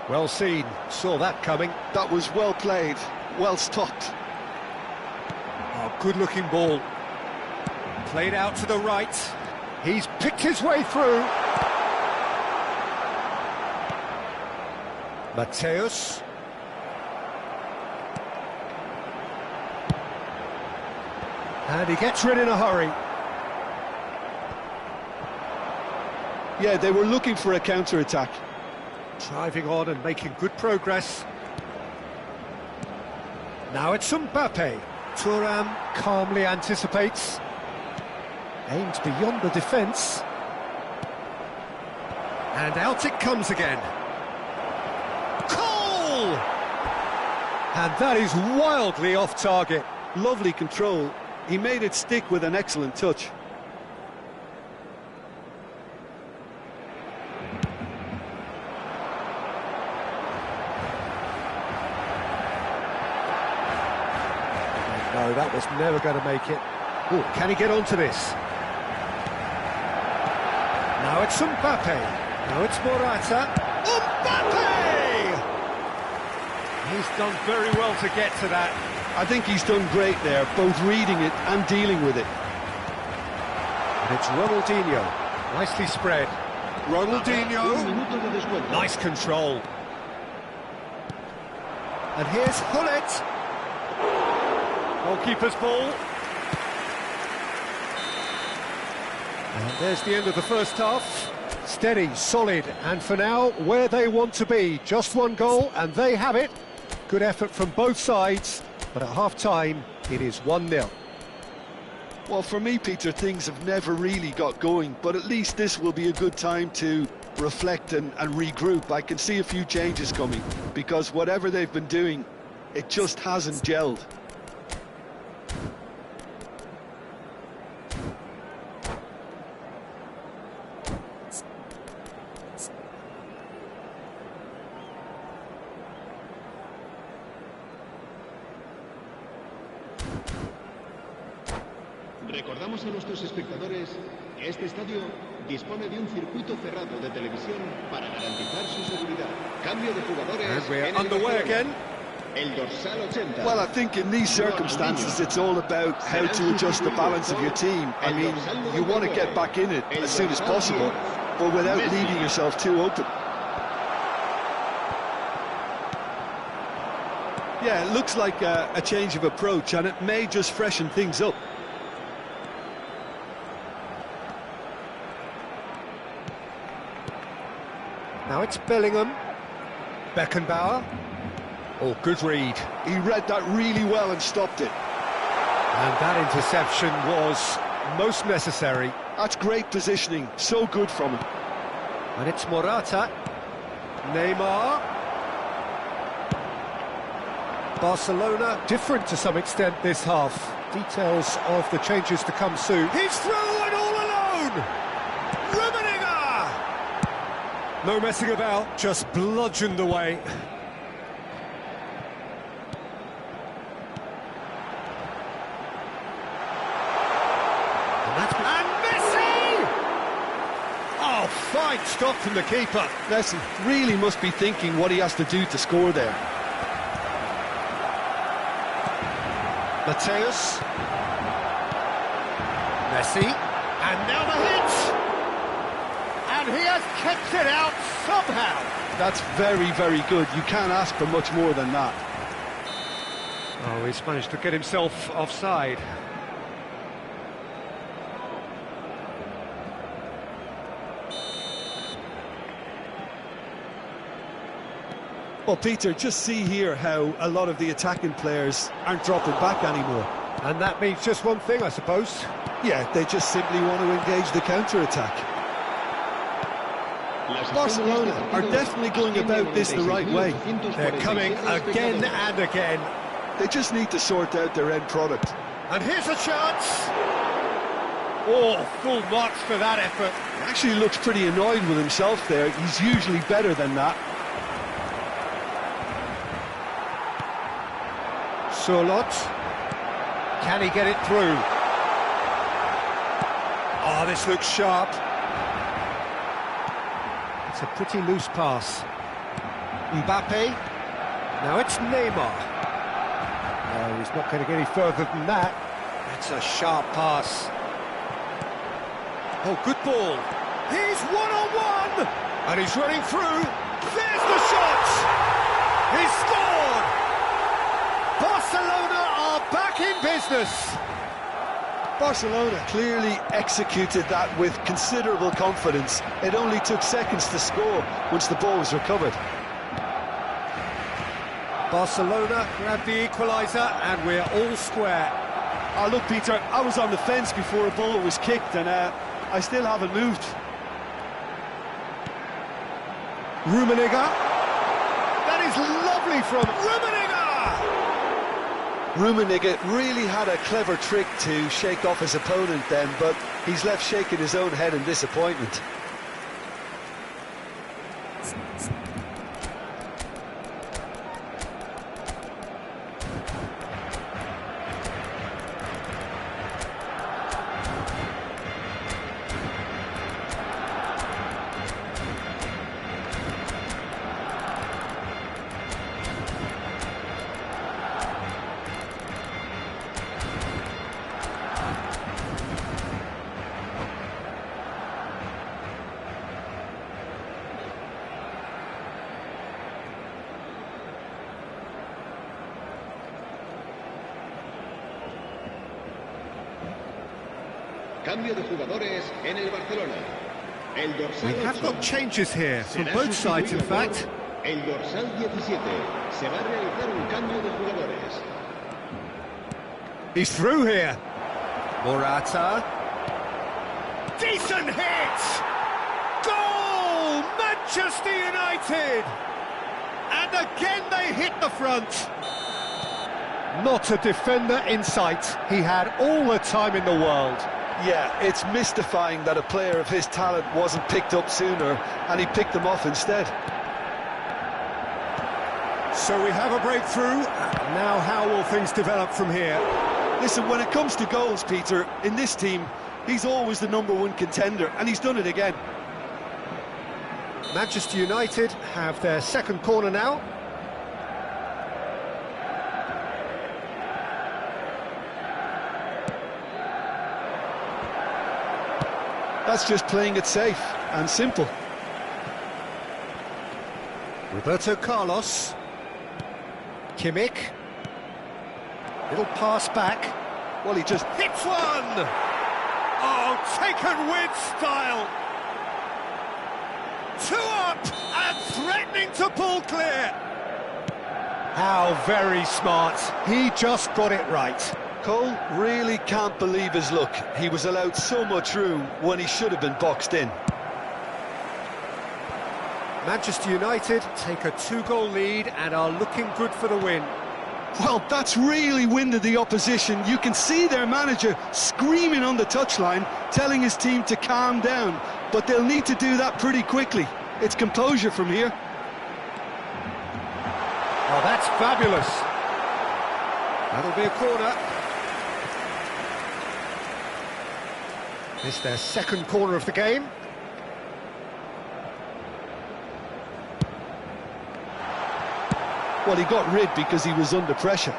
Well seen, saw that coming. That was well played, well stopped. Oh, good-looking ball. Played out to the right. He's picked his way through. Mateus. And he gets rid in a hurry. Yeah, they were looking for a counter-attack. Driving on and making good progress. Now it's Mbappe. Thuram calmly anticipates. Aims beyond the defence. And out it comes again. Goal! And that is wildly off target. Lovely control. He made it stick with an excellent touch. No, that was never going to make it. Oh, can he get onto this? Now it's Mbappe. Now it's Morata. Mbappe! He's done very well to get to that. I think he's done great there, both reading it and dealing with it. And it's Ronaldinho. Nicely spread. Ronaldinho. Nice control. And here's Hullet. Goalkeeper's ball. And there's the end of the first half. Steady, solid, and for now, where they want to be. Just one goal, and they have it. Good effort from both sides, but at half-time, it is 1-0. Well, for me, Peter, things have never really got going, but at least this will be a good time to reflect and regroup. I can see a few changes coming, because whatever they've been doing, it just hasn't gelled. Recordamos a nuestros espectadores que este estadio dispone de un circuito cerrado de televisión para garantizar su seguridad. Cambio de jugadores. And we're underway again. El dorsal 80. Well, I think in these circumstances, it's all about how to adjust the balance of your team. I mean, you want to get back in it as soon as possible, but without leaving yourself too open. Yeah, it looks like a change of approach, and it may just freshen things up. Now it's Bellingham. Beckenbauer. Oh, good read. He read that really well and stopped it. And that interception was most necessary. That's great positioning, so good from him. And it's Morata. Neymar. Barcelona different to some extent this half. Details of the changes to come soon. He's through and all alone! No messing about, just bludgeoned away. And Messi! Oh, fine stop from the keeper. Messi really must be thinking what he has to do to score there. Mateus. Messi. And now the hit! And he has kept it out somehow. That's very, very good. You can't ask for much more than that. Oh, he's managed to get himself offside. Well, Peter, just see here how a lot of the attacking players aren't dropping back anymore. And that means just one thing, I suppose. Yeah, they just simply want to engage the counter-attack. Barcelona are definitely going about this the right way. They're coming again and again. They just need to sort out their end product. And here's a chance. Oh, full marks for that effort. He actually looks pretty annoyed with himself there. He's usually better than that. Surlot. Can he get it through? Oh, this looks sharp. It's a pretty loose pass. Mbappe. Now it's Neymar. No, he's not going to get any further than that. That's a sharp pass. Oh, good ball. He's one-on-one! And he's running through. There's the shot! He's scored! Barcelona are back in business. Barcelona Clearly executed that with considerable confidence. It only took seconds to score once the ball was recovered. Barcelona grab the equaliser and we're all square. Oh, look, Peter, I was on the fence before a ball was kicked, and I still haven't moved. Rummenigge. That is lovely from Rummenigge! Rummenigge really had a clever trick to shake off his opponent then, but he's left shaking his own head in disappointment. Cambio de jugadores en el Barcelona. El dorsal We have 8 got changes here, from será both sides in sustituido por fact. El dorsal 17. Se va a realizar un cambio de jugadores. He's through here. Morata. Decent hit! Goal! Manchester United! And again they hit the front. Not a defender in sight. He had all the time in the world. Yeah, it's mystifying that a player of his talent wasn't picked up sooner, and he picked them off instead. So we have a breakthrough. Now how will things develop from here? Listen, when it comes to goals, Peter, in this team, he's always the #1 contender, and he's done it again. Manchester United have their second corner now. That's just playing it safe and simple. Roberto Carlos. Kimmich. Little pass back. Well, he just Hits one! Oh, taken with style! 2 up and threatening to pull clear. How very smart. He just got it right. Cole really can't believe his luck. He was allowed so much room when he should have been boxed in. Manchester United take a 2-goal lead and are looking good for the win. Well, that's really winded the opposition. You can see their manager screaming on the touchline, telling his team to calm down. But they'll need to do that pretty quickly. It's composure from here. Oh, that's fabulous. That'll be a corner. It's their second corner of the game. Well, he got rid because he was under pressure.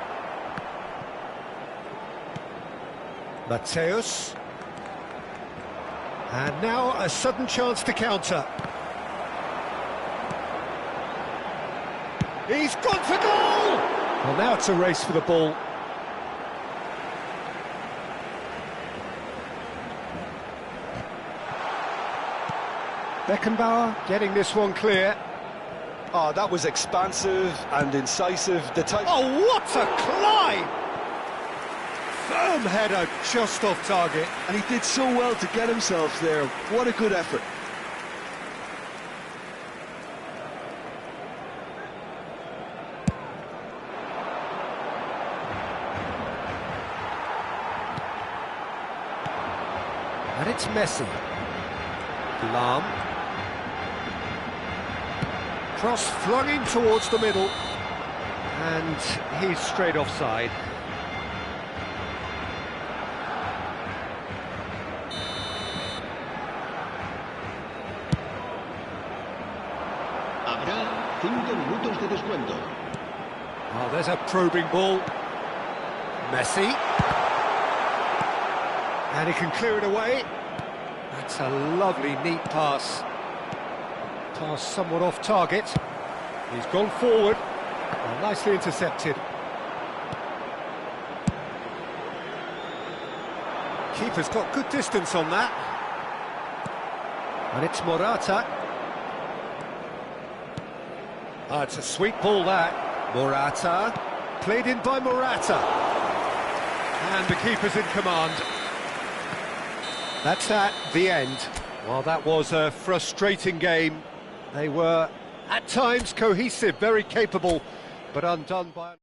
Mateus. And now a sudden chance to counter. He's gone for goal! Well, now it's a race for the ball. Beckenbauer getting this one clear. Oh, that was expansive and incisive. The type. Oh, what a climb! Firm header just off target. And he did so well to get himself there. What a good effort. And it's Messi. Lahm. Cross flung in towards the middle. And he's straight offside. Habrá 5 minutos de descuento. Oh, there's a probing ball. Messi. And he can clear it away. That's a lovely, neat pass. Pass somewhat off target. He's gone forward. Well, nicely intercepted. Keeper's got good distance on that. And it's Morata. Ah, it's a sweet ball, that. Morata. Played in by Morata. And the keeper's in command. That's at the end. Well, that was a frustrating game. They were, at times, cohesive, very capable, but undone by...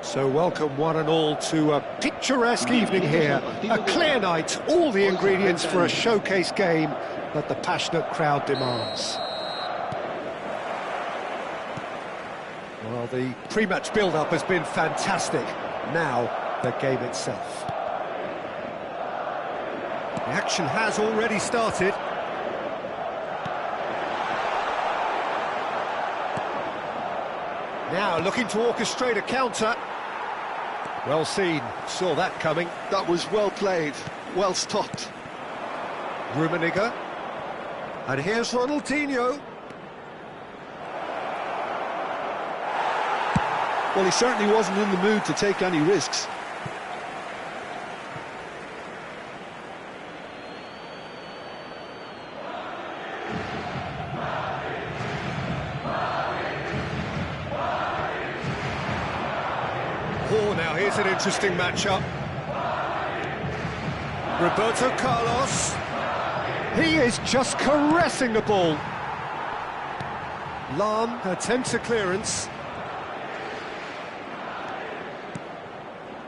So welcome one and all to a picturesque evening here. A clear night, all the ingredients for a showcase game that the passionate crowd demands. Well, the pre-match build-up has been fantastic. Now, the game itself. The action has already started. Now looking to orchestrate a counter. Well seen, saw that coming. That was well played, well stopped. Rummenigge. And here's Ronaldinho. Well, he certainly wasn't in the mood to take any risks. Oh, now here's an interesting matchup. Roberto Carlos. He is just caressing the ball. Lahm attempts a clearance.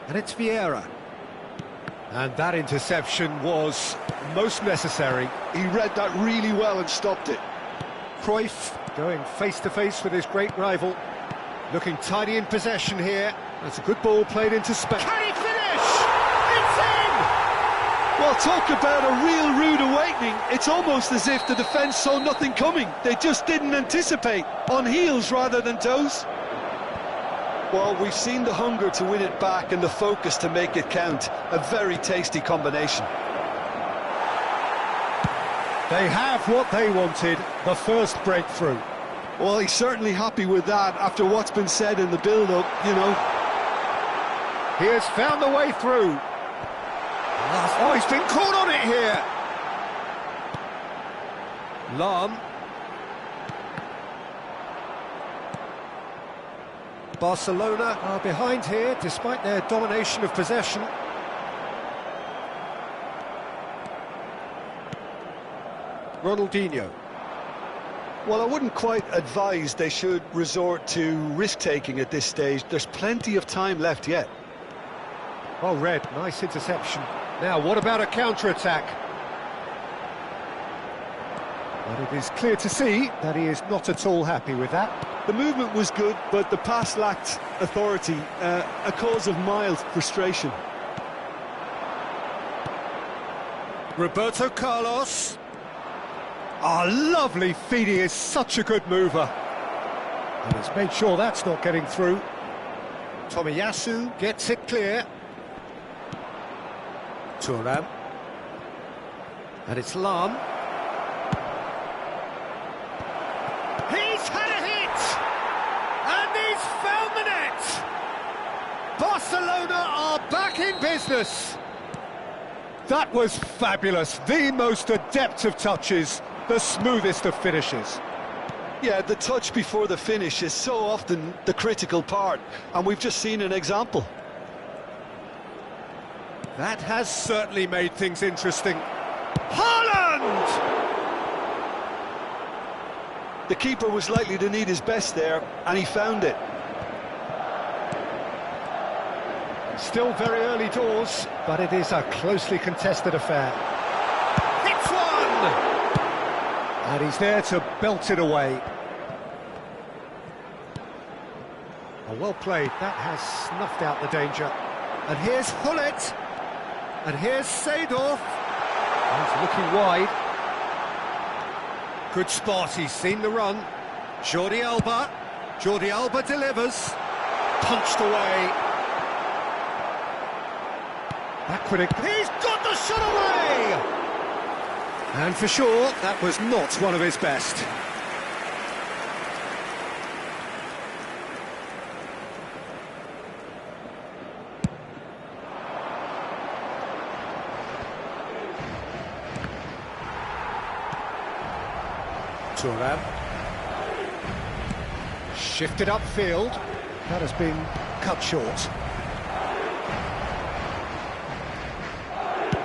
And it's Vieira. And that interception was most necessary. He read that really well and stopped it. Cruyff going face-to-face with his great rival. Looking tidy in possession here. That's a good ball played into space. Can he finish? It's in! Well, talk about a real rude awakening. It's almost as if the defence saw nothing coming. They just didn't anticipate. On heels rather than toes. Well, we've seen the hunger to win it back and the focus to make it count. A very tasty combination. They have what they wanted, the first breakthrough. Well, he's certainly happy with that after what's been said in the build-up, you know. He has found the way through. Oh, he's been caught on it here. Lahm. Barcelona are behind here, despite their domination of possession. Ronaldinho. Well, I wouldn't quite advise they should resort to risk-taking at this stage. There's plenty of time left yet. Oh, Red, nice interception. Now, what about a counter-attack? But it is clear to see that he is not at all happy with that. The movement was good, but the pass lacked authority, a cause of mild frustration. Roberto Carlos. Ah, lovely feed, he is such a good mover. And he's made sure that's not getting through. Tomiyasu gets it clear. Thuram. And it's Lahm. He's had a hit! And he's found the net! Barcelona are back in business! That was fabulous, the most adept of touches, the smoothest of finishes. Yeah, the touch before the finish is so often the critical part, and we've just seen an example. That has certainly made things interesting. Haaland! The keeper was likely to need his best there, and he found it. Still very early doors, but it is a closely contested affair. Hits one! And he's there to belt it away. Oh, well played, that has snuffed out the danger. And here's Hullet. And here's Seedorf. He's looking wide. Good spot, he's seen the run. Jordi Alba. Jordi Alba delivers. Punched away. Backward. He's got the shot away! And for sure, that was not one of his best. Thuram. Shifted upfield. That has been cut short.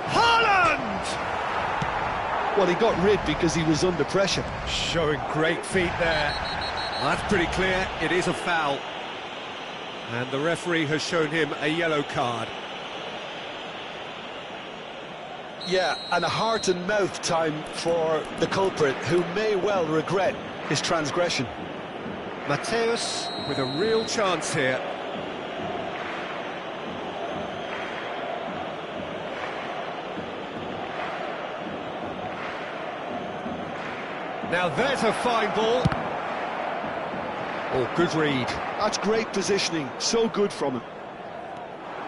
Haaland! Well, he got rid because he was under pressure. Showing great feet there. Well, that's pretty clear, it is a foul. And the referee has shown him a yellow card. Yeah, and a heart and mouth time for the culprit, who may well regret his transgression. Mateus with a real chance here. Now there's a fine ball. Oh, good read. That's great positioning, so good from him.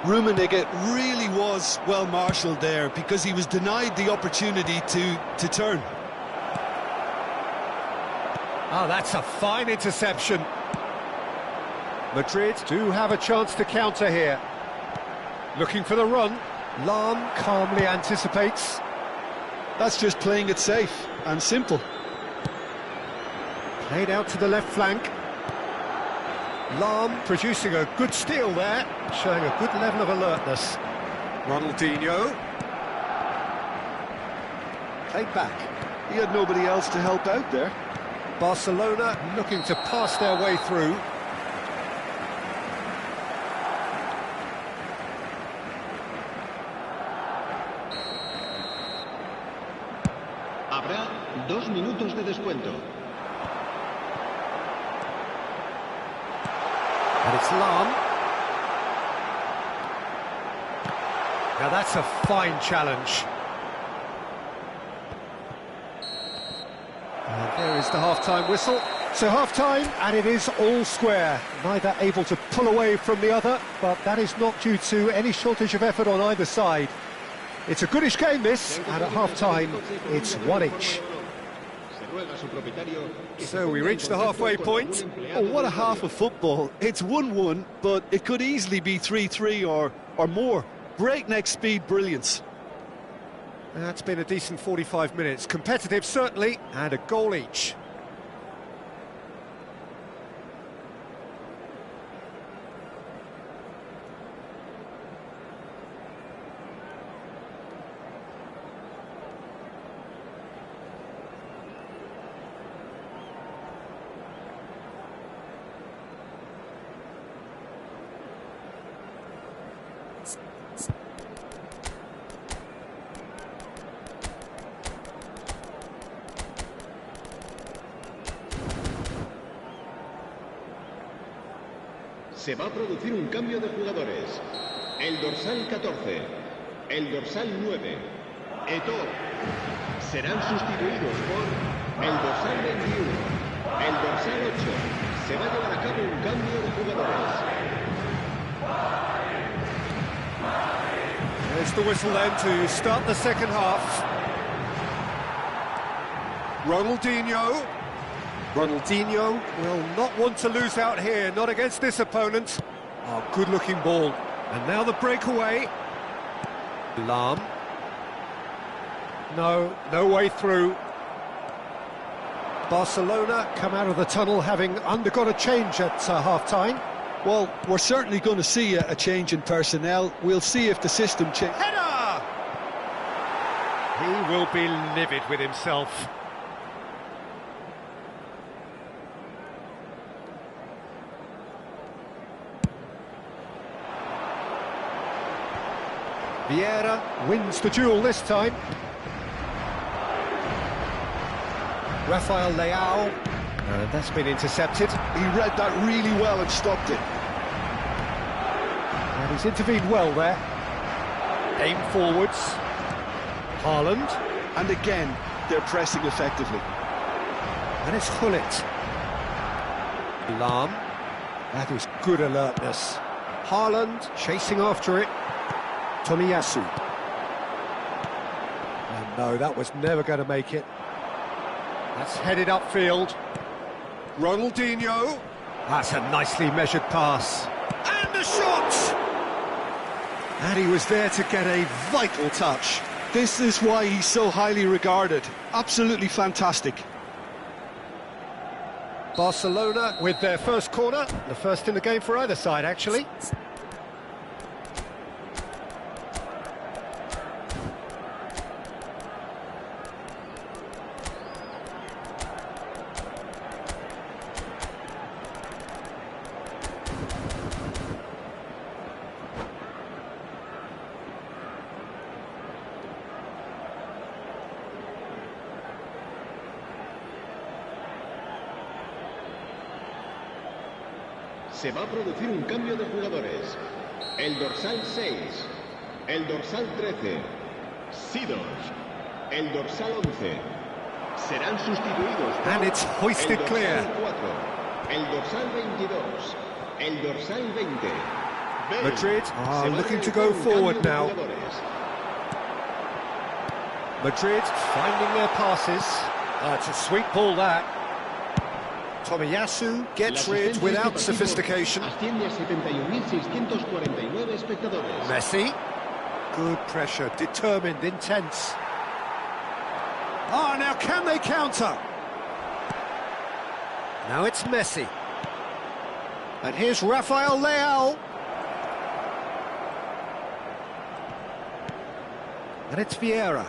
Rummenigge Really was well marshalled there, because he was denied the opportunity to turn. Oh, that's a fine interception. Madrid do have a chance to counter here. Looking for the run. Lahm calmly anticipates. That's just playing it safe and simple. Played out to the left flank. Lahm producing a good steal there, showing a good level of alertness. Ronaldinho. Played back. He had nobody else to help out there. Barcelona looking to pass their way through. Habrá 2 minutos de descuento. And it's Lahm. Now that's a fine challenge. And there is the half-time whistle. So half-time, and it is all square. Neither able to pull away from the other, but that is not due to any shortage of effort on either side. It's a goodish game, this, and at half-time, it's one each. So we reach the halfway point. Oh, what a half of football. It's 1-1, but it could easily be 3-3 or more. Breakneck speed brilliance. That's been a decent 45 minutes. Competitive, certainly, and a goal each. Se va a producir un cambio de jugadores. El dorsal 14, el dorsal 9, Eto'o, serán sustituidos por el dorsal 21, el dorsal 8. Se va a llevar a cabo un cambio de jugadores. There's the whistle then to start the second half. Ronaldinho. Ronaldinho will not want to lose out here, not against this opponent. Oh, good-looking ball. And now the breakaway. Lahm. No way through. Barcelona come out of the tunnel having undergone a change at half-time. Well, we're certainly going to see a change in personnel. We'll see if the system changes. Header! He will be livid with himself. Vieira wins the duel this time. Rafael Leao, and that's been intercepted. He read that really well and stopped it. And he's intervened well there. Aim forwards. Haaland. And again, they're pressing effectively. And it's Gullit. Lahm. That is good alertness. Haaland chasing after it. Tomiyasu. And no, that was never going to make it. That's headed upfield. Ronaldinho. That's a nicely measured pass. And the shot! And he was there to get a vital touch. This is why he's so highly regarded. Absolutely fantastic. Barcelona with their first corner. The first in the game for either side, actually. Se va a producir un cambio de jugadores. El dorsal 6, el dorsal 13, Sidos, el dorsal 11. Serán sustituidos por And it's hoisted el dorsal clear. 4, el dorsal 22, el dorsal 20. Madrid are Se va a looking to realizar go un forward cambio de now. jugadores. Madrid finding their passes. It's a sweet ball that. Tomiyasu gets La rid asistencia without este partido sophistication. Asciende a 71.649 espectadores. Messi. Good pressure, determined, intense. Oh, now can they counter? Now it's Messi. And here's Rafael Leao. And it's Vieira.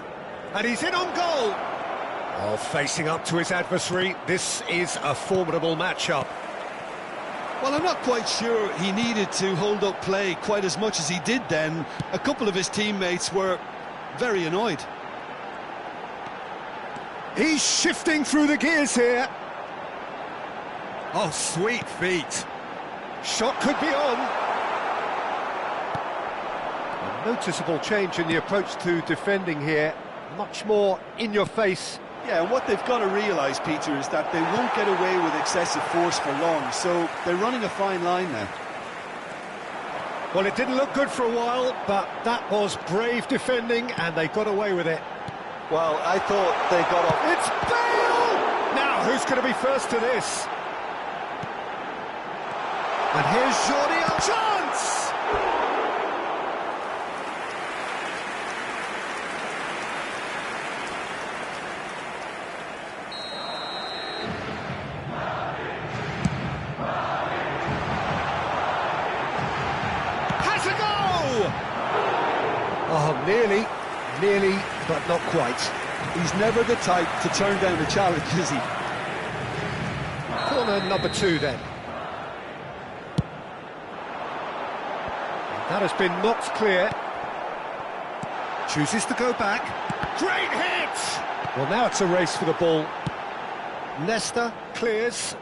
And he's in on goal. Oh, facing up to his adversary, this is a formidable matchup. Well, I'm not quite sure he needed to hold up play quite as much as he did then. A couple of his teammates were very annoyed. He's shifting through the gears here. Oh, sweet feet. Shot could be on. A noticeable change in the approach to defending here. Much more in your face. Yeah, and what they've got to realise, Peter, is that they won't get away with excessive force for long, so they're running a fine line now. Well, it didn't look good for a while, but that was brave defending, and they got away with it. Well, I thought they got off. It's Bale! Now, who's going to be first to this? And here's Jordi, a chance! Has a go! Oh, nearly, but not quite. He's never the type to turn down a challenge, is he? Corner number 2 then. That has been knocked clear. Chooses to go back. Great hit! Well, now it's a race for the ball. Nesta clears.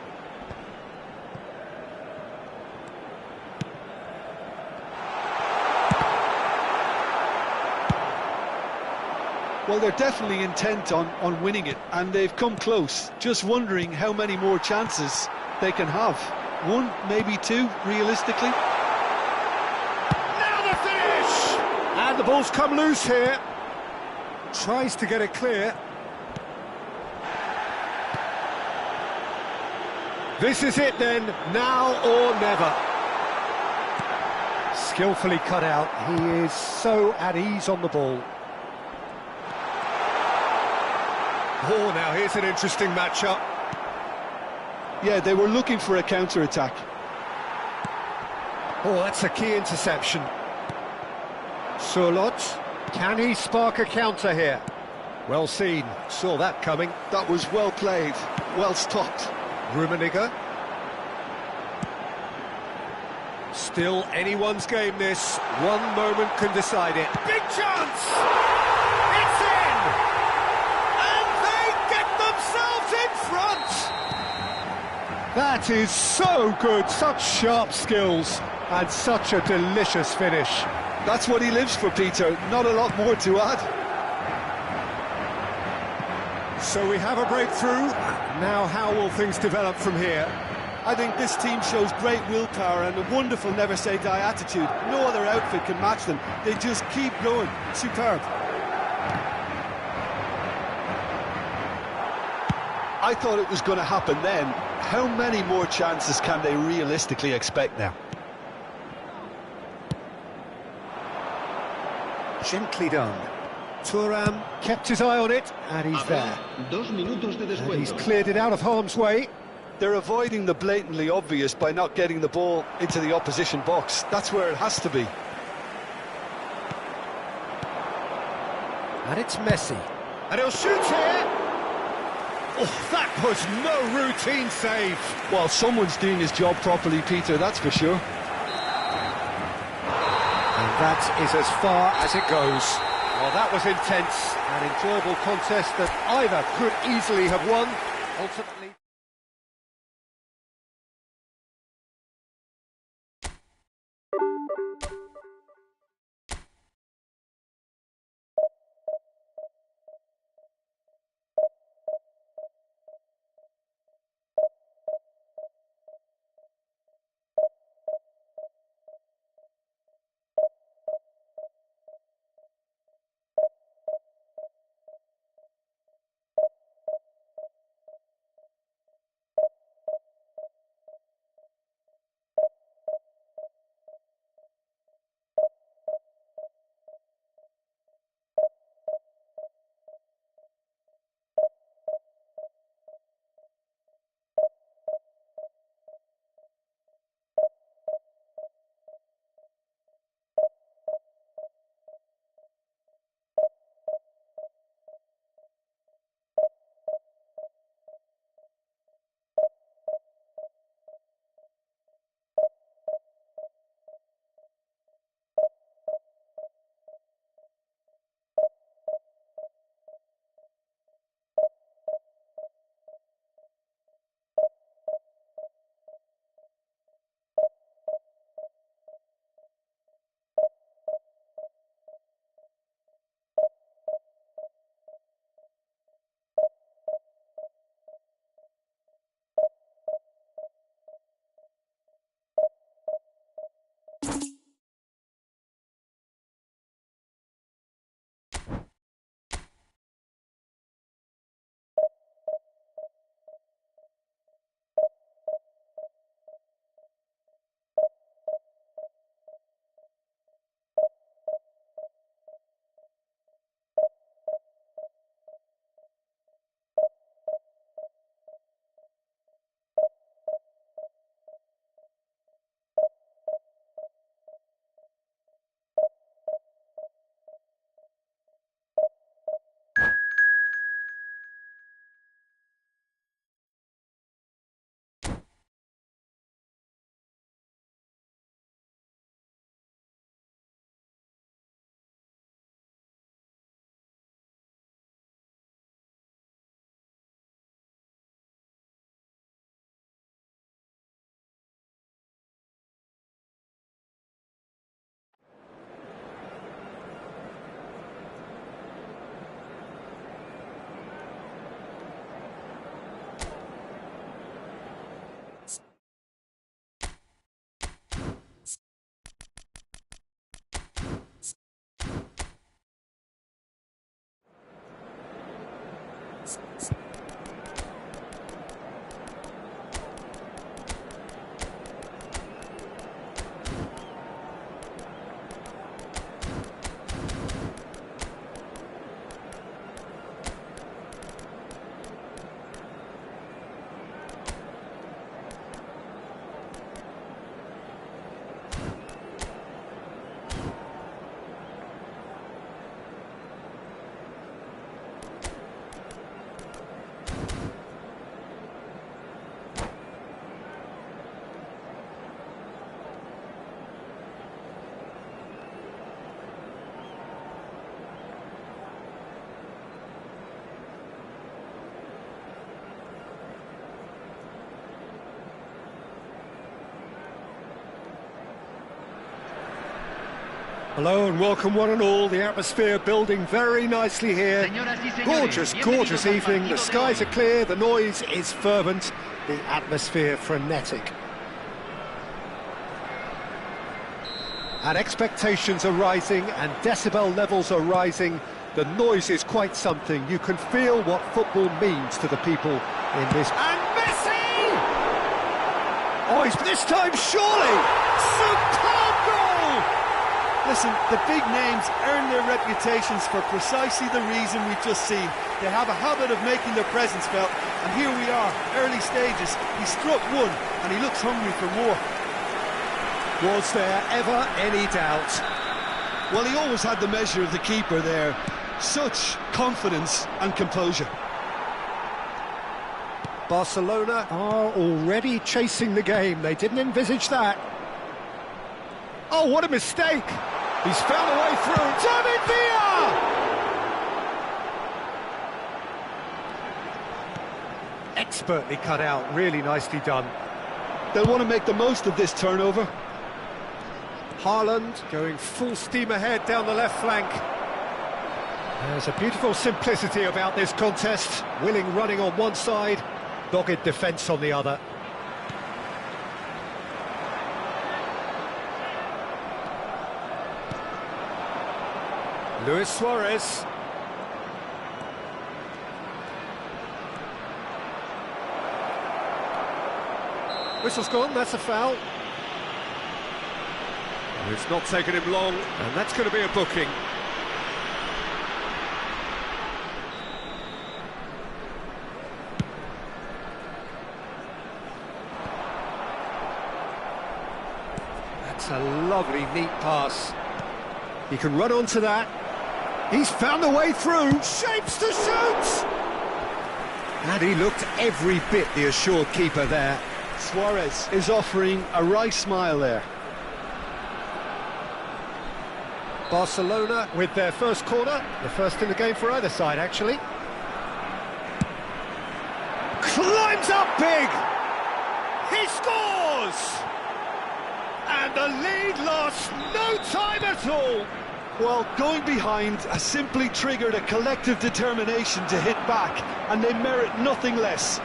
Well, they're definitely intent on winning it, and they've come close. Just wondering how many more chances they can have. One, maybe two, realistically. Now the finish! And the ball's come loose here. Tries to get it clear. This is it then, now or never. Skillfully cut out. He is so at ease on the ball. Oh, now here's an interesting matchup. Yeah, they were looking for a counter-attack. Oh, that's a key interception. Surlot, can he spark a counter here? Well seen, saw that coming. That was well played, well stopped. Rummenigge. Still anyone's game this. One moment can decide it. Big chance! It's in! And they get themselves in front! That is so good, such sharp skills, and such a delicious finish. That's what he lives for, Peter. Not a lot more to add. So we have a breakthrough. Now how will things develop from here? I think this team shows great willpower and a wonderful never-say-die attitude. No other outfit can match them. They just keep going. Superb. I thought it was going to happen then. How many more chances can they realistically expect now? Gently done. Thuram kept his eye on it, and he's there. 2 minutos de And he's descuento. cleared it out of harm's way. They're avoiding the blatantly obvious by not getting the ball into the opposition box. That's where it has to be. And it's Messi. And he'll shoot here! Oh, that was no routine save. Well, someone's doing his job properly, Peter, that's for sure. And that is as far as it goes. Well, that was intense, an enjoyable contest that either could easily have won. Ultimately... Hello and welcome one and all. The atmosphere building very nicely here. Gorgeous, gorgeous evening. The skies are clear, the noise is fervent, the atmosphere frenetic. And expectations are rising and decibel levels are rising. The noise is quite something. You can feel what football means to the people in this. And Messi! Oh, he's this time surely! Superb goal! Listen, the big names earn their reputations for precisely the reason we've just seen. They have a habit of making their presence felt, and here we are, early stages. He struck one, and he looks hungry for more. Was there ever any doubt? Well, he always had the measure of the keeper there. Such confidence and composure. Barcelona are already chasing the game. They didn't envisage that. Oh, what a mistake! He's found a way through. David Villa! Expertly cut out, really nicely done. They'll want to make the most of this turnover. Haaland going full steam ahead down the left flank. There's a beautiful simplicity about this contest. Willing running on one side, dogged defence on the other. Luis Suarez. Whistle's gone, that's a foul. It's not taken him long, and that's going to be a booking. That's a lovely, neat pass. He can run onto that. He's found a way through, shapes to shoot! And he looked every bit the assured keeper there. Suarez is offering a wry smile there. Barcelona with their first corner, the first in the game for either side, actually. Climbs up big! He scores! And the lead lost no time at all. Well, going behind has simply triggered a collective determination to hit back, and they merit nothing less.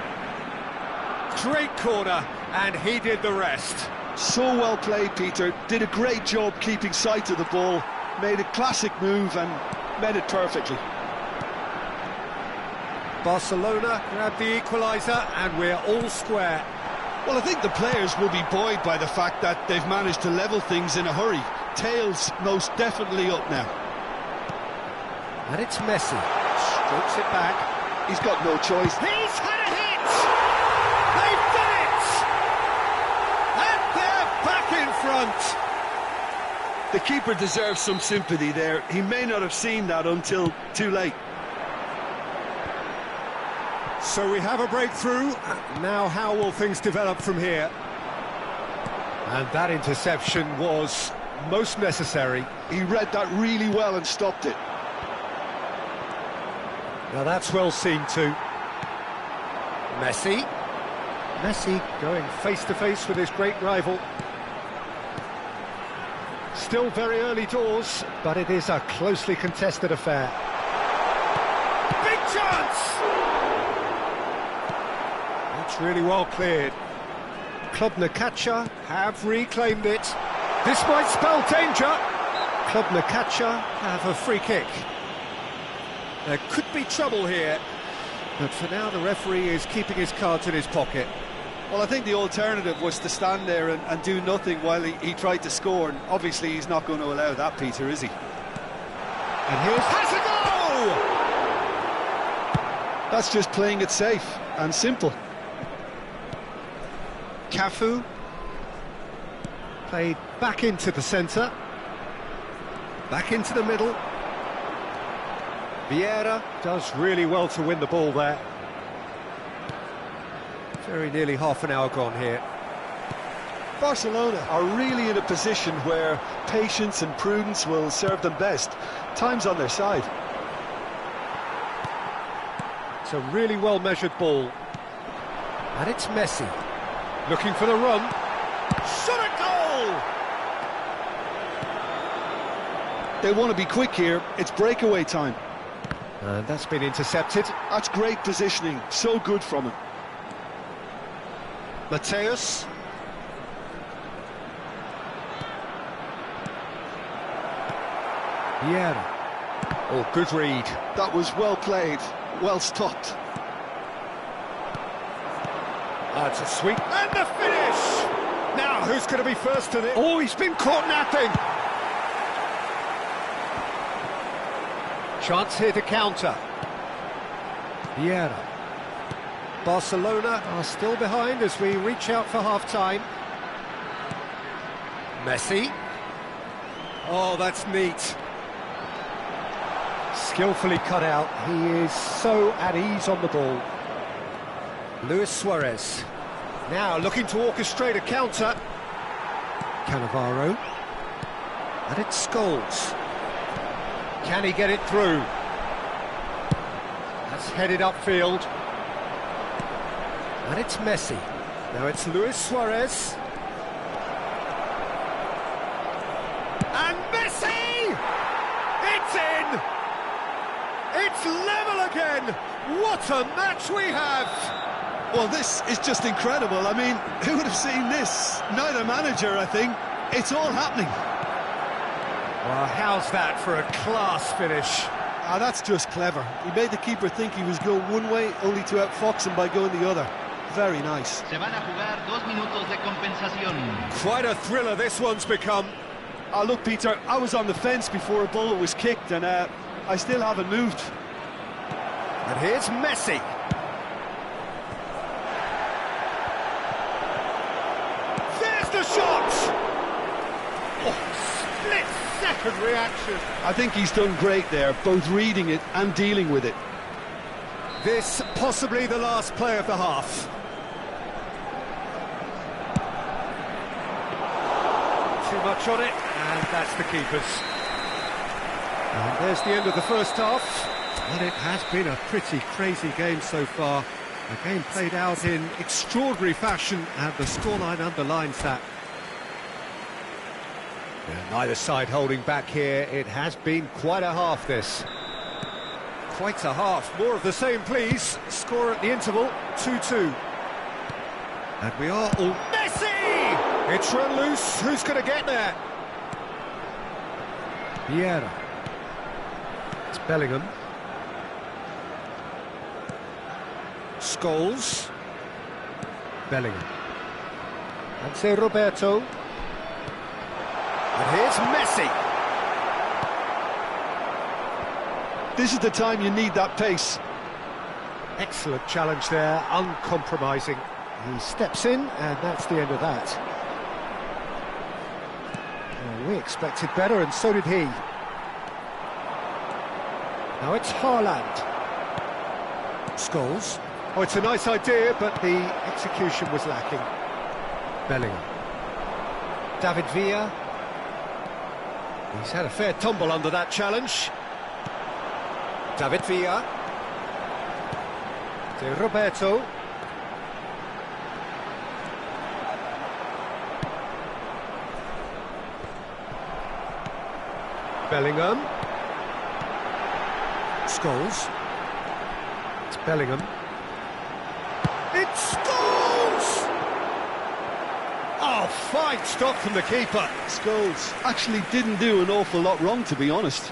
Great corner, and he did the rest. So well played, Peter. Did a great job keeping sight of the ball, made a classic move and met it perfectly. Barcelona grabbed the equaliser, and we're all square. Well, I think the players will be buoyed by the fact that they've managed to level things in a hurry. Tails most definitely up now. And it's Messi. Strokes it back. He's got no choice. He's had a hit! They've done it! And they're back in front! The keeper deserves some sympathy there. He may not have seen that until too late. So we have a breakthrough. Now how will things develop from here? And that interception was most necessary. He read that really well and stopped it. Now that's well seen too. Messi. Messi going face to face with his great rival. Still very early doors, but it is a closely contested affair. Big chance! That's really well cleared. Club Necaxa have reclaimed it. This might spell danger. Club Necaxa have a free kick. There could be trouble here. But for now, the referee is keeping his cards in his pocket. Well, I think the alternative was to stand there and do nothing while he tried to score, and obviously he's not going to allow that, Peter, is he? And here's... has a goal! That's just playing it safe and simple. Cafu played back into the centre, back into the middle. Vieira does really well to win the ball there. Very nearly half an hour gone here. Barcelona are really in a position where patience and prudence will serve them best. Time's on their side. It's a really well-measured ball. And it's Messi. Looking for the run. Shot a goal! They want to be quick here. It's breakaway time. And that's been intercepted. That's great positioning. So good from him. Mateus. Vieira. Oh, good read. That was well played, well stopped. That's a sweep. And the finish! Now, who's going to be first to this? Oh, he's been caught napping. Chance here to counter. Vieira. Barcelona are still behind as we reach out for half-time. Messi. Oh, that's neat. Skillfully cut out. He is so at ease on the ball. Luis Suarez. Now looking to orchestrate a counter. Cannavaro. And it's Scholes. Can he get it through? That's headed upfield. And it's Messi. Now it's Luis Suarez. And Messi! It's in! It's level again! What a match we have! Well, this is just incredible. I mean, who would have seen this? Neither manager, I think. It's all happening. Well, how's that for a class finish? Ah, that's just clever. He made the keeper think he was going one way, only to outfox him by going the other. Very nice. Se van a jugar 2 minutos de compensación. Quite a thriller this one's become. Ah, look, Peter, I was on the fence before a ball was kicked, and I still haven't moved. And here's Messi. There's the shot! Oh, split-second reaction. I think he's done great there, both reading it and dealing with it. This possibly the last play of the half. Too much on it, and that's the keeper's. And there's the end of the first half. And it has been a pretty crazy game so far. A game played out in extraordinary fashion, and the scoreline underlines that. Yeah, neither side holding back here. It has been quite a half, this. Quite a half. More of the same, please. Score at the interval, 2-2. And we are all... Messi! It's run loose. Who's going to get there? Vieira. It's Bellingham. Scholes. Bellingham. And say Roberto. And here's Messi. This is the time you need that pace. Excellent challenge there, uncompromising. He steps in, and that's the end of that. Well, we expected better, and so did he. Now it's Haaland. Scholes. Oh, it's a nice idea, but the execution was lacking. Bellingham. David Villa. He's had a fair tumble under that challenge. David Villa. De Roberto. Bellingham. Scholes. It's Bellingham. It's Scholes! Oh, fine stop from the keeper. Scholes actually didn't do an awful lot wrong, to be honest.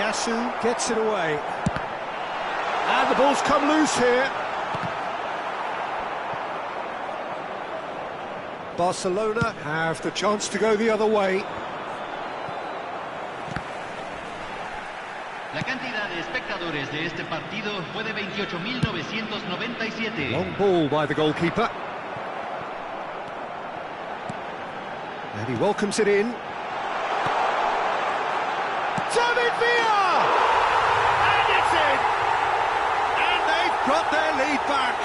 Yasu gets it away. And the ball's come loose here. Barcelona have the chance to go the other way. La cantidad de espectadores de este partido fue de 28.997. Long ball by the goalkeeper. And he welcomes it in. David Villa! And it's in! And they've got their lead back.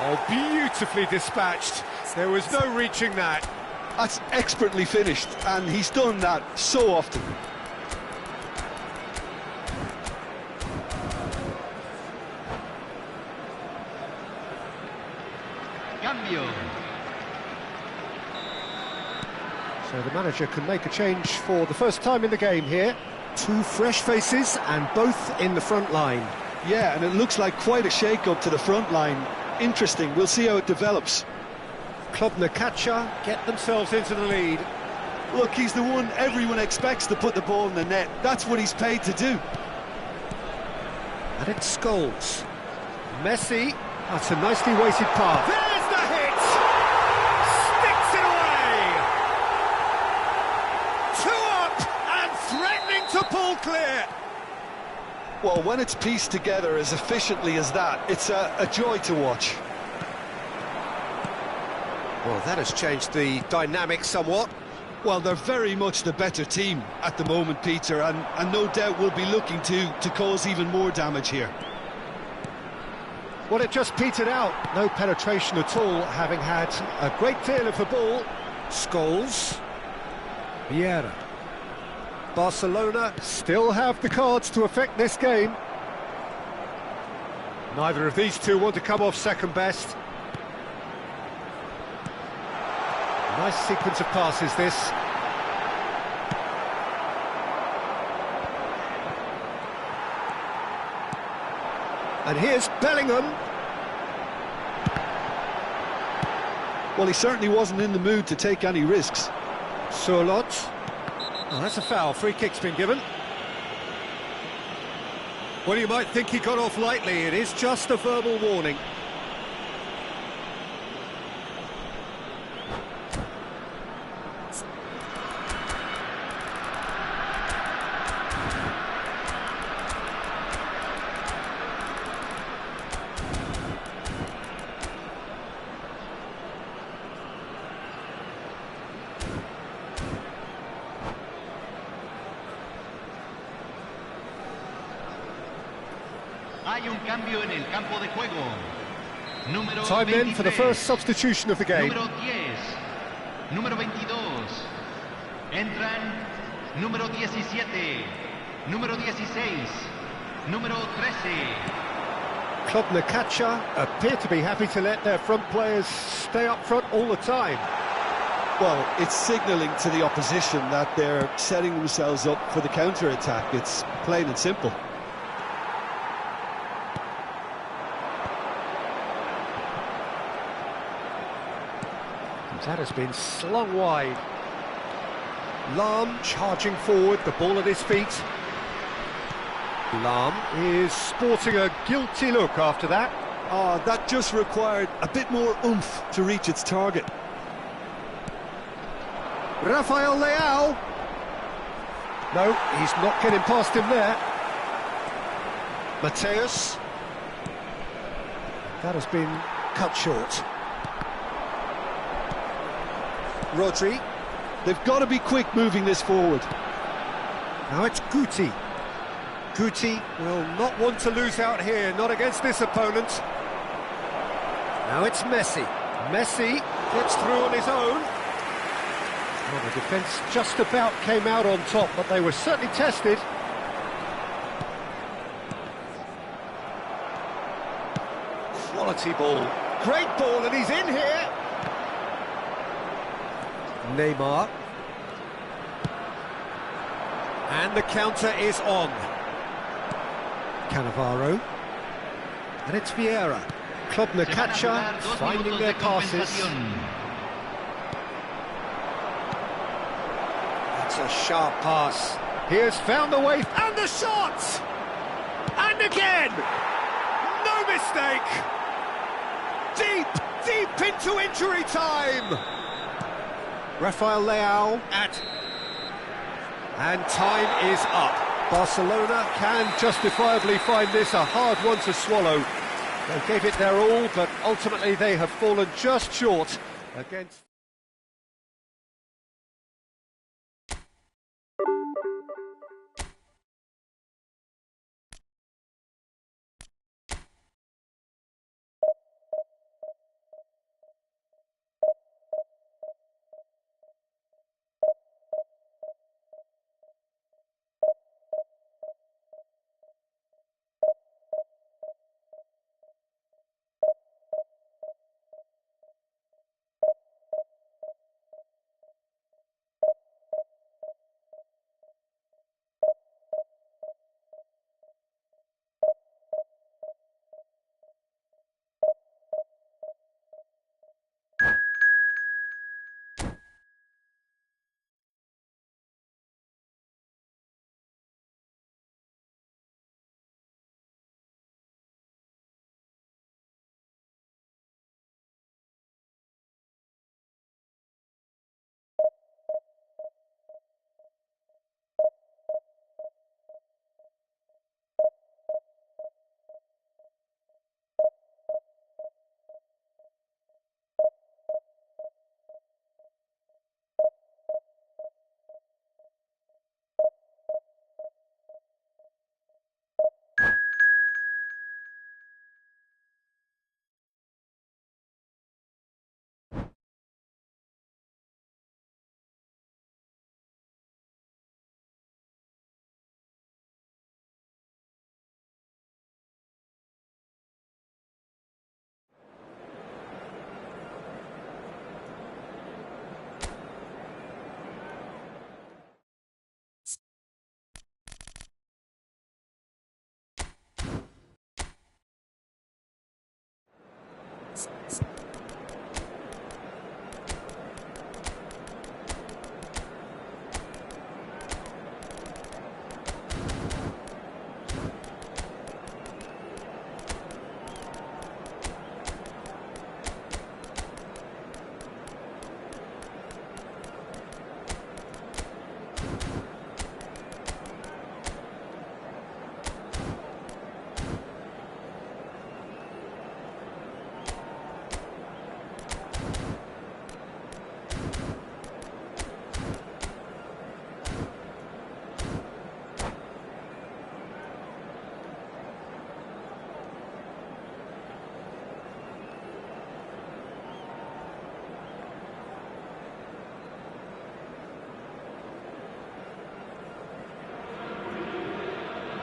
Oh, beautifully dispatched. There was no reaching that. That's expertly finished, and he's done that so often. Cambio. So the manager can make a change for the first time in the game here. Two fresh faces and both in the front line. Yeah, and it looks like quite a shake-up to the front line. Interesting, we'll see how it develops. Club Nakacha get themselves into the lead. Look, he's the one everyone expects to put the ball in the net. That's what he's paid to do. And it's Scholes. Messi, that's a nicely weighted pass. There's the hit! Sticks it away! 2 up and threatening to pull clear. Well, when it's pieced together as efficiently as that, it's a joy to watch. Well, that has changed the dynamic somewhat. Well, they're very much the better team at the moment, Peter, and no doubt will be looking to cause even more damage here. Well, it just petered out. No penetration at all, having had a great deal of the ball. Scholes. Vieira. Barcelona still have the cards to affect this game. Neither of these two want to come off second best. Nice sequence of passes, this. And here's Bellingham. Well, he certainly wasn't in the mood to take any risks. Surlot. Oh, that's a foul. Free kick's been given. Well, you might think he got off lightly. It is just a verbal warning. Hay un cambio en el campo de juego. Número Time then 23. for the first substitution of the game. Número 10. Número 22. Entran número 17. Número 16. Número 13. Club Nakacha appear to be happy to let their front players stay up front all the time. Well, it's signalling to the opposition that they're setting themselves up for the counter-attack. It's plain and simple. That has been slung wide. Lam charging forward, the ball at his feet. Lam is sporting a guilty look after that. Oh, that just required a bit more oomph to reach its target. Rafael Leao. No, he's not getting past him there. Mateus. That has been cut short. Rodri. They've got to be quick moving this forward. Now it's Guti. Guti will not want to lose out here, not against this opponent. Now it's Messi. Messi gets through on his own. Well, the defence just about came out on top, but they were certainly tested. Quality ball. Great ball, and he's in here. Neymar. And the counter is on. Cannavaro. And it's Vieira. Club Nakacha finding their passes. That's a sharp pass. He has found the way, and the shot! And again! No mistake! Deep into injury time! Rafael Leao and time is up. Barcelona can justifiably find this a hard one to swallow. They gave it their all, but ultimately they have fallen just short against...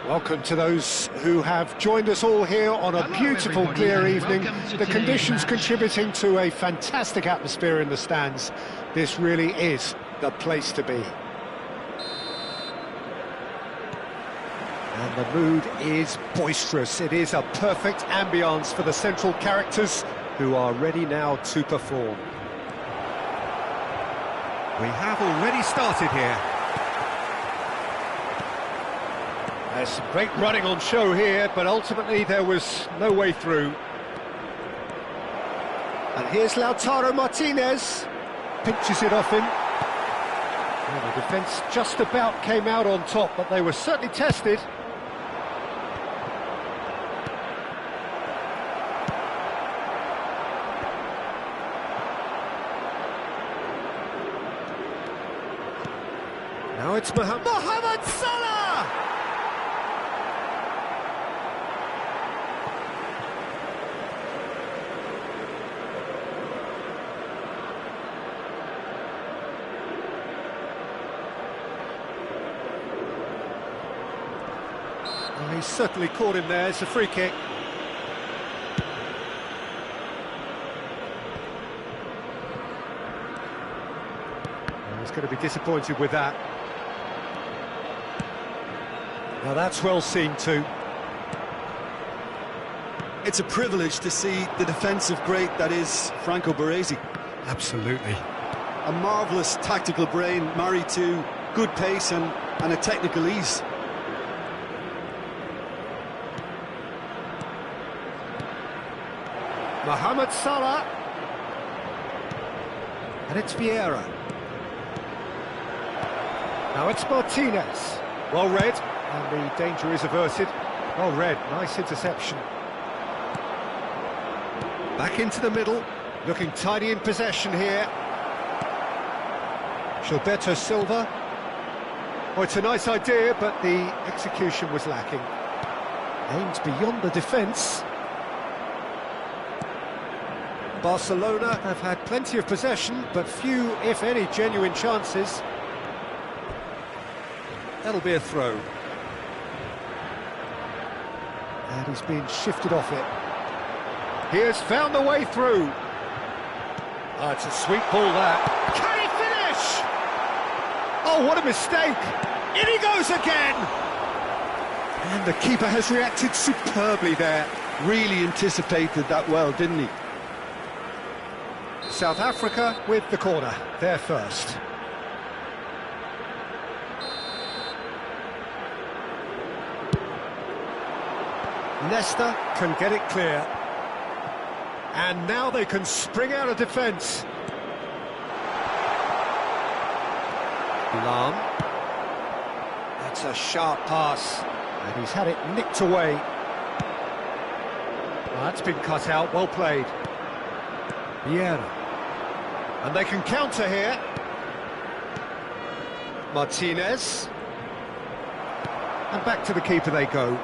Welcome to those who have joined us all here on a beautiful, clear evening. The conditions contributing to a fantastic atmosphere in the stands. This really is the place to be. And the mood is boisterous. It is a perfect ambience for the central characters who are ready now to perform. We have already started here. There's some great running on show here, but ultimately there was no way through. And here's Lautaro Martinez. Pinches it off him. Well, the defence just about came out on top, but they were certainly tested. Now it's Mohamed Salah! Well, he's certainly caught him there. It's a free kick. Well, he's going to be disappointed with that. Now that's well seen too. It's a privilege to see the defensive great that is Franco Baresi. Absolutely. A marvellous tactical brain married to good pace and and a technical ease. Mohamed Salah. And it's Vieira. Now it's Martinez. Well read, and the danger is averted. Well read, nice interception. Back into the middle, looking tidy in possession here. Gilberto Silva. Oh, it's a nice idea, but the execution was lacking. Aimed beyond the defence. Barcelona have had plenty of possession, but few, if any, genuine chances. That'll be a throw. And he's been shifted off it. He has found the way through. Oh, it's a sweet ball, that. Can he finish? Oh, what a mistake. In he goes again. And the keeper has reacted superbly there. Really anticipated that well, didn't he? South Africa with the corner, they're first. Leicester can get it clear. And now they can spring out of defence. Lam. That's a sharp pass. And he's had it nicked away. Well, that's been cut out, well played. Vieira. And they can counter here. Martinez. And back to the keeper they go.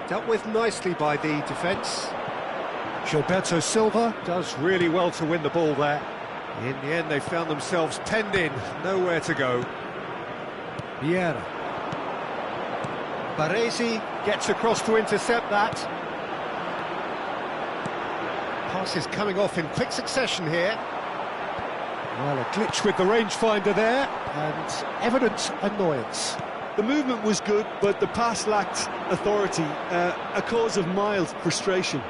Dealt with nicely by the defence. Gilberto Silva does really well to win the ball there. In the end, they found themselves penned in, nowhere to go. Vieira. Baresi gets across to intercept that. Pass is coming off in quick succession here. Well, a glitch with the rangefinder there, and evident annoyance. The movement was good, but the pass lacked authority, a cause of mild frustration.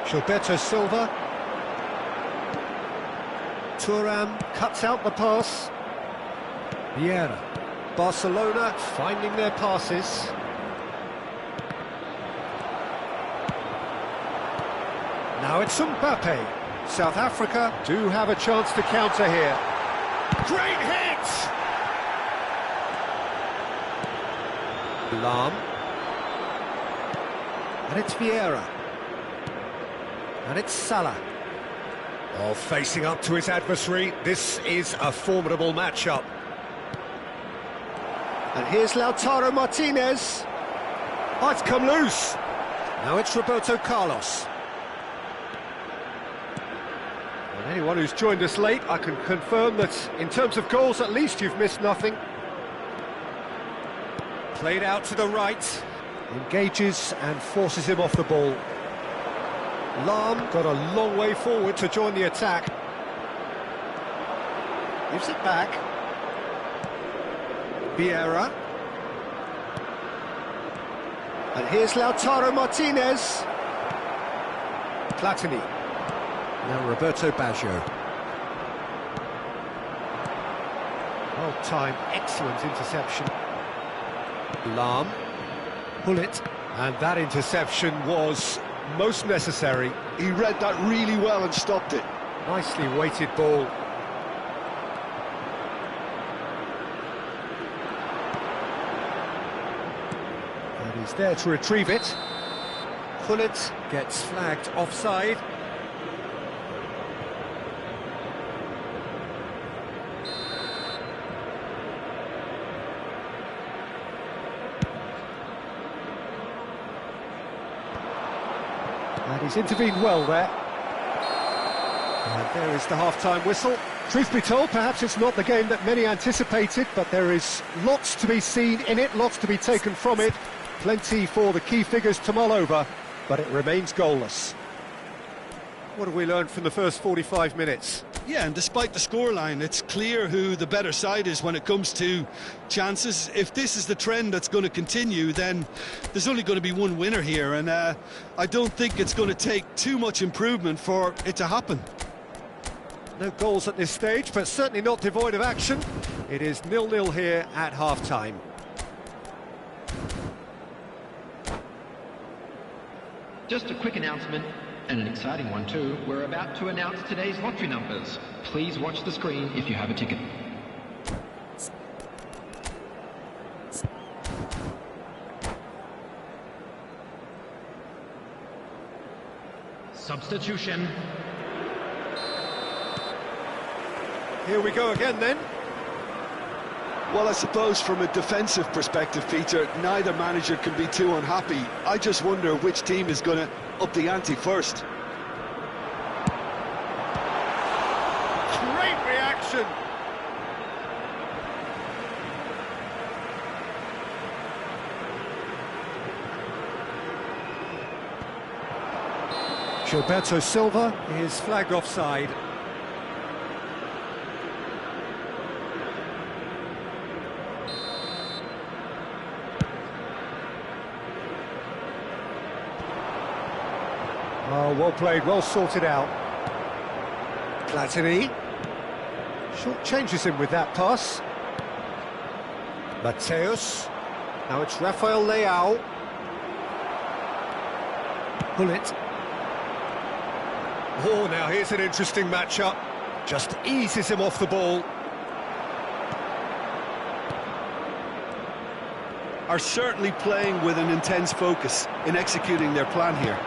Gilberto Silva. Thuram cuts out the pass. Vieira. Barcelona finding their passes. Now it's Mbappe. South Africa do have a chance to counter here. Great hit! Lam. And it's Vieira. And it's Salah. Oh, facing up to his adversary. This is a formidable matchup. And here's Lautaro Martinez. Oh, it's come loose. Now it's Roberto Carlos. And anyone who's joined us late, I can confirm that in terms of goals, at least you've missed nothing. Played out to the right. Engages and forces him off the ball. Lam got a long way forward to join the attack. Gives it back. Vieira. And here's Lautaro Martinez. Platini. Now Roberto Baggio. Well timed, excellent interception. Lam. Pull it. And that interception was most necessary. He read that really well and stopped it. Nicely weighted ball. And he's there to retrieve it. Gullit gets flagged offside. And he's intervened well there. And there is the half-time whistle. Truth be told, perhaps it's not the game that many anticipated, but there is lots to be seen in it, lots to be taken from it. Plenty for the key figures to mull over, but it remains goalless. What have we learned from the first 45 minutes? Yeah, and despite the scoreline, it's clear who the better side is when it comes to chances. If this is the trend that's going to continue, then there's only going to be one winner here, and I don't think it's going to take too much improvement for it to happen. No goals at this stage, but certainly not devoid of action. It is 0-0 here at half-time. Just a quick announcement, and an exciting one too. We're about to announce today's lottery numbers. Please watch the screen if you have a ticket. Substitution. Here we go again then. Well, I suppose from a defensive perspective, Peter, neither manager can be too unhappy. I just wonder which team is going to up the ante first. Great reaction. Gilberto Silva is flagged offside. Oh, well played, well sorted out. Platini. Short changes him with that pass. Mateus. Now it's Rafael Leao. Bullet. Oh, now here's an interesting matchup. Just eases him off the ball. Are certainly playing with an intense focus in executing their plan here.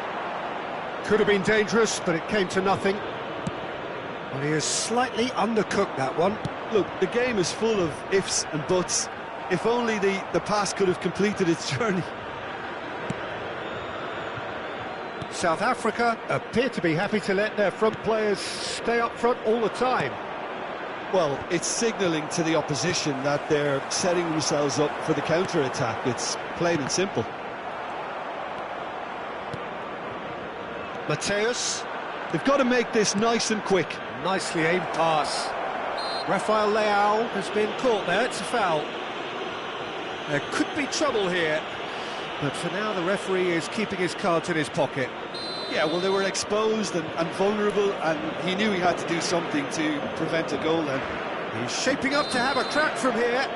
Could have been dangerous, but it came to nothing. Well, he has slightly undercooked that one. Look, the game is full of ifs and buts. If only the pass could have completed its journey. South Africa appear to be happy to let their front players stay up front all the time. Well, it's signalling to the opposition that they're setting themselves up for the counter-attack. It's plain and simple. Mateus. They've got to make this nice and quick. Nicely aimed pass. Rafael Leao has been caught there, it's a foul. There could be trouble here, but for now the referee is keeping his cards in his pocket. Yeah, well, they were exposed and vulnerable, and he knew he had to do something to prevent a goal then. He's shaping up to have a crack from here.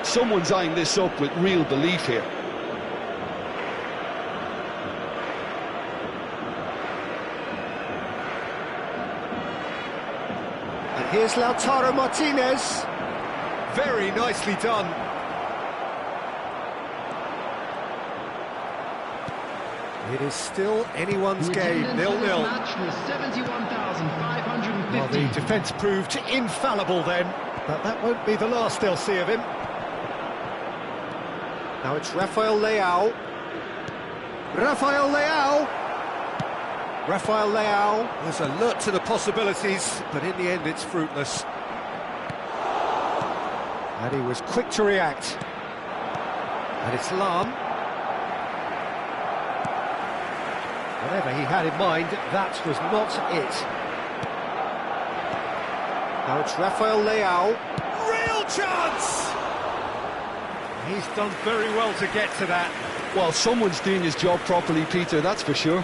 Someone's eyeing this up with real belief here. And here's Lautaro Martinez. Very nicely done. It is still anyone's game, 0-0. Match was 71,550. Well, the defence proved infallible then, but that won't be the last they'll see of him. Now it's Rafael Leao. Rafael Leao! Rafael Leao was alert to the possibilities, but in the end it's fruitless. And he was quick to react. And it's Lam. Whatever he had in mind, that was not it. Now it's Rafael Leao. Real chance! He's done very well to get to that. Well, someone's doing his job properly, Peter, that's for sure.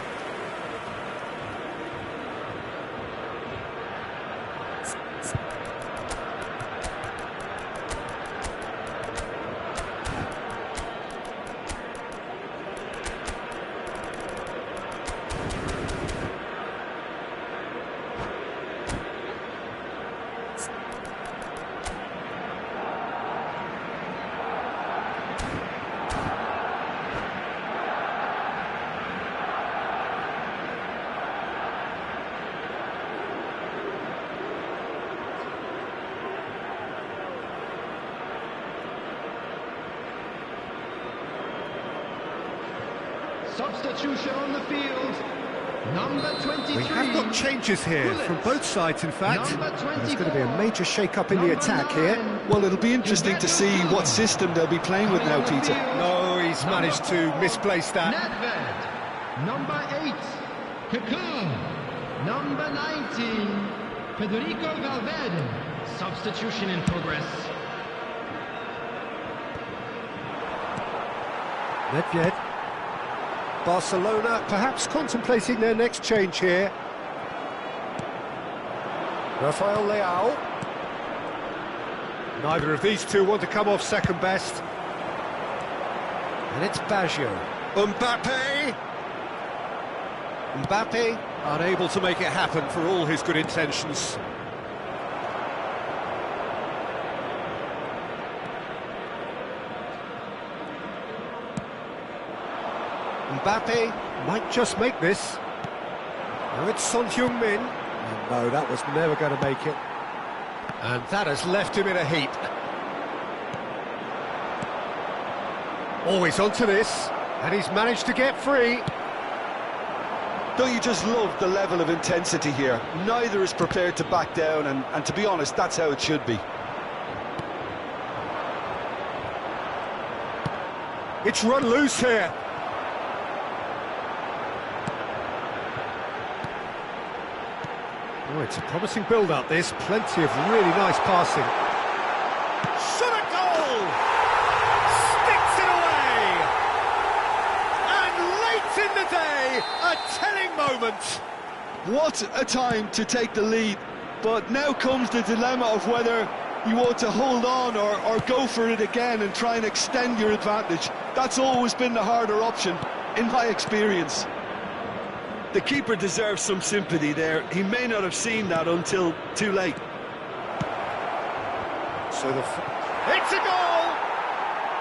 Substitution on the field. Number 23. We have got changes here from both sides, in fact. There's going to be a major shake-up in the attack here. Well, it'll be interesting to see what system they'll be playing with now, Peter. No, he's managed to misplace that. Nedved. Number 8. Kaká. Number 19. Federico Valverde. Substitution in progress. Nedved. Barcelona perhaps contemplating their next change here. Rafael Leao. Neither of these two want to come off second best. And it's Baggio. Mbappe! Mbappe unable to make it happen for all his good intentions. Mbappe might just make this. Now it's Son Heung-min. And no, that was never going to make it. And that has left him in a heap. Always onto this, and he's managed to get free. Don't you just love the level of intensity here? Neither is prepared to back down, and to be honest, that's how it should be. It's run loose here. Oh, it's a promising build-up, this. Plenty of really nice passing. Shot a goal! Sticks it away! And late in the day, a telling moment. What a time to take the lead. But now comes the dilemma of whether you want to hold on or go for it again and try and extend your advantage. That's always been the harder option, in my experience. The keeper deserves some sympathy there. He may not have seen that until too late. So It's a goal!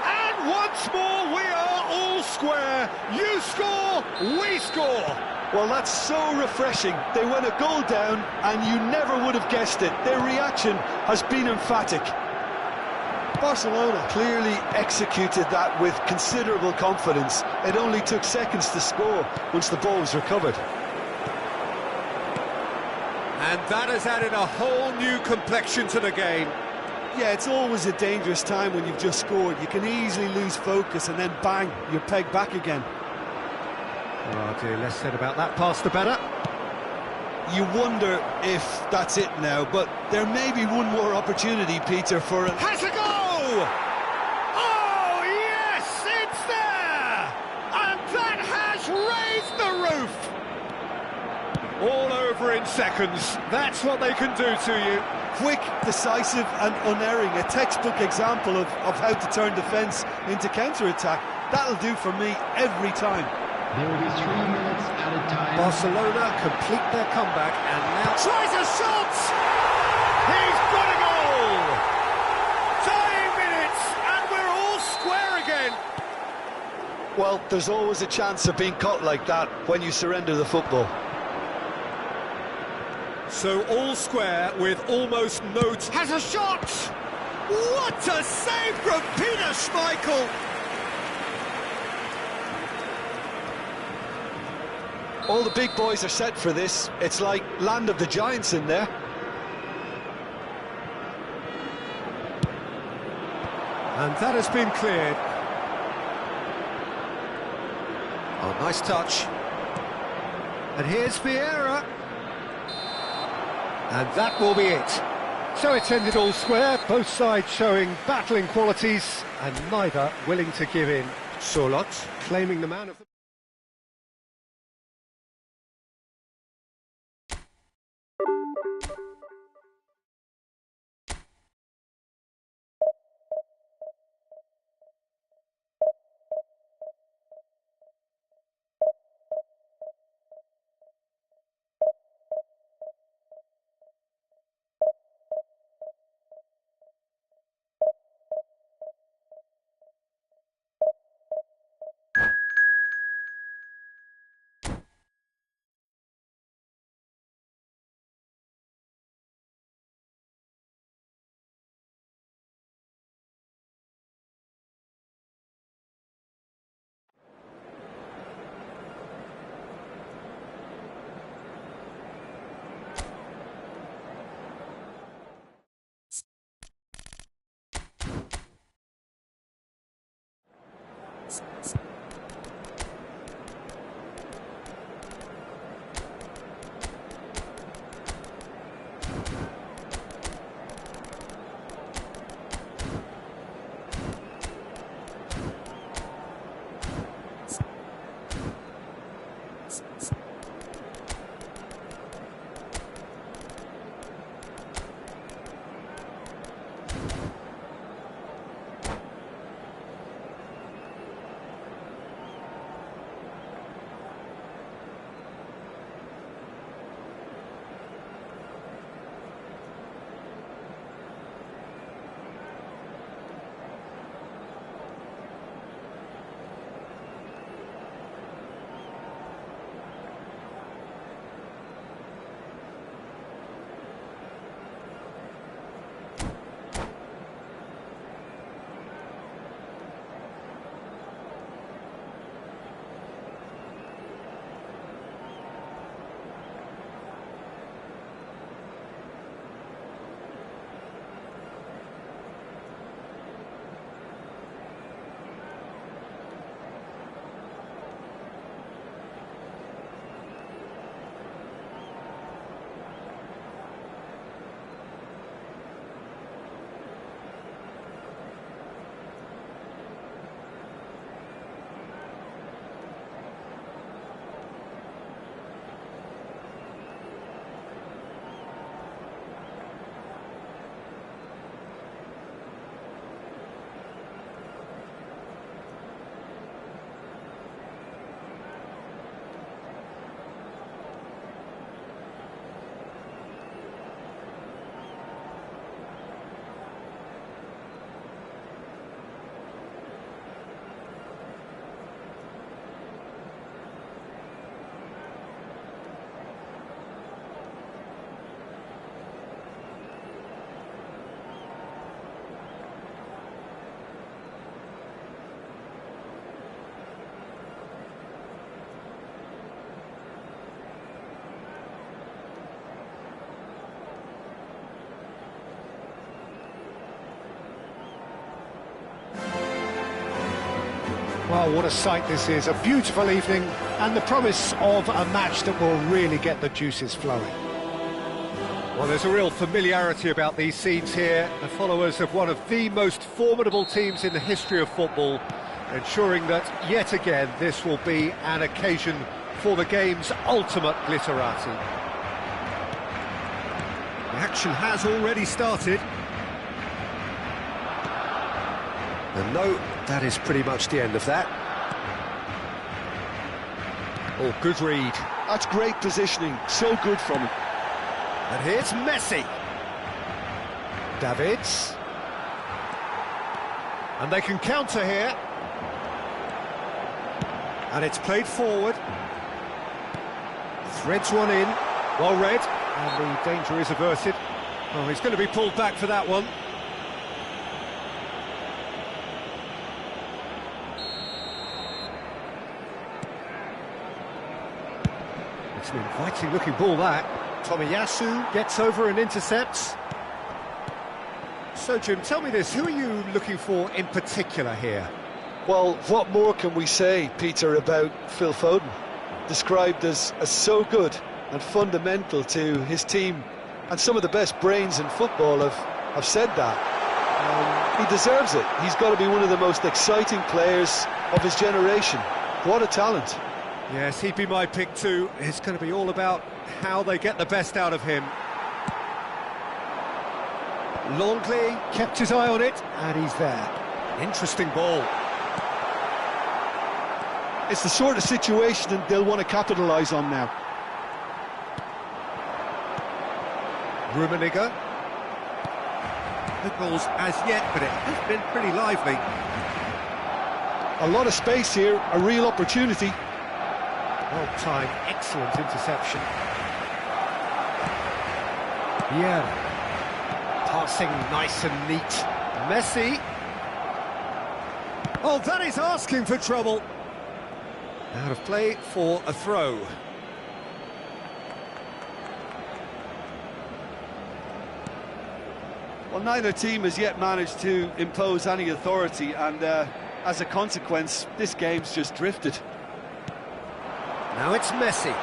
And once more we are all square. You score, we score. Well, that's so refreshing. They went a goal down and you never would have guessed it. Their reaction has been emphatic. Barcelona clearly executed that with considerable confidence. It only took seconds to score once the ball was recovered. And that has added a whole new complexion to the game. Yeah, it's always a dangerous time when you've just scored. You can easily lose focus and then bang, you're pegged back again. Oh dear, less said about that pass the better. You wonder if that's it now, but there may be one more opportunity, Peter, for Has a go! Oh, yes, it's there! And that has raised the roof! All over in seconds. That's what they can do to you. quick, decisive and unerring. A textbook example of how to turn defence into counter-attack. That'll do for me every time. There will be 3 minutes added time. Barcelona complete their comeback and now... Tries a shot! He's got a goal! Dying minutes and we're all square again. Well, there's always a chance of being caught like that when you surrender the football. So all square with almost no... Has a shot! What a save from Peter Schmeichel! All the big boys are set for this. It's like land of the giants in there. And that has been cleared. Oh, nice touch. And here's Vieira. And that will be it. So it's ended all square, both sides showing battling qualities and neither willing to give in. Solot claiming the man of the... Well, what a sight this is. A beautiful evening and the promise of a match that will really get the juices flowing. Well, there's a real familiarity about these scenes here. The followers of one of the most formidable teams in the history of football, ensuring that, yet again, this will be an occasion for the game's ultimate glitterati. The action has already started. And no, that is pretty much the end of that. Oh, good read. That's great positioning, so good from him. And here's Messi. Davids. And they can counter here. And it's played forward. Threads one in. Well read. And the danger is averted. Oh, he's going to be pulled back for that one. It's an inviting looking ball, that. Tomiyasu gets over and intercepts. So, Jim, tell me this, who are you looking for in particular here? Well, what more can we say, Peter, about Phil Foden? Described as so good and fundamental to his team, and some of the best brains in football have said that. He deserves it. He's got to be one of the most exciting players of his generation. What a talent. Yes, he'd be my pick too. It's going to be all about how they get the best out of him. Longley kept his eye on it, and he's there. Interesting ball. It's the sort of situation that they'll want to capitalise on now. Rummenigge. No goals as yet, but it has been pretty lively. A lot of space here, a real opportunity. Well timed, excellent interception. Yeah. Passing nice and neat. Messi. Oh, that is asking for trouble. Out of play for a throw. Well, neither team has yet managed to impose any authority, and as a consequence, this game's just drifted. Now it's Messi.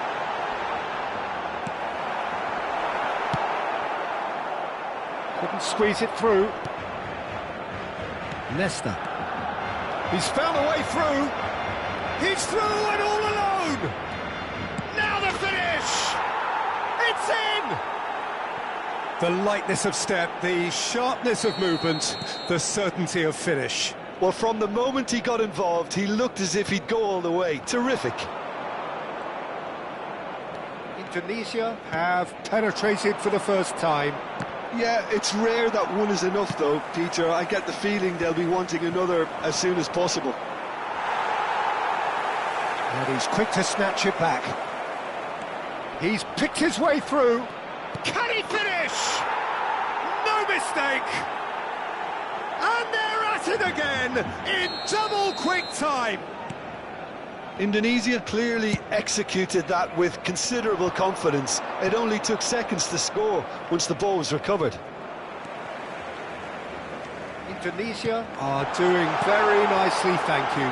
Couldn't squeeze it through. Leicester. He's found a way through. He's through and all alone. Now the finish. It's in. The lightness of step, the sharpness of movement, the certainty of finish. Well, from the moment he got involved, he looked as if he'd go all the way. Terrific. Indonesia have penetrated for the first time. Yeah, it's rare that one is enough, though, Peter. I get the feeling they'll be wanting another as soon as possible. And he's quick to snatch it back. He's picked his way through. Can he finish? No mistake. And they're at it again in double quick time. Indonesia clearly executed that with considerable confidence. It only took seconds to score once the ball was recovered. Indonesia are doing very nicely, thank you.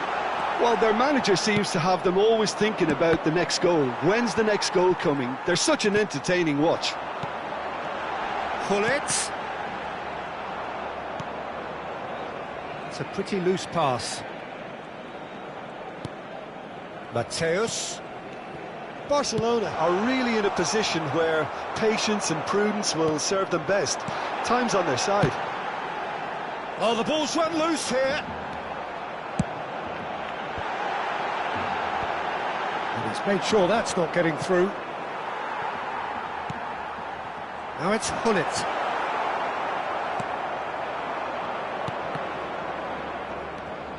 Well, their manager seems to have them always thinking about the next goal. When's the next goal coming? They're such an entertaining watch. Gullit. It's a pretty loose pass. Mateus. Barcelona are really in a position where patience and prudence will serve them best. Time's on their side. Oh, the ball's run loose here. And he's made sure that's not getting through. Now it's Gullit.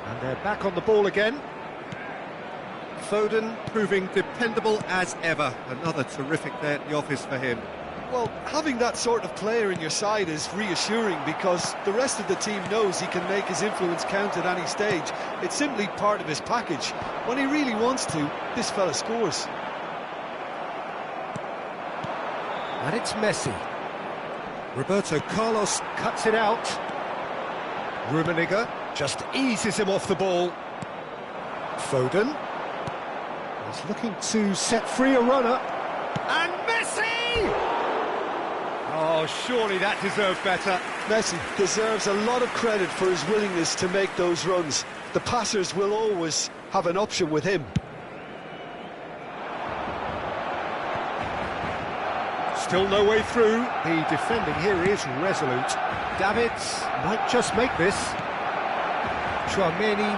And they're back on the ball again. Foden proving dependable as ever. Another terrific day at the office for him. Well, having that sort of player in your side is reassuring because the rest of the team knows he can make his influence count at any stage. It's simply part of his package. When he really wants to, this fella scores. And it's Messi. Roberto Carlos cuts it out. Rummenigge just eases him off the ball. Foden. He's looking to set free a runner. And Messi! Oh, surely that deserved better. Messi deserves a lot of credit for his willingness to make those runs. The passers will always have an option with him. Still no way through. The defending here is resolute. Davids might just make this. Chouameni.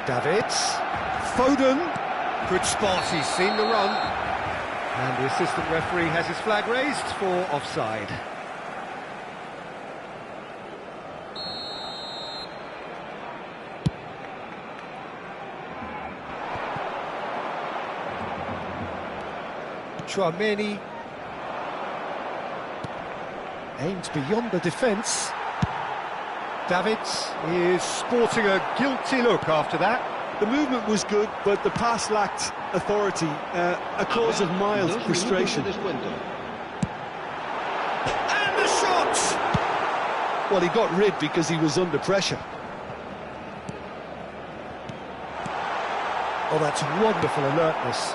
Davids. Foden. Good spot, he's seen the run. And the assistant referee has his flag raised for offside. Chouameni aimed beyond the defence. Davids is sporting a guilty look after that. The movement was good, but the pass lacked authority, a cause of mild frustration. And the shot! Well, he got rid because he was under pressure. Oh, that's wonderful alertness.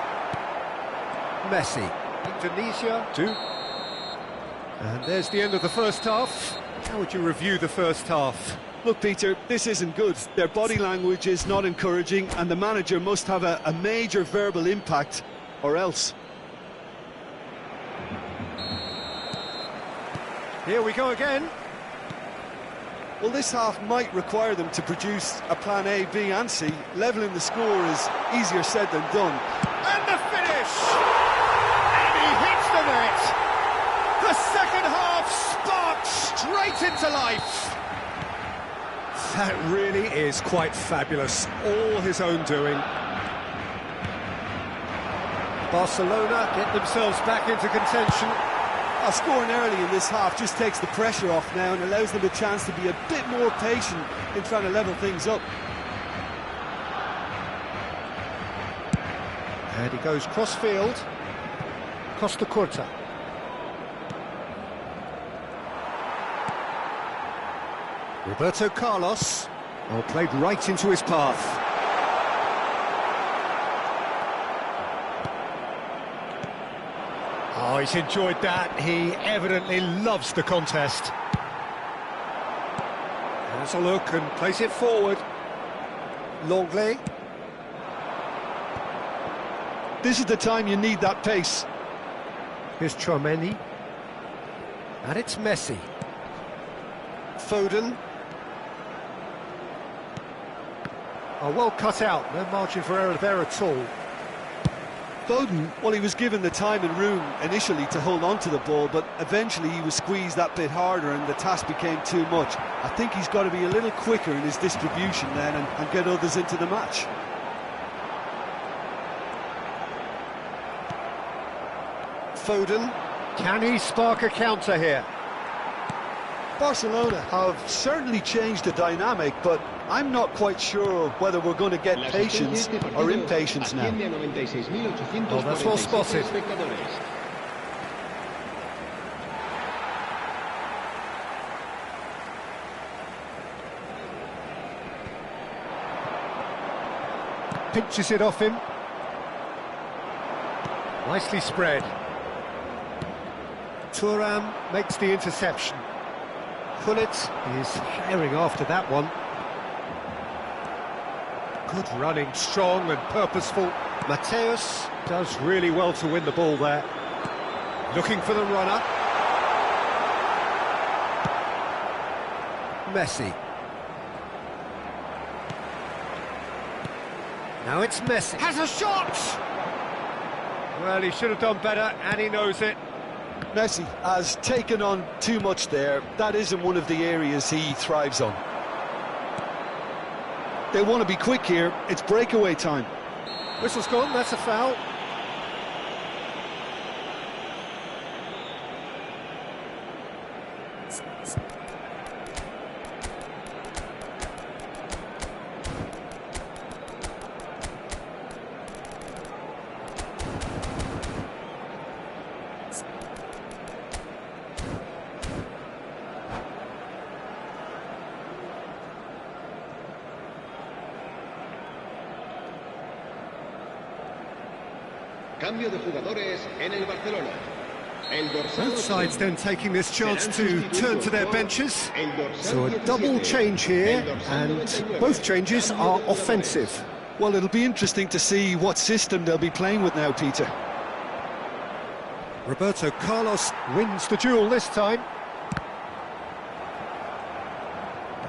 Messi. Indonesia, 2. And there's the end of the first half. How would you review the first half? Look, Peter, this isn't good. Their body language is not encouraging, and the manager must have a major verbal impact, or else. Here we go again. Well, this half might require them to produce a plan A, B and C. Levelling the score is easier said than done. And the finish! And he hits the net! The second half sparked straight into life! That really is quite fabulous. All his own doing. Barcelona get themselves back into contention. Scoring early in this half just takes the pressure off now and allows them a chance to be a bit more patient in trying to level things up. And he goes cross-field. Costa Curta. Roberto Carlos. Oh, played right into his path. Oh, he's enjoyed that. He evidently loves the contest. Has a look and plays it forward. Longley. This is the time you need that pace. Here's Chouameni. And it's Messi. Foden. Oh, well cut out. No margin for error there at all. Foden, well, he was given the time and room initially to hold on to the ball, but eventually he was squeezed that bit harder and the task became too much. I think he's got to be a little quicker in his distribution then and get others into the match. Foden. Can he spark a counter here? Barcelona have certainly changed the dynamic, but I'm not quite sure whether we're going to get patience or impatience now. Oh, that's well spotted. Pinches it off him. Nicely spread. Thuram makes the interception. Gullit is herring after that one. Good running, strong and purposeful. Mateus does really well to win the ball there. Looking for the runner. Messi. Now it's Messi. Has a shot! Well, he should have done better, and he knows it. Messi has taken on too much there. That isn't one of the areas he thrives on. They want to be quick here. It's breakaway time. Whistle's gone, that's a foul. Cambio de jugadores en el Barcelona. El dorsal Both sides then taking this chance serán to turn sustituidos to their por benches. el dorsal So a 17, double change here, el dorsal and 99. both changes Cambio are de jugadores. offensive. Well, it'll be interesting to see what system they'll be playing with now, Peter. Roberto Carlos wins the duel this time.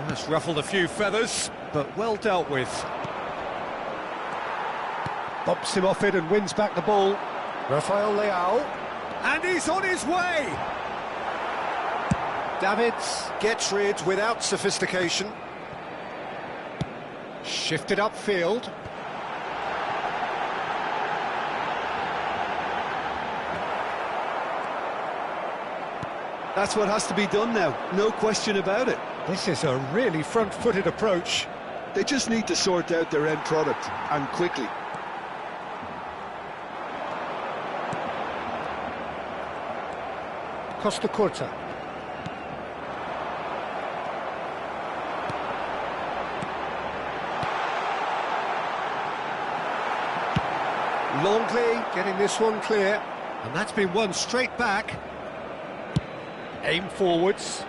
That's ruffled a few feathers, but well dealt with. Bumps him off it and wins back the ball. Rafael Leao. And he's on his way! Davids gets rid without sophistication. Shifted upfield. That's what has to be done now, no question about it. This is a really front-footed approach. They just need to sort out their end product, and quickly. Costa Curta. Longley getting this one clear, and that's been won straight back. Aim forwards.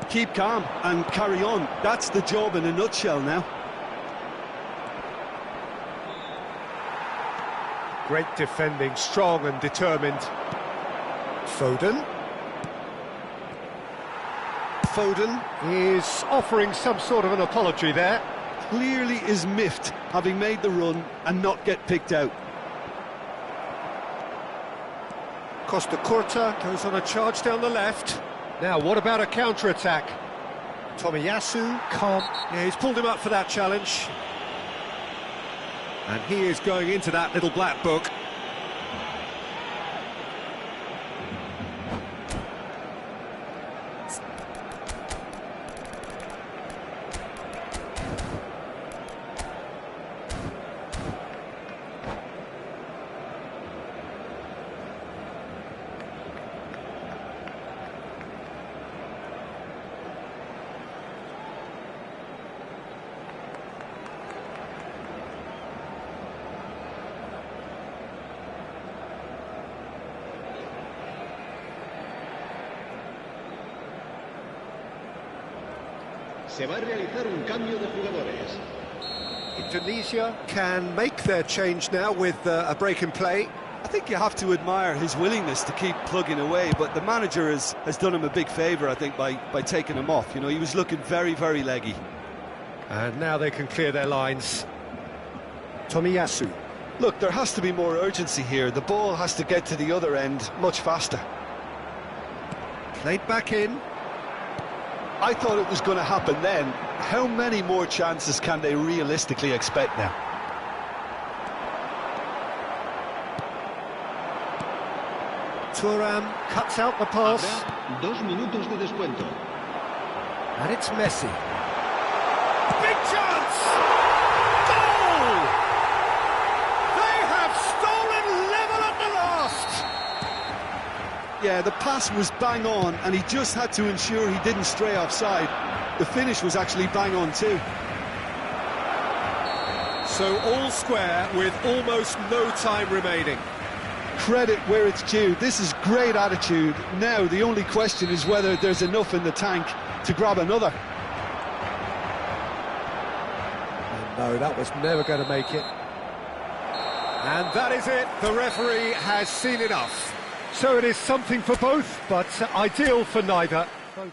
Keep calm and carry on. That's the job in a nutshell now. Great defending, strong and determined. Foden. Foden is offering some sort of an apology there. Clearly is miffed, having made the run and not get picked out. Costa Curta goes on a charge down the left. Now, what about a counter-attack? Tomiyasu, calm. Yeah, he's pulled him up for that challenge. And he is going into that little black book. Se va a realizar un cambio de jugadores. Indonesia can make their change now with a break in play. I think you have to admire his willingness to keep plugging away, but the manager has done him a big favour, I think, by taking him off. You know, he was looking very, very leggy. And now they can clear their lines. Tomiyasu. Look, there has to be more urgency here. The ball has to get to the other end much faster. Played back in. I thought it was going to happen then. How many more chances can they realistically expect now? Thuram cuts out the pass. Habrá 2 minutos de descuento. And it's Messi. Big chance! Goal! They have stolen level at the last! Yeah, the pass was bang on, and he just had to ensure he didn't stray offside. The finish was actually bang on too. So all square with almost no time remaining. Credit where it's due. This is great attitude. Now the only question is whether there's enough in the tank to grab another. And no, that was never going to make it. And that is it. The referee has seen enough. So it is something for both, but ideal for neither. Both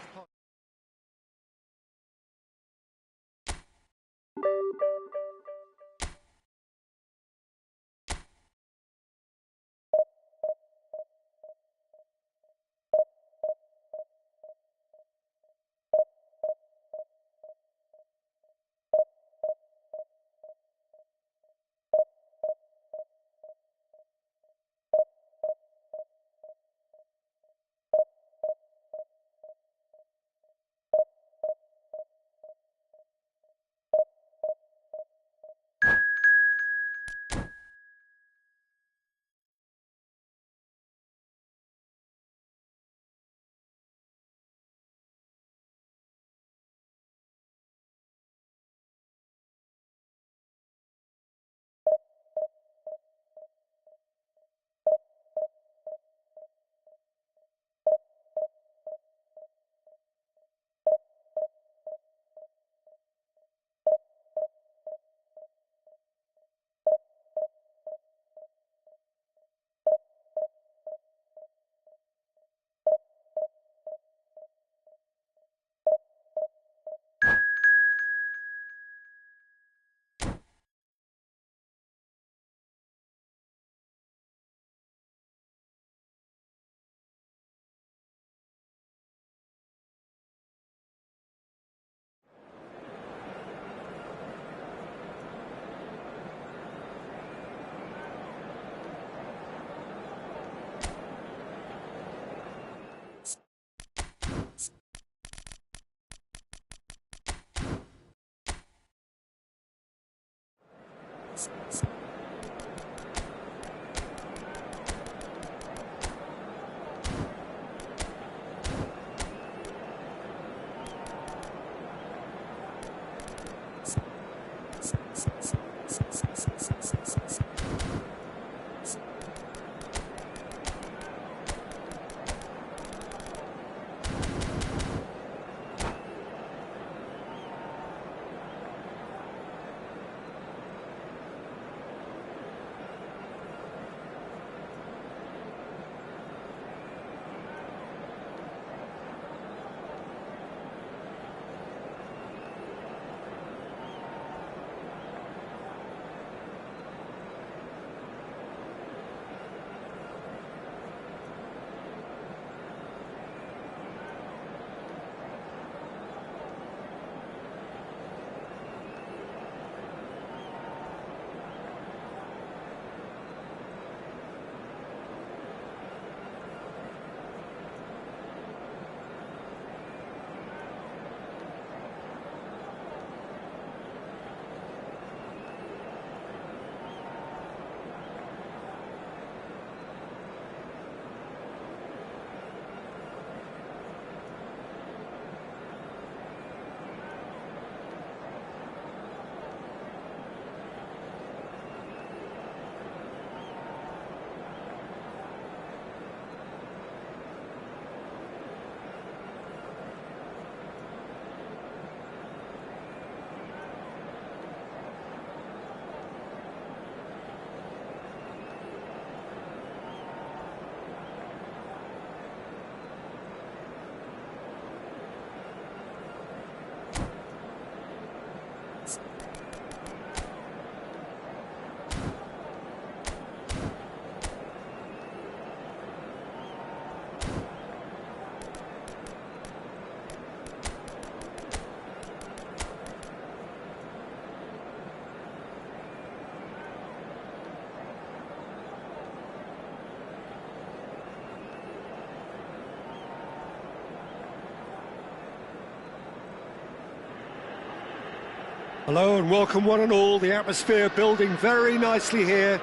Hello and welcome one and all. The atmosphere building very nicely here.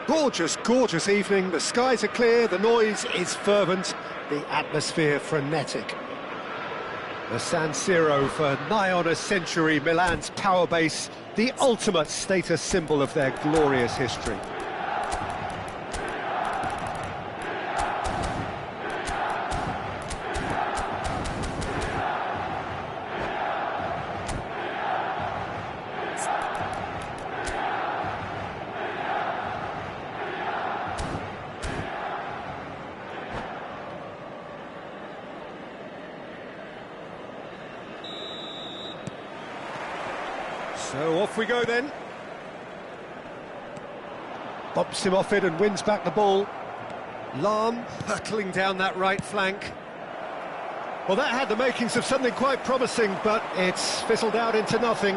Gorgeous, gorgeous evening. The skies are clear, the noise is fervent, the atmosphere frenetic. The San Siro for nigh on a century, Milan's power base, the ultimate status symbol of their glorious history. So off we go then. Bumps him off it and wins back the ball. Lahm hurtling down that right flank. Well, that had the makings of something quite promising, but it's fizzled out into nothing.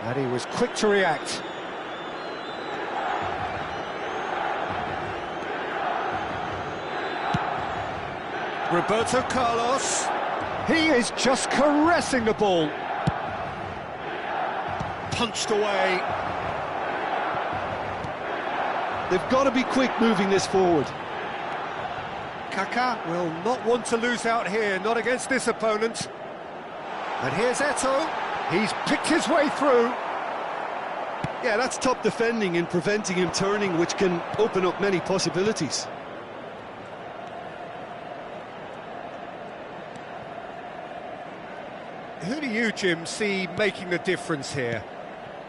And he was quick to react. Roberto Carlos. He is just caressing the ball. Punched away. They've got to be quick moving this forward. Kaká will not want to lose out here, not against this opponent. And here's Eto'o. He's picked his way through. Yeah, that's top defending and preventing him turning, which can open up many possibilities. Who do you, Jim, see making the difference here?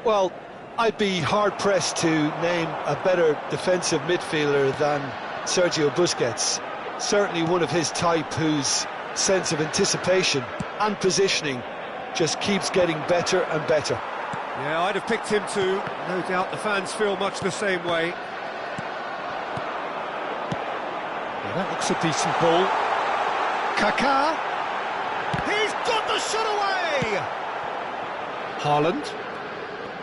Well, I'd be hard-pressed to name a better defensive midfielder than Sergio Busquets. Certainly one of his type whose sense of anticipation and positioning just keeps getting better and better. Yeah, I'd have picked him too. No doubt the fans feel much the same way. Yeah, that looks a decent ball. Kaká. He's got the shot away! Haaland.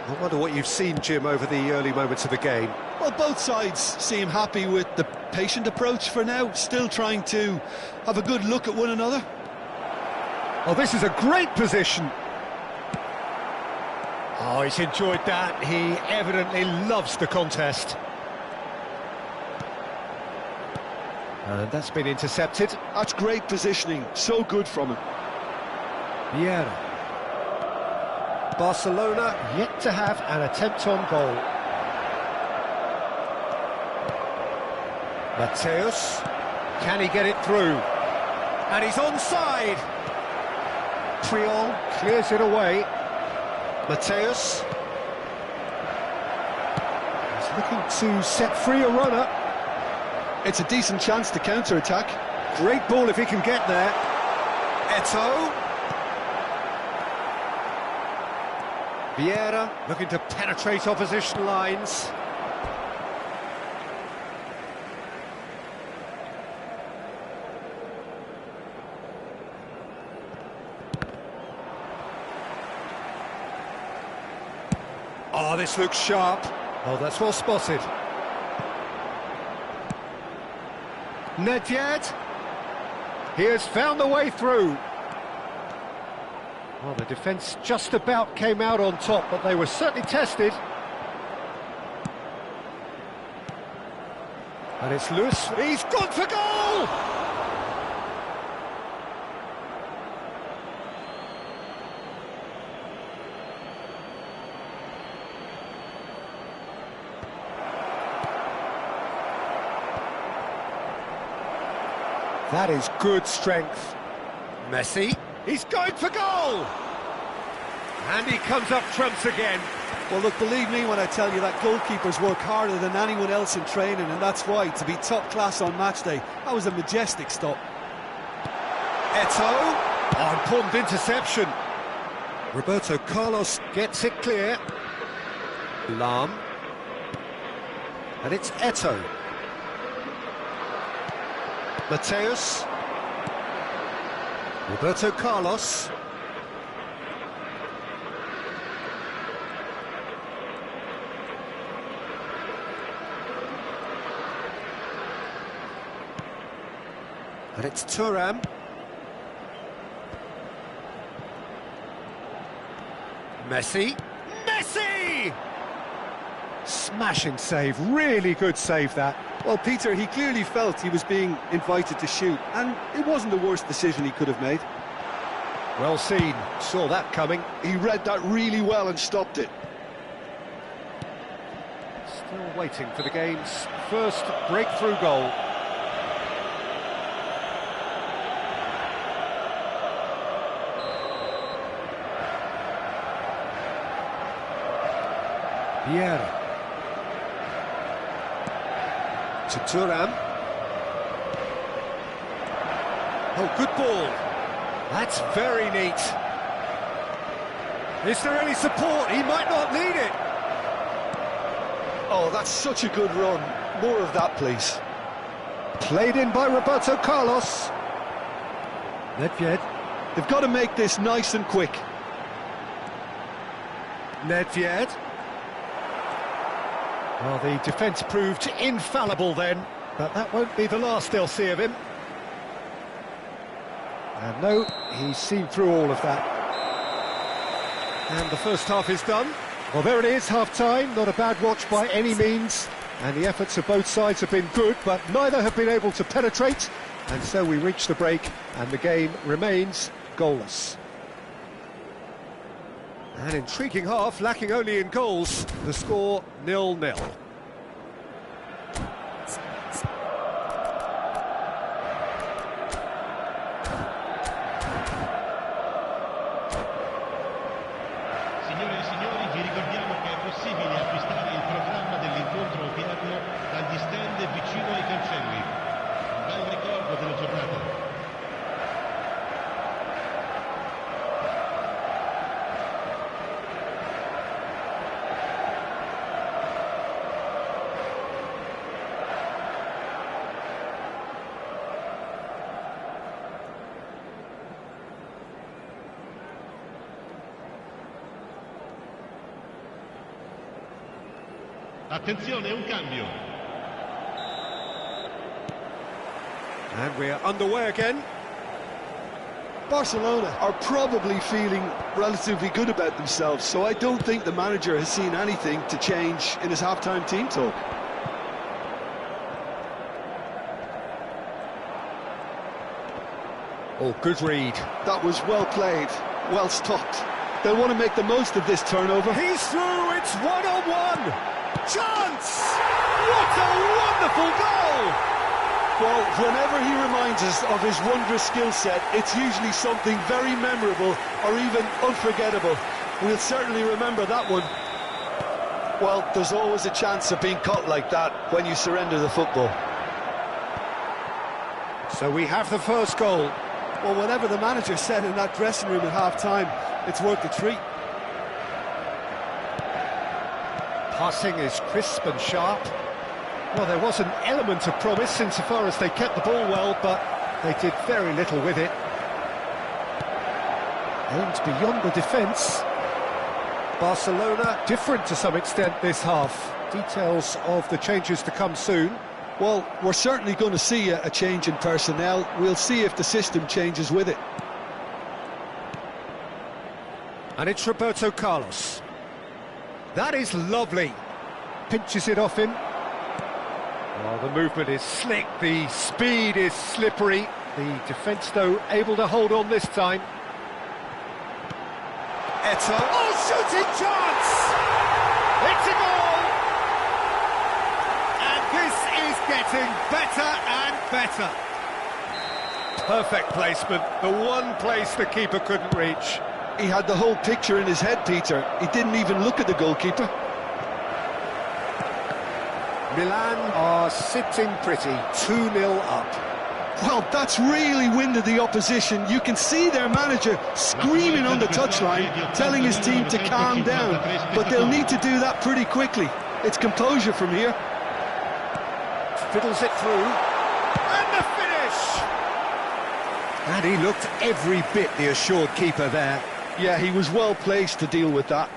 I wonder what you've seen, Jim, over the early moments of the game. Well, both sides seem happy with the patient approach for now, still trying to have a good look at one another. Oh, this is a great position. Oh, he's enjoyed that. He evidently loves the contest. And that's been intercepted. That's great positioning, so good from him. Vieira. Barcelona yet to have an attempt on goal. Mateus, can he get it through? And he's onside. Triol clears it away. Mateus. He's looking to set free a runner. It's a decent chance to counter-attack. Great ball if he can get there. Eto'o. Vieira looking to penetrate opposition lines. Oh, this looks sharp. Oh, that's well spotted. Nedved. He has found the way through. Well, the defence just about came out on top, but they were certainly tested. And it's loose. He's gone for goal! That is good strength. Messi, he's going for goal! And he comes up trumps again. Well, look, believe me when I tell you that goalkeepers work harder than anyone else in training, and that's why, to be top class on match day, that was a majestic stop. Eto'o, oh, important interception. Roberto Carlos gets it clear. Lam. And it's Eto'o. Mateus. Roberto Carlos. And it's Thuram. Messi. Messi! Smashing save, really good save that. Well, Peter, he clearly felt he was being invited to shoot, and it wasn't the worst decision he could have made. Well seen, saw that coming. He read that really well and stopped it. Still waiting for the game's first breakthrough goal. Vieira. To Thuram. Oh, good ball. That's very neat. Is there any support? He might not need it. Oh, that's such a good run. More of that, please. Played in by Roberto Carlos. Nedved. They've got to make this nice and quick. Nedved. Well, the defence proved infallible then, but that won't be the last they'll see of him. And no, he's seen through all of that. And the first half is done. Well, there it is, half-time. Not a bad watch by any means. And the efforts of both sides have been good, but neither have been able to penetrate. And so we reach the break, and the game remains goalless. An intriguing half, lacking only in goals. The score 0-0. Signore e signori, vi ricordiamo che è possibile acquistare il programma dell'incontro odierno dagli stand vicino ai cancelli. Un bel ricordo della giornata. Attenzione, un cambio. And we're underway again. Barcelona are probably feeling relatively good about themselves, so I don't think the manager has seen anything to change in his half-time team talk. Oh, good read. That was well played, well stopped. They'll want to make the most of this turnover. He's through, it's one-on-one! Chance! What a wonderful goal! Well, whenever he reminds us of his wondrous skill set, it's usually something very memorable or even unforgettable. We'll certainly remember that one. Well, there's always a chance of being caught like that when you surrender the football. So we have the first goal. Well, whatever the manager said in that dressing room at half-time, it's worth the treat. Passing is crisp and sharp. Well, there was an element of promise insofar as they kept the ball well, but they did very little with it. Aimed beyond the defence. Barcelona different to some extent this half. Details of the changes to come soon. Well, we're certainly going to see a change in personnel. We'll see if the system changes with it. And it's Roberto Carlos. That is lovely. Pinches it off him. Oh, the movement is slick, the speed is slippery. The defence, though, able to hold on this time. Eto'o. Oh, shooting chance! It's a goal! And this is getting better and better. Perfect placement, the one place the keeper couldn't reach. He had the whole picture in his head, Peter. He didn't even look at the goalkeeper. Milan are sitting pretty, 2-0 up. Well, that's really winded the opposition. You can see their manager screaming on the touchline, telling his team to calm down. But they'll need to do that pretty quickly. It's composure from here. Fiddles it through. And the finish! And he looked every bit the assured keeper there. Yeah, he was well placed to deal with that.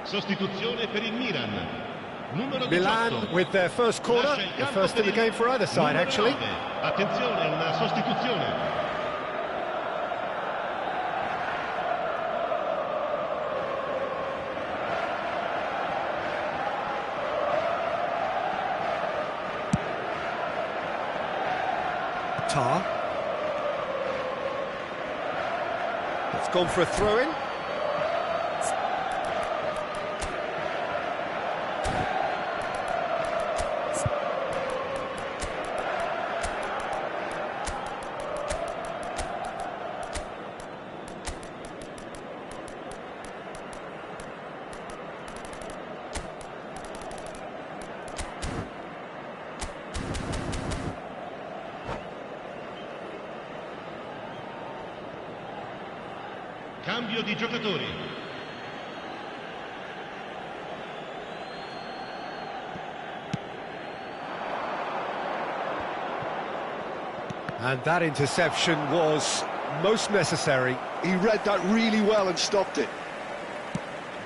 Sostituzione per il Milan. Numero 18. Milan with their first corner, the first in the game for either side, actually. Attenzione, una sostituzione. Tar. It's gone for a throw-in. Cambio di giocatori. And that interception was most necessary. He read that really well and stopped it.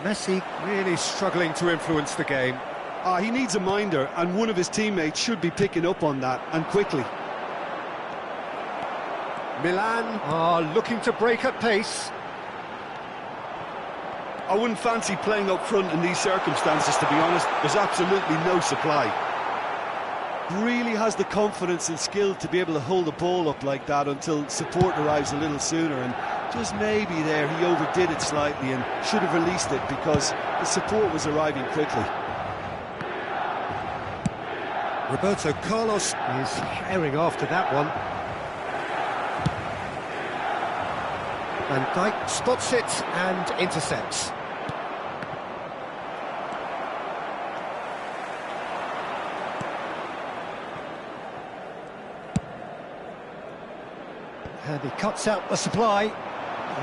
Messi really struggling to influence the game. He needs a minder, and one of his teammates should be picking up on that, and quickly. Milan are looking to break at pace. I wouldn't fancy playing up front in these circumstances, to be honest. There's absolutely no supply. Really has the confidence and skill to be able to hold the ball up like that until support arrives a little sooner, and just maybe there he overdid it slightly and should have released it because the support was arriving quickly. Roberto Carlos is herring after that one. Van Dijk spots it and intercepts. And he cuts out the supply.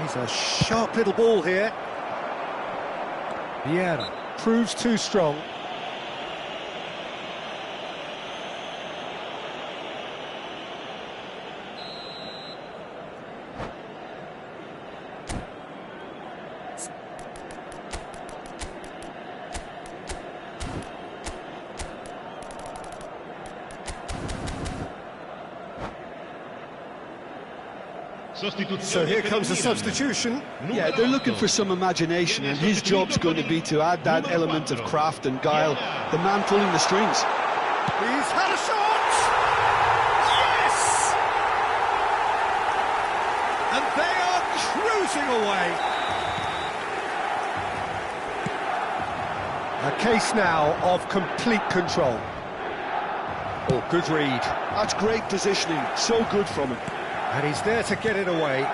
He's a sharp little ball here. Vieira proves too strong. So here comes the substitution. Yeah, they're looking for some imagination, and his job's going to be to add that element of craft and guile, the man pulling the strings. He's had a shot! Yes! And they are cruising away. A case now of complete control. Oh, good read. That's great positioning, so good from him. And he's there to get it away.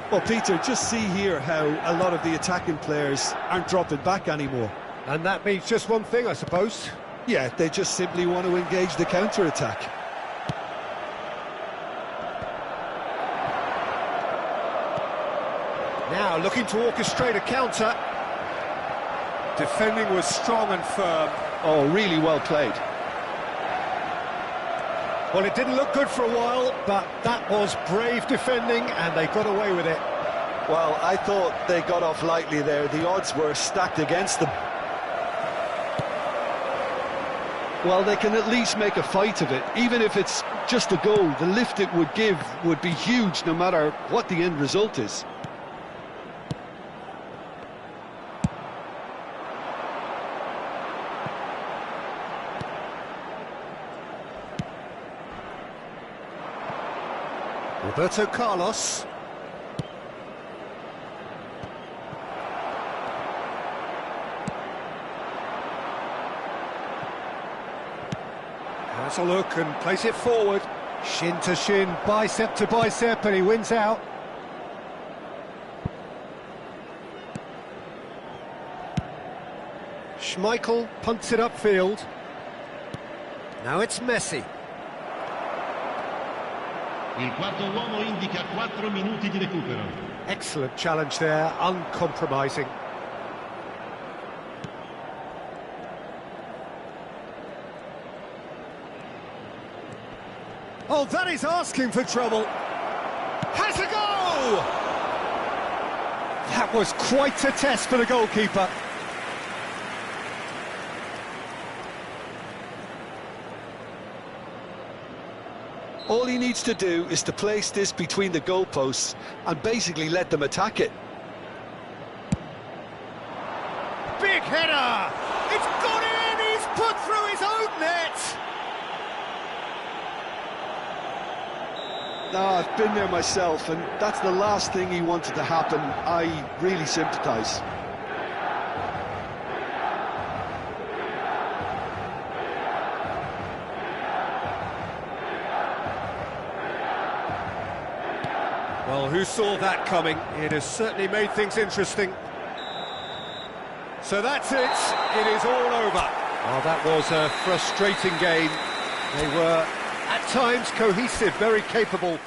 Well, Peter, just see here how a lot of the attacking players aren't dropping back anymore. And that means just one thing, I suppose. Yeah, they just simply want to engage the counter-attack. Now looking to orchestrate a counter. Defending was strong and firm. Oh, really well played. Well, it didn't look good for a while, but that was brave defending, and they got away with it. Well, I thought they got off lightly there. The odds were stacked against them. Well, they can at least make a fight of it. Even if it's just a goal, the lift it would give would be huge no matter what the end result is. Roberto Carlos. Has a look and plays it forward. Shin to shin, bicep to bicep, and he wins out. Schmeichel punts it upfield. Now it's Messi. Il quarto uomo indica 4 minuti di recupero. Excellent challenge there, uncompromising. Oh, that is asking for trouble. Has a go! That was quite a test for the goalkeeper. All he needs to do is to place this between the goalposts and basically let them attack it. Big header! It's gone in! He's put through his own net! No, I've been there myself, and that's the last thing he wanted to happen. I really sympathise. Well, who saw that coming? It has certainly made things interesting. So that's it. It is all over. Well, that was a frustrating game. They were, at times, cohesive, very capable.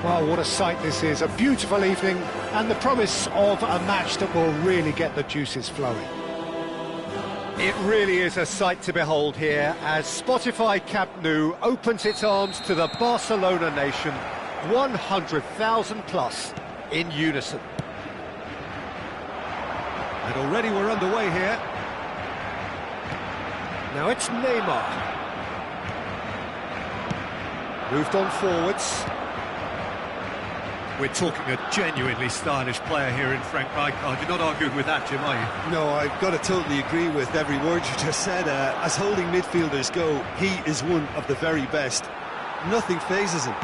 Well, what a sight this is. A beautiful evening and the promise of a match that will really get the juices flowing. It really is a sight to behold here as Spotify Camp Nou opens its arms to the Barcelona nation, 100,000 plus in unison. And already we're underway here. Now it's Neymar. Moved on forwards. We're talking a genuinely stylish player here in Frank Rijkaard. You're not arguing with that, Jim, are you? No, I've got to totally agree with every word you just said. As holding midfielders go, he is one of the very best. Nothing phases him.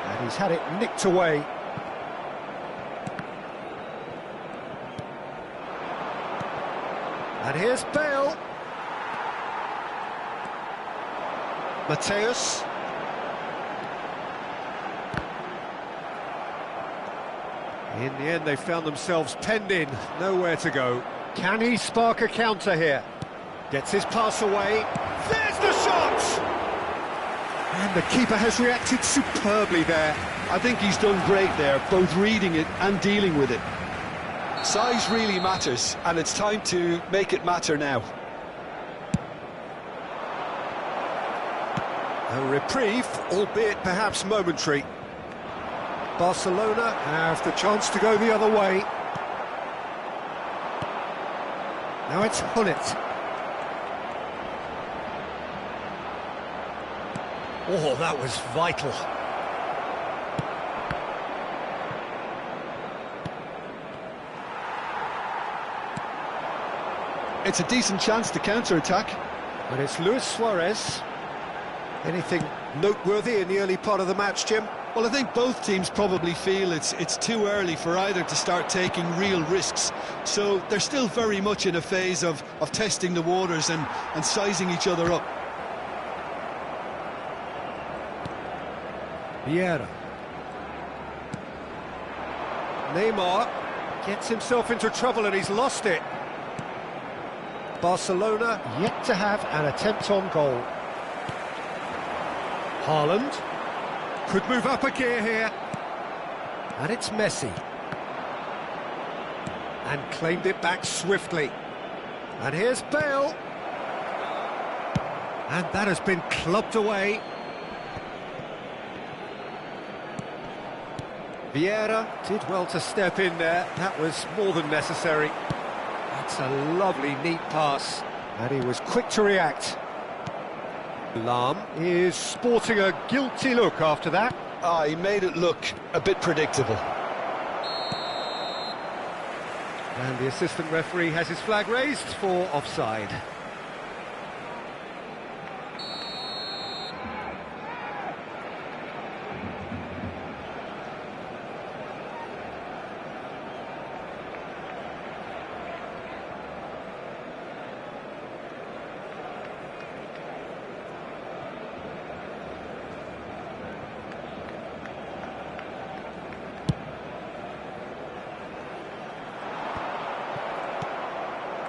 And he's had it nicked away. And here's Bale. Mateus. In the end, they found themselves penned in, nowhere to go. Can he spark a counter here? Gets his pass away. There's the shot! And the keeper has reacted superbly there. I think he's done great there, both reading it and dealing with it. Size really matters, and it's time to make it matter now. A reprieve, albeit perhaps momentary. Barcelona have the chance to go the other way. Now it's Hullet. Oh, that was vital. It's a decent chance to counter-attack. And it's Luis Suarez. Anything noteworthy in the early part of the match, Jim? Well, I think both teams probably feel it's too early for either to start taking real risks. So they're still very much in a phase of testing the waters and sizing each other up. Vieira. Neymar gets himself into trouble and he's lost it. Barcelona yet to have an attempt on goal. Haaland could move up a gear here. And it's Messi. And claimed it back swiftly. And here's Bale. And that has been clubbed away. Vieira did well to step in there. That was more than necessary. That's a lovely, neat pass. And he was quick to react. Lahm is sporting a guilty look after that. He made it look a bit predictable. And the assistant referee has his flag raised for offside.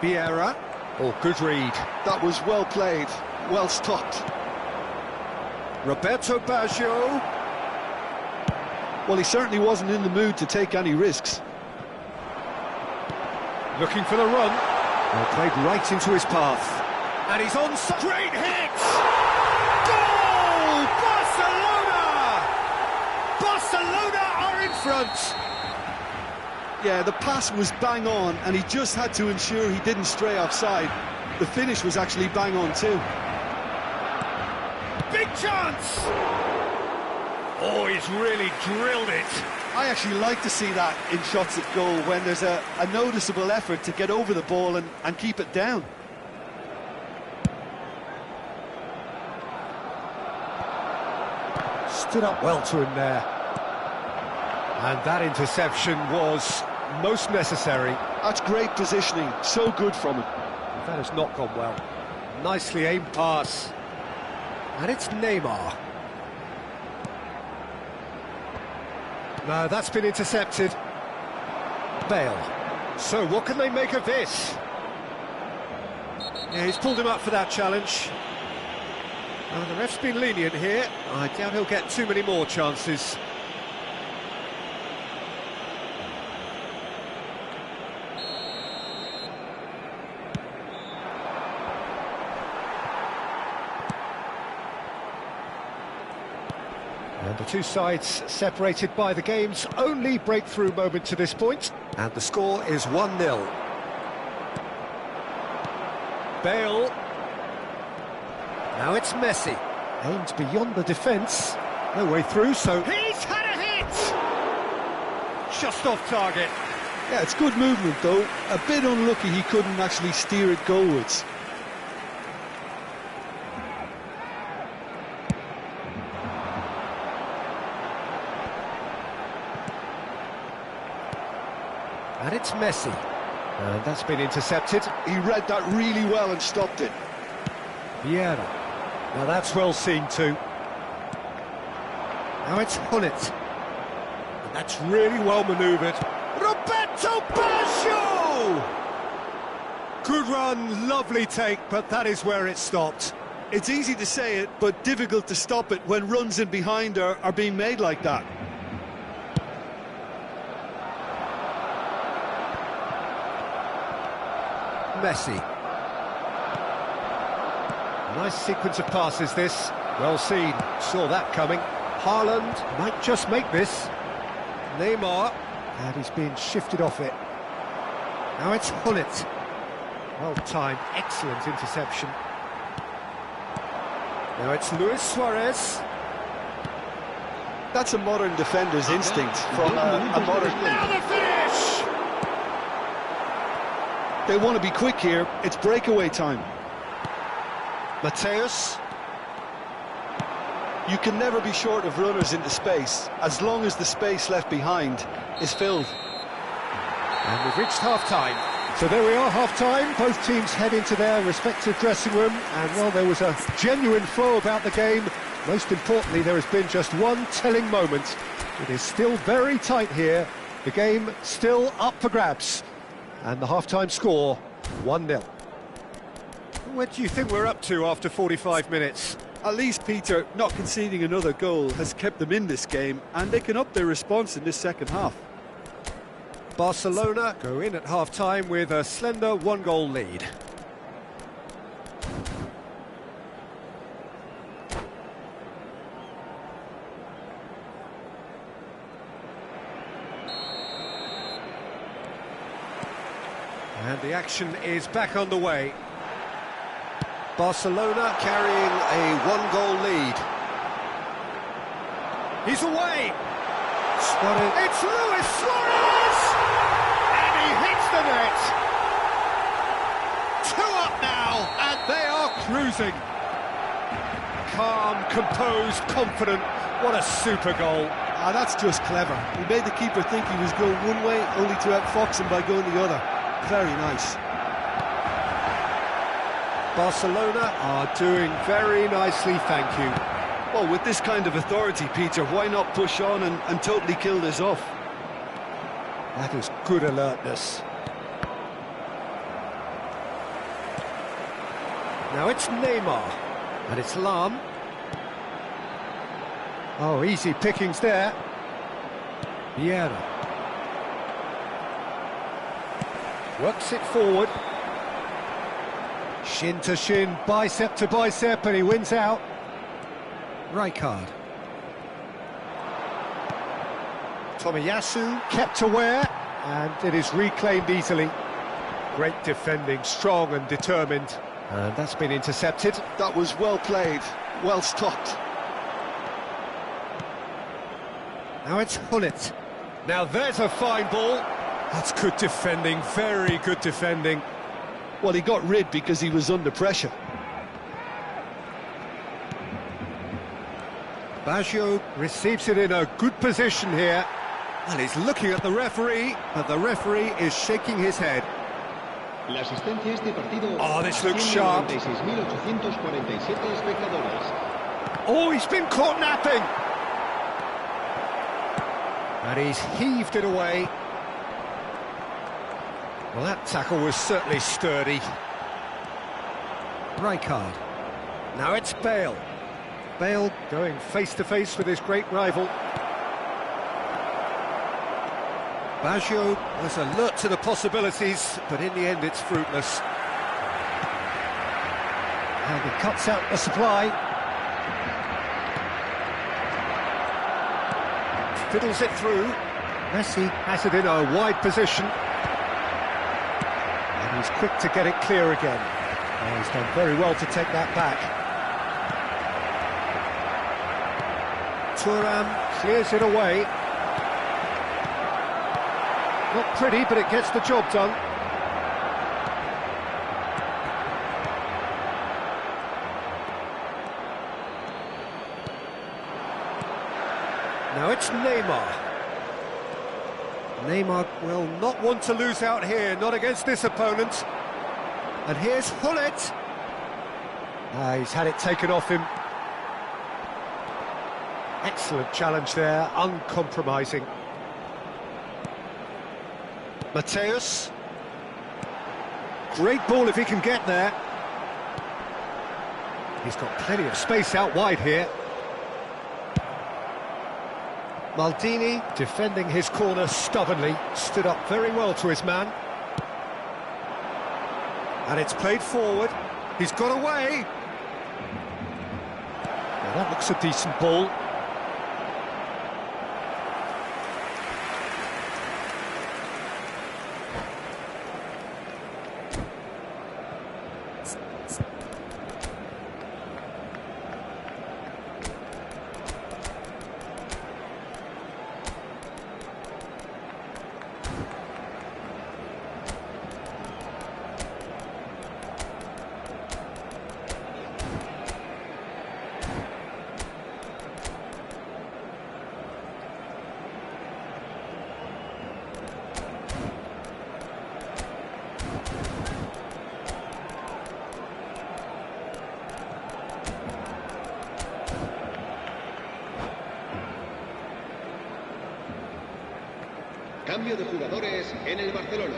Vieira. Oh, good read. That was well played, well stopped. Roberto Baggio. Well, he certainly wasn't in the mood to take any risks. Looking for the run. Well, played right into his path. And he's on... Great hit! Goal! Barcelona! Barcelona are in front! Yeah, the pass was bang on, and he just had to ensure he didn't stray offside. The finish was actually bang on too. Big chance! Oh, he's really drilled it. I actually like to see that in shots at goal, when there's a noticeable effort to get over the ball and keep it down. Stood up well to him there. And that interception was most necessary. That's great positioning, so good from him. That has not gone well. Nicely aimed pass. And it's Neymar. No, that's been intercepted. Bale. So what can they make of this? Yeah, he's pulled him up for that challenge. The ref's been lenient here. I doubt he'll get too many more chances. And the two sides separated by the game's only breakthrough moment to this point. And the score is 1-0. Bale. Now it's Messi. Aims beyond the defence. No way through, so... He's had a hit! Just off target. Yeah, it's good movement though. A bit unlucky he couldn't actually steer it goalwards. And it's Messi. And that's been intercepted. He read that really well and stopped it. Vieira. Now that's well seen too. Now it's Hullet. And that's really well manoeuvred. Roberto Baggio! Good run, lovely take, but that is where it stopped. It's easy to say it, but difficult to stop it when runs in behind are being made like that. Messi. Nice sequence of passes this. Well seen. Saw that coming. Haaland might just make this. Neymar. And he's being shifted off it. Now it's Hullet. Well timed. Excellent interception. Now it's Luis Suarez. That's a modern defender's instinct from a modern... Now the finish! They want to be quick here. It's breakaway time. Mateus. You can never be short of runners into space, as long as the space left behind is filled. And we've reached half-time. So there we are, half-time. Both teams head into their respective dressing room. And, well, there was a genuine flow about the game. Most importantly, there has been just one telling moment. It is still very tight here. The game still up for grabs. And the half-time score, 1-0. What do you think we're up to after 45 minutes? At least, Peter, not conceding another goal has kept them in this game, and they can up their response in this second half. Barcelona go in at half-time with a slender one-goal lead. And the action is back on the way. Barcelona carrying a one-goal lead. He's away! Spotted. It's Luis Suarez! And he hits the net! 2 up now, and they are cruising. Calm, composed, confident. What a super goal. Ah, that's just clever. He made the keeper think he was going one way, only to outfox him by going the other. Very nice. Barcelona are doing very nicely, thank you. Well, with this kind of authority, Peter, why not push on and totally kill this off? That is good alertness. Now it's Neymar, and it's Lam. Oh, easy pickings there. Vieira. Works it forward. Shin to shin, bicep to bicep, and he wins out. Rijkaard. Tomiyasu kept aware, and it is reclaimed easily. Great defending, strong and determined. And that's been intercepted. That was well played, well stopped. Now it's Hullet. Now there's a fine ball. That's good defending, very good defending. Well, he got rid because he was under pressure. Baggio receives it in a good position here. And he's looking at the referee, but the referee is shaking his head. La asistencia a este partido. Oh, this looks sharp. 96.847 espectadores. Oh, he's been caught napping. And he's heaved it away. Well, that tackle was certainly sturdy. Rijkaard. Now it's Bale. Bale going face-to-face with his great rival. Baggio was alert to the possibilities, but in the end it's fruitless. And he cuts out the supply. Fiddles it through. Messi has it in a wide position. And he's quick to get it clear again. Oh, he's done very well to take that back. Thuram clears it away. Not pretty, but it gets the job done. Now it's Neymar. Neymar will not want to lose out here, not against this opponent. And here's Hullet. He's had it taken off him. Excellent challenge there, uncompromising. Mateus. Great ball if he can get there. He's got plenty of space out wide here. Maldini defending his corner stubbornly, stood up very well to his man. And it's played forward. He's got away. Now that looks a decent ball. Cambio de jugadores en el Barcelona.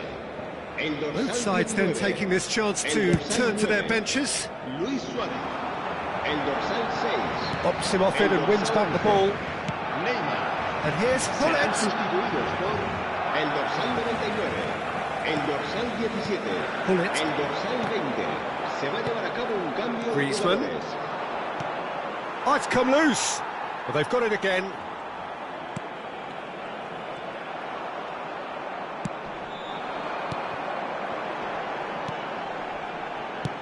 Both sides then taking this chance to turn to their benches. Luis Suárez. El dorsal 6. Bops him off it and wins back the ball. Neymar. And here's Serán Hullet. sustituidos por el dorsal 99, el dorsal 17, Hullet. el dorsal 20. Se va a llevar a cabo un cambio de Griezmann. jugadores. Oh, it's come loose. Well, they've got it again.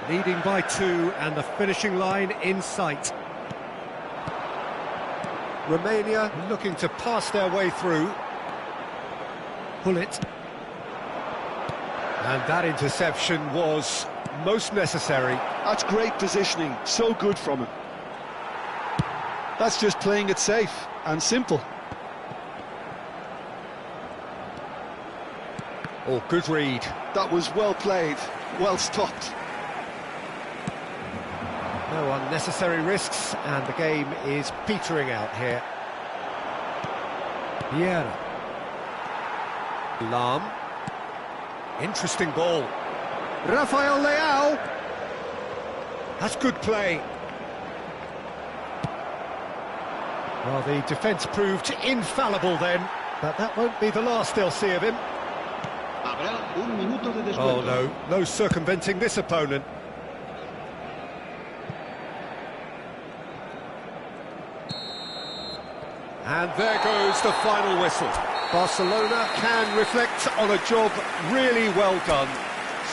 Leading by 2 and the finishing line in sight. Romania looking to pass their way through. Hullet. And that interception was most necessary. That's great positioning, so good from him. That's just playing it safe and simple. Oh, good read. That was well played, well stopped. No unnecessary risks, and the game is petering out here. Vieira. Lam. Interesting ball. Rafael Leao. That's good play. Well, the defence proved infallible then, but that won't be the last they'll see of him. Habrá un minuto de Oh descuento. no circumventing this opponent. And there goes the final whistle. Barcelona can reflect on a job really well done.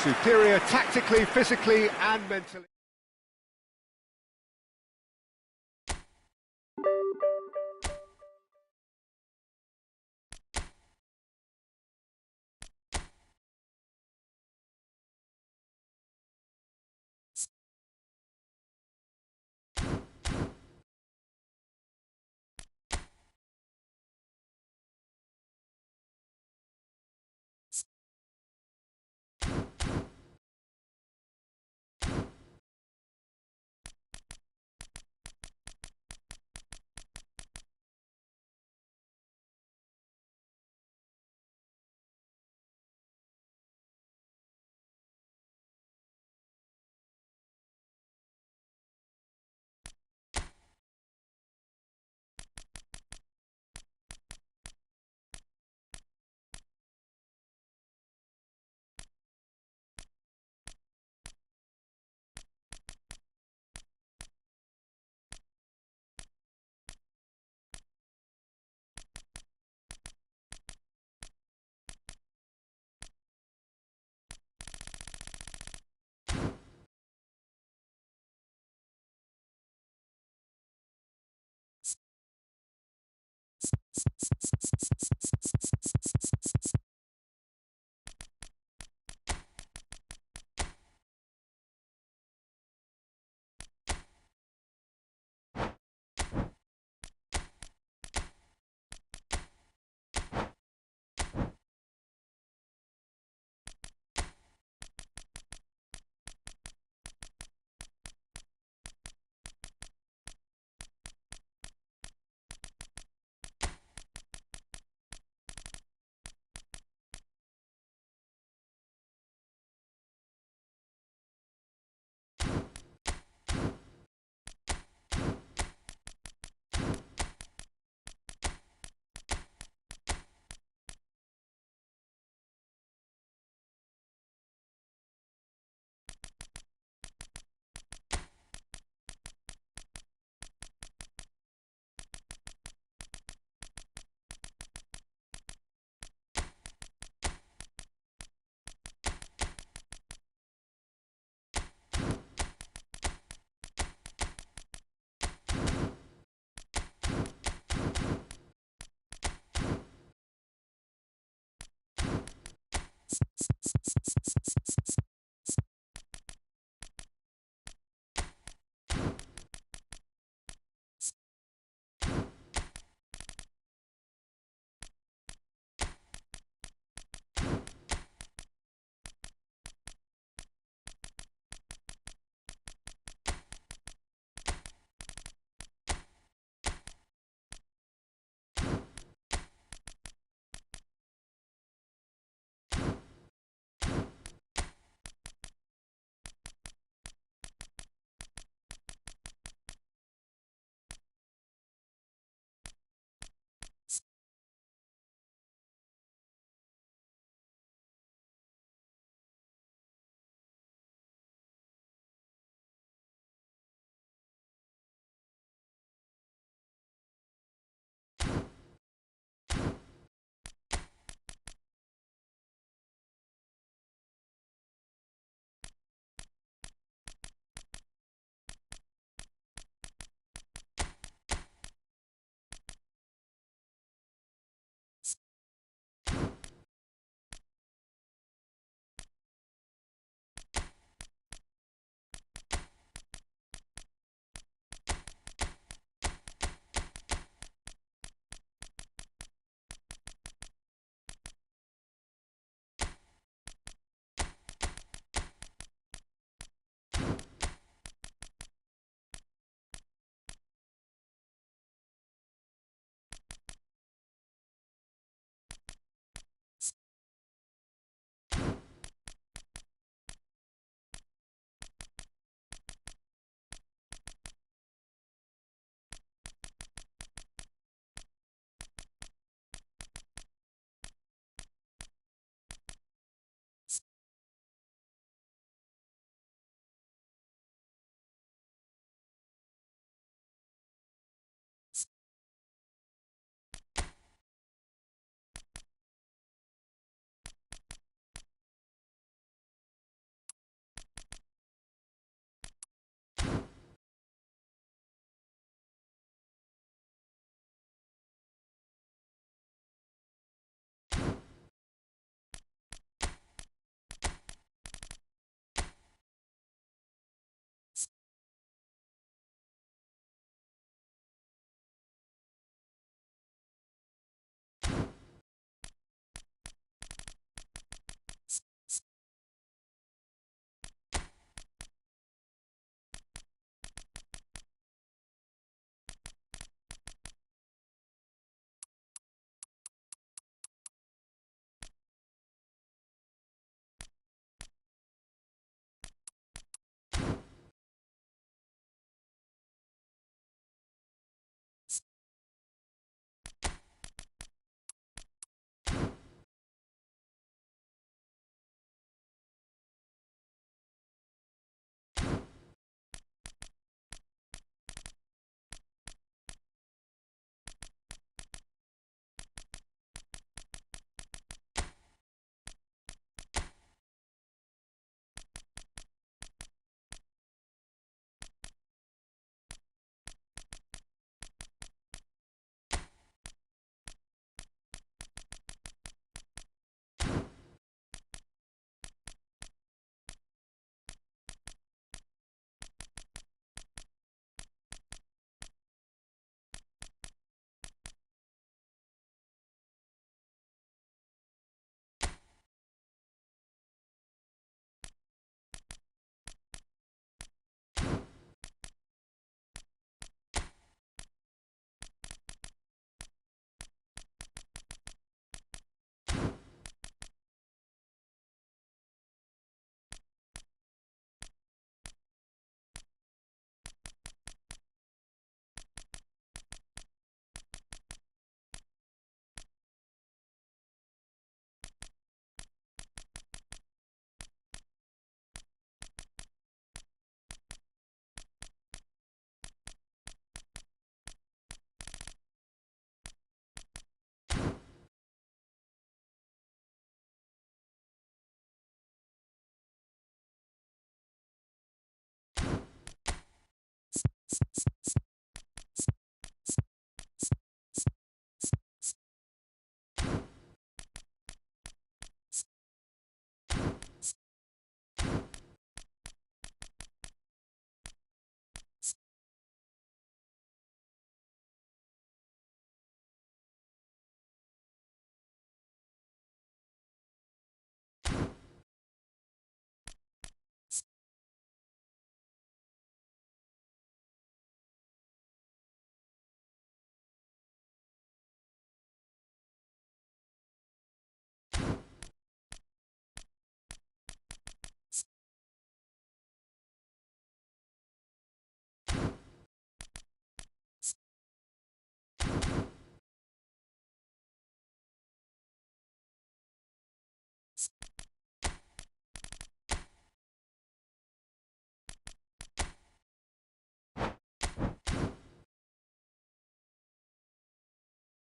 Superior tactically, physically and mentally.